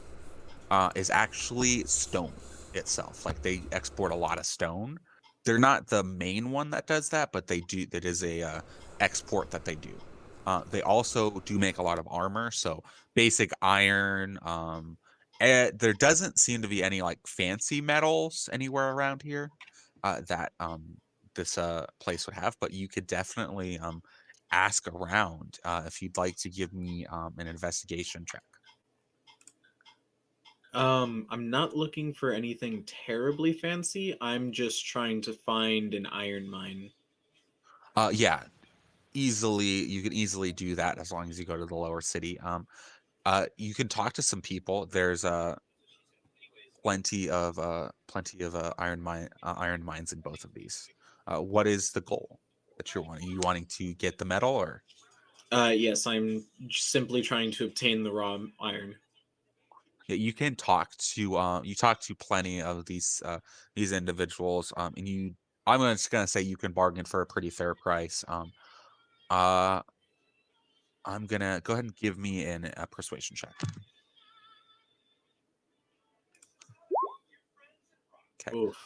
actually stone itself. Like, they export a lot of stone. They're not the main one that does that, but they do. That is a export that they do. They also do make a lot of armor, so basic iron. There doesn't seem to be any like fancy metals anywhere around here that this place would have, but you could definitely ask around if you'd like to give me an investigation check. I'm not looking for anything terribly fancy. I'm just trying to find an iron mine. Yeah, you can easily do that as long as you go to the lower city. You can talk to some people. There's plenty of iron mines in both of these. What is the goal that you're wanting? Are you wanting to get the metal, or Yes, I'm simply trying to obtain the raw iron. yeah, you talk to plenty of these individuals, and I'm just gonna say you can bargain for a pretty fair price. Uh, I'm gonna go ahead and give me a persuasion check. Okay. Oof.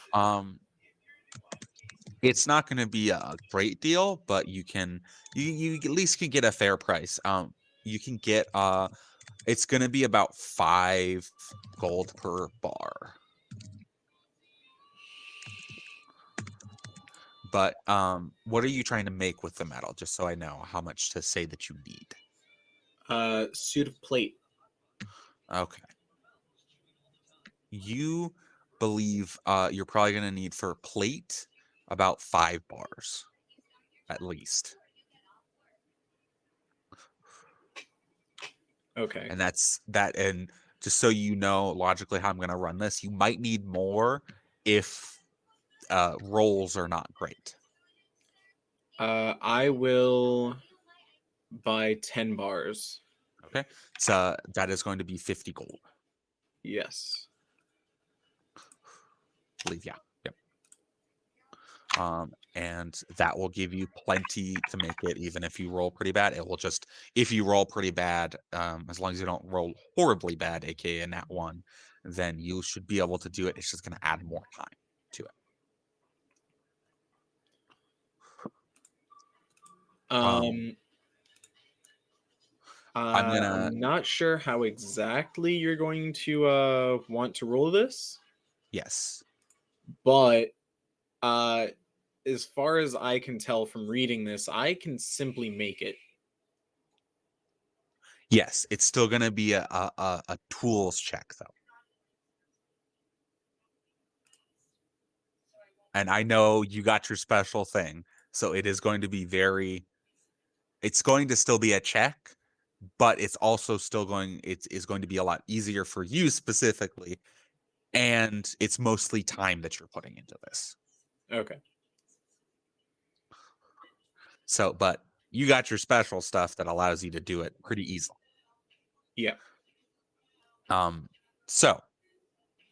It's not going to be a great deal, but you at least can get a fair price. You can get it's going to be about 5 gold per bar. But what are you trying to make with the metal? Just so I know how much to say that you need. Suit of plate. Okay. You believe you're probably going to need for plate about 5 bars at least. Okay. And that's that. And just so you know logically how I'm going to run this, you might need more if rolls are not great. I will buy 10 bars. Okay. So that is going to be 50 gold. Yes. I believe, yeah. Yep. And that will give you plenty to make it, even if you roll pretty bad. It will just, if you roll pretty bad, as long as you don't roll horribly bad, aka a nat 1, then you should be able to do it. It's just going to add more time to it. I'm not sure how exactly you're going to want to roll this. Yes. But as far as I can tell from reading this, I can simply make it. Yes, it's still going to be a tools check, though. And I know you got your special thing, so it is going to be it's going to still be a check, but it's also still going, it is going to be a lot easier for you specifically, and it's mostly time that you're putting into this. Okay. So, but you got your special stuff that allows you to do it pretty easily. Yeah. So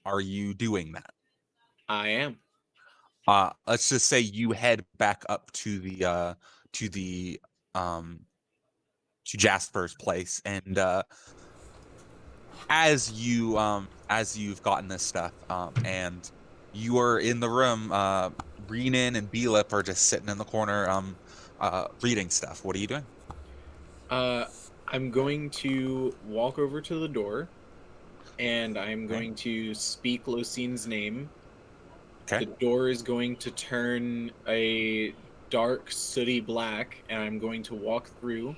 are you doing that? I am. Let's just say you head back up to the to Jasper's place, and as you've gotten this stuff, and you are in the room, Reenan and Belip are just sitting in the corner reading stuff. What are you doing? I'm going to walk over to the door, and I'm going to speak Losine's name. Okay. The door is going to turn a dark, sooty black, and I'm going to walk through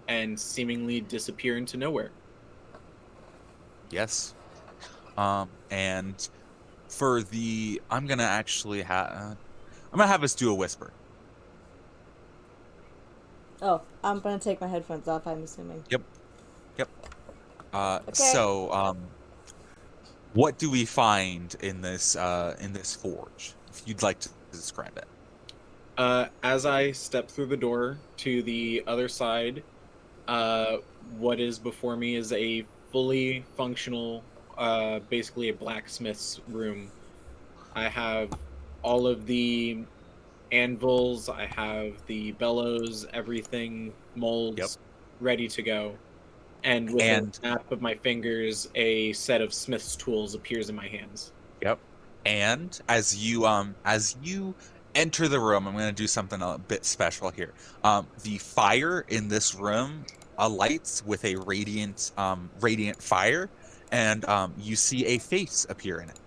and seemingly disappear into nowhere. Yes. And for the, I'm gonna actually have, I'm gonna have us do a whisper. Oh, I'm gonna take my headphones off, I'm assuming. Yep. Yep. Okay. So, what do we find in this forge? If you'd like to describe it. As I step through the door to the other side, what is before me is a fully functional, basically a blacksmith's room. I have all of the anvils, I have the bellows, everything, Yep. molds ready to go. And with a And snap of my fingers, a set of smith's tools appears in my hands. yep. And as you enter the room, I'm going to do something a bit special here. The fire in this room alights with a radiant fire, and you see a face appear in it.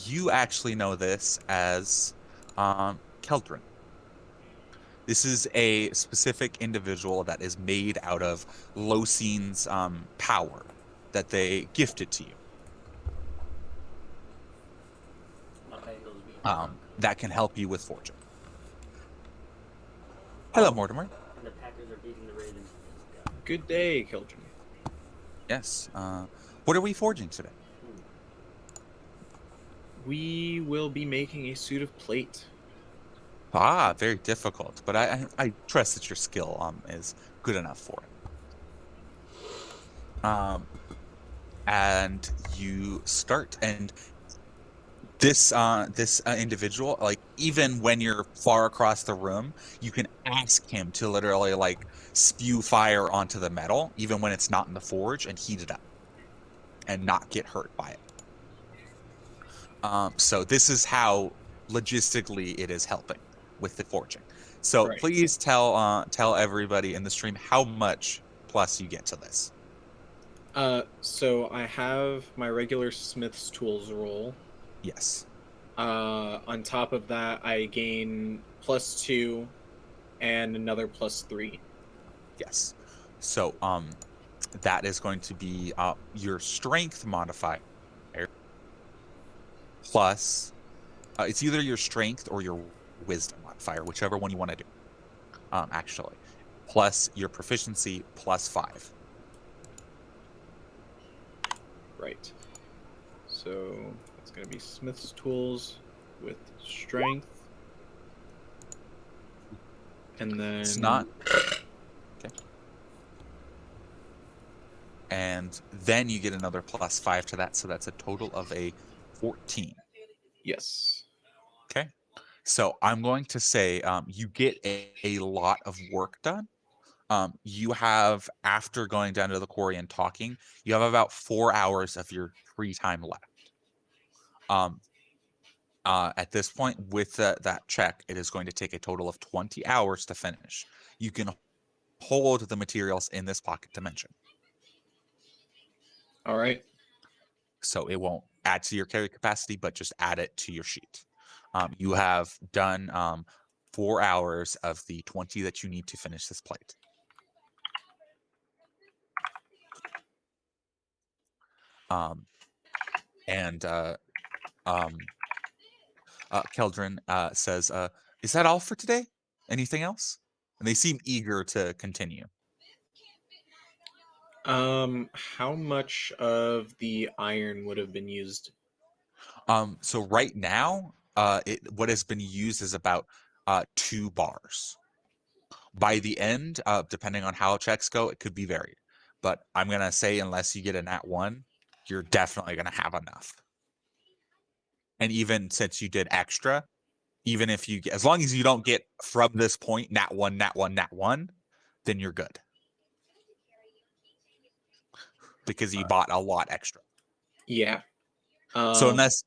You actually know this as Keldrin. This is a specific individual that is made out of Losine's power that they gifted to you. My Bengals beat the That can help you with fortune. Oh. Hello, Mortimer. and the Packers are beating the Ravens. Good day, Kildren. Yes. What are we forging today? We will be making a suit of plate. Ah, very difficult, but I trust that your skill is good enough for it. And you start, and this individual, like, even when you're far across the room, you can ask him to literally like spew fire onto the metal, even when it's not in the forge, and heat it up and not get hurt by it. So this is how logistically it is helping with the forging. So Right. please tell everybody in the stream how much plus you get to this. So I have my regular smith's tools roll. Yes. On top of that, I gain +2 and another +3. Yes. So that is going to be your strength modifier plus it's either your strength or your wisdom modifier, whichever one you want to do. Actually, plus your proficiency +5. Right. So it's going to be smith's tools with strength. And then It's not okay. And then you get another +5 to that, so that's a total of a 14. Yes. Okay. So I'm going to say you get a lot of work done. You have, after going down to the quarry and talking, you have about 4 hours of your free time left. At this point, with that check, it is going to take a total of 20 hours to finish. You can hold the materials in this pocket dimension, All right. so it won't add to your carry capacity, but just add it to your sheet. You have done 4 hours of the 20 that you need to finish this plate. And Keldrin says, "Is that all for today? Anything else?" And they seem eager to continue. How much of the iron would have been used? So right now, what has been used is about 2 bars. By the end, depending on how checks go, it could be varied. But I'm gonna say, unless you get a nat 1, you're definitely gonna have enough. And even since you did extra, even if you as long as you don't get from this point nat 1, nat 1, nat 1, then you're good. Because you bought a lot extra. Yeah. So unless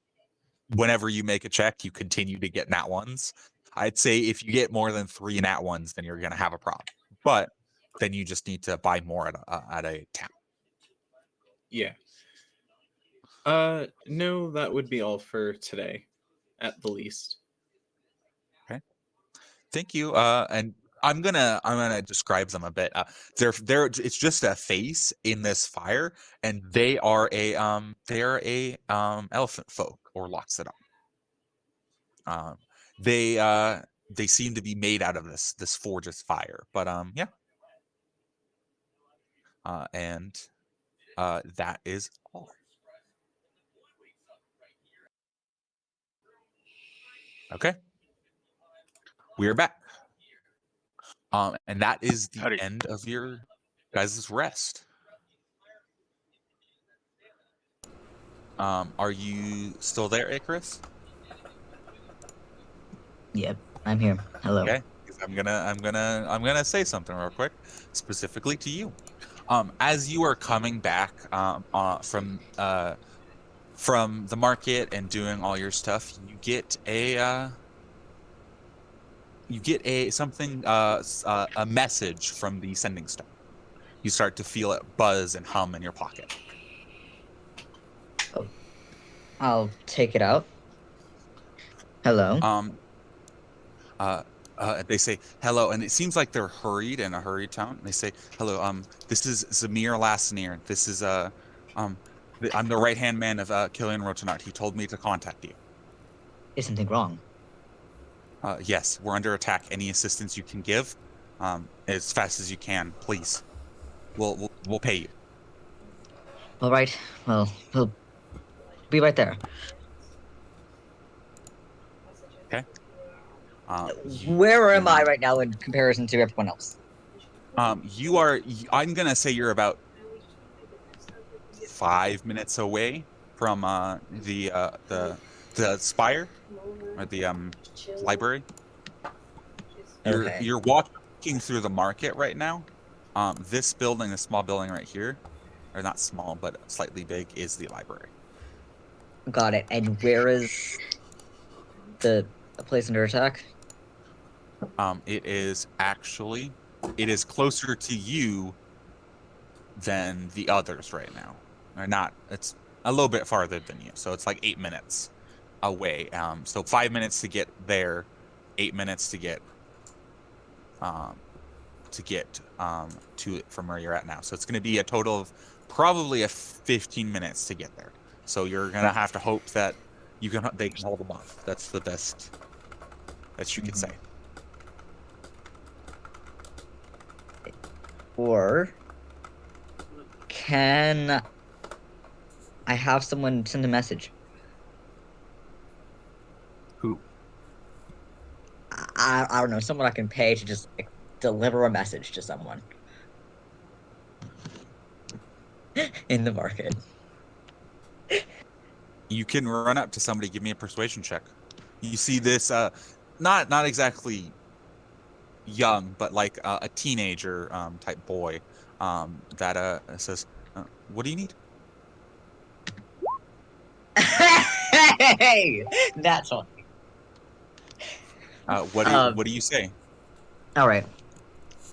whenever you make a check, you continue to get nat 1s, I'd say if you get more than 3 nat 1s, then you're going to have a problem. But then you just need to buy more at a town. Yeah. No, that would be all for today. at the least. Thank you. And I'm gonna describe them a bit. They're it's just a face in this fire, and they're a elephant folk or Loxodon. Um, they seem to be made out of this forge's fire, but yeah. And that is all. Okay, we are back. And that is the Howdy. end of your guys' rest. Are you still there, Icarus? Yep, I'm here. Hello. Okay, 'cause I'm gonna say something real quick, specifically to you. As you are coming back from the market and doing all your stuff, you get a message from the sending stone. You start to feel it buzz and hum in your pocket. I'll take it out. Hello. They say hello, and it seems like they're hurried in a hurried tone. They say hello. This is Zamir Lasnir. This is I'm the right hand man of Killian Rotanart. He told me to contact you. Is something wrong? Yes, we're under attack. Any assistance you can give, as fast as you can, please. We'll pay you. All right. Well, we'll be right there. Okay. Where am I right now in comparison to everyone else? You are. I'm gonna say you're about 5 minutes away from the spire or the library. Okay. You're walking through the market right now. This building, a small building right here, or not small but slightly big, is the library. Got it. And where is the place under attack? It is closer to you than the others right now. Or not. It's a little bit farther than you, so it's like 8 minutes away. So 5 minutes to get there, 8 minutes to get to it from where you're at now. So it's going to be a total of probably 15 minutes to get there. So you're going to have to hope that they can hold them off. That's the best that you could say. Or can I have someone send a message? Who? I don't know. Someone I can pay to just deliver a message to someone in the market. You can run up to somebody. Give me a persuasion check. You see this, not exactly young, but like a teenager type boy that says, "What do you need?" Hey, that's one. What do you say? All right.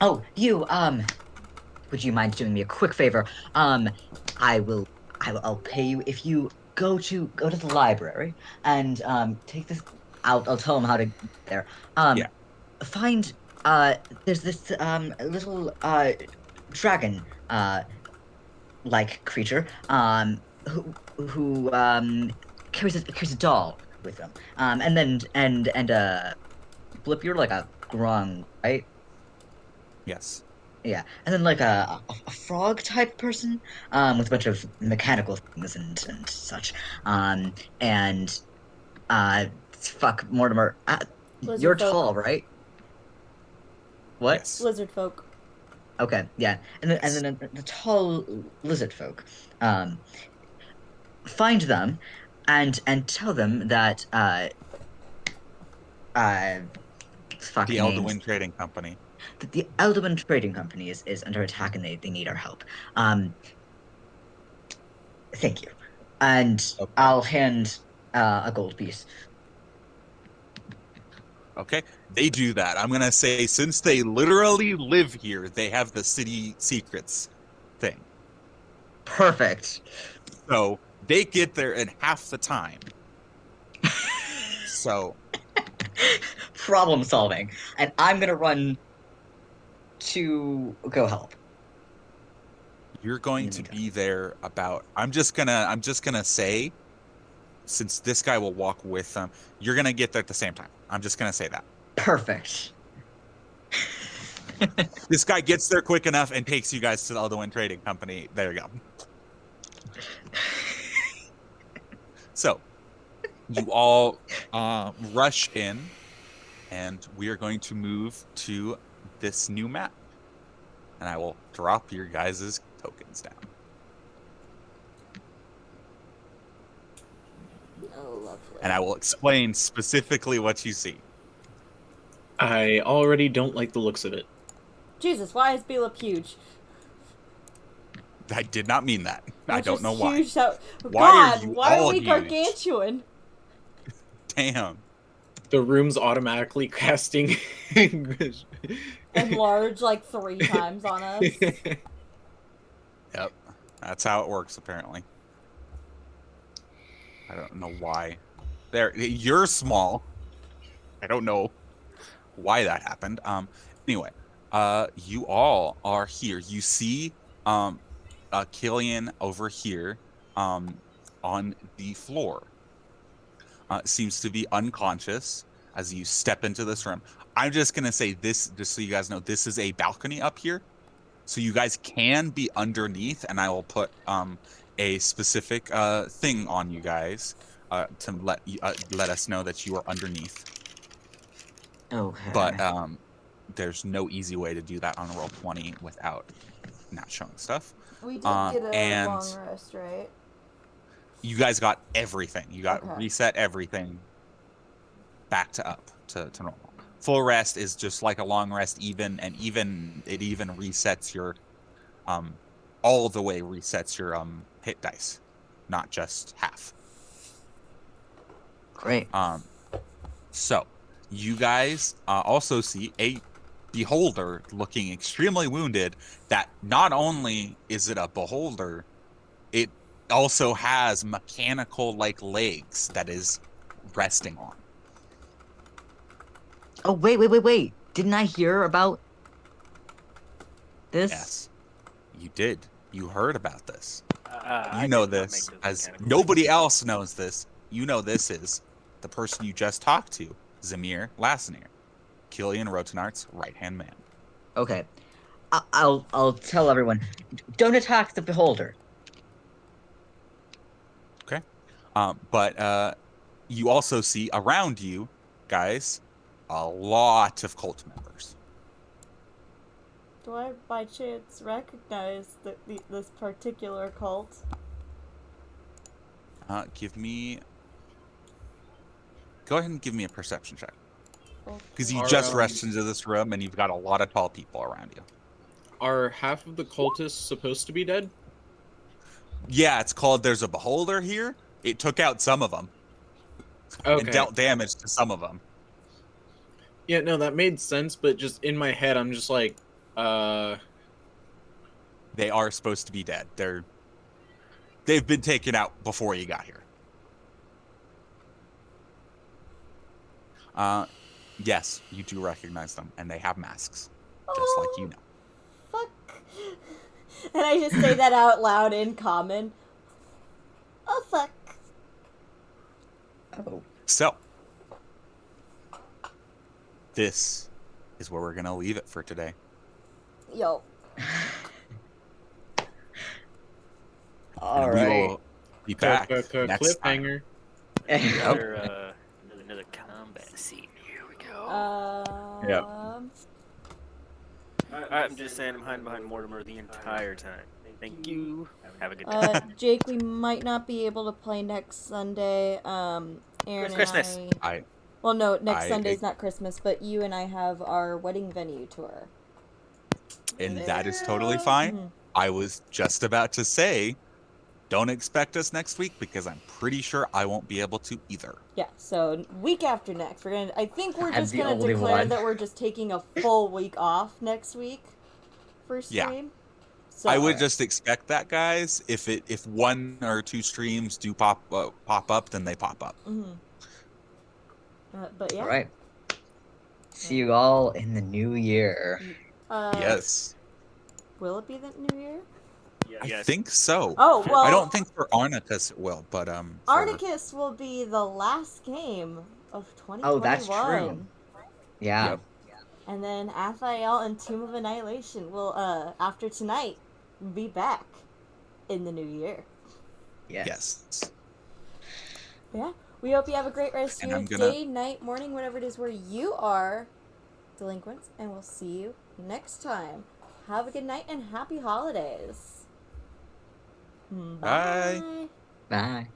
Oh, you would you mind doing me a quick favor? I'll pay you if you go to the library and take this. I'll tell them how to get there. Yeah. Find there's this little dragon like creature who carries a doll with him. And Blip, you're like a grung, right? Yes. Yeah, and then like a frog type person, with a bunch of mechanical things and such, and fuck Mortimer, Lizard you're folk. tall, right? What? Yes. Lizard folk. Okay, yeah, and then Yes. the tall lizard folk, find them, and tell them that fuck The names. Elderwind Trading Company. The Elderman Trading Company is under attack and they need our help. Thank you. And Okay. I'll hand a gold piece. Okay, they do that. I'm gonna say, since they literally live here, they have the city secrets thing. Perfect. So they get there in half the time. So Problem solving. And I'm gonna run to go help. you're going to be there about. I'm just gonna say, since this guy will walk with them, you're gonna get there at the same time. I'm just gonna say that. Perfect. This guy gets there quick enough and takes you guys to the Elderwind Trading Company. There you go. So you all rush in, and we are going to move to this new map. And I will drop your guys' tokens down. Oh, lovely. And I will explain specifically what you see. I already don't like the looks of it. Jesus, why is B look huge? I did not mean that. I It's don't just know why. huge, so... Why are God, you why all are we huge? gargantuan? Damn. The room's automatically casting. Enlarge like 3 times on us. Yep. That's how it works, apparently. I don't know why. There, you're small. I don't know why that happened. Anyway, you all are here. You see, Killian over here, on the floor. Seems to be unconscious as you step into this room. I'm just gonna say this, just so you guys know, this is a balcony up here, so you guys can be underneath, and I will put a specific thing on you guys to let us know that you are underneath. Okay. But there's no easy way to do that on Roll20 without not showing stuff. We did get a and long rest, right? you guys got everything. You got Okay. reset everything back to up to normal. Full rest is just like a long rest, it even resets your all the way resets your hit dice, not just half. Great. So you guys also see a beholder looking extremely wounded. That not only is it a beholder, it also has mechanical like legs that is resting on. Oh, wait. Didn't I hear about this? Yes, you did. You heard about this. I You know did not make this those as mechanical nobody legs. else knows this. You know this is the person you just talked to, Zamir Lassenir, Killian Rotenart's right-hand man. Okay. I'll tell everyone. Don't attack the beholder. Okay. But you also see around you, guys, a lot of cult members. Do I by chance recognize this particular cult? Go ahead and give me a perception check. Because you Are, just rushed into this room and you've got a lot of tall people around you. Are half of the cultists supposed to be dead? Yeah, it's called There's a Beholder here. It took out some of them. Okay. And dealt damage to some of them. Yeah, no, that made sense, but just in my head, I'm just like, They are supposed to be dead. They've been taken out before you got here. Yes, you do recognize them, and they have masks, just like you know. Fuck. And I just say that out loud in common. Oh, fuck. Oh. So, this is where we're gonna leave it for today. Yo. All And right. we will be back next time. cliffhanger. Another combat scene. Here we go. Yep. I'm just saying I'm hiding behind Mortimer the entire time. Thank you. Have a good day. Jake, we might not be able to play next Sunday. Aaron Christmas. and I... Well, no, next Sunday's not Christmas, but you and I have our wedding venue tour. And that is totally fine. Mhm. I was just about to say, don't expect us next week because I'm pretty sure I won't be able to either. Yeah, so week after next, I think we're I'm just the gonna only declare one. that we're just taking a full week off next week for Yeah. stream. So, I would just expect that, guys. If one or two streams do pop up, then they pop up. Mhm. But yeah. All right. See you all in the new year. Yes. Will it be the new year? I Yes. think so. Oh, well. I don't think for Arnicus it will, but for... Arnicus will be the last game of 2021. Oh, that's true. Yeah. Yep. And then Athiel and Tomb of Annihilation will, after tonight, be back in the new year. Yes. Yeah. We hope you have a great rest of And your I'm gonna- day, night, morning, whatever it is where you are, delinquents. And we'll see you next time. Have a good night and happy holidays. Bye. Bye.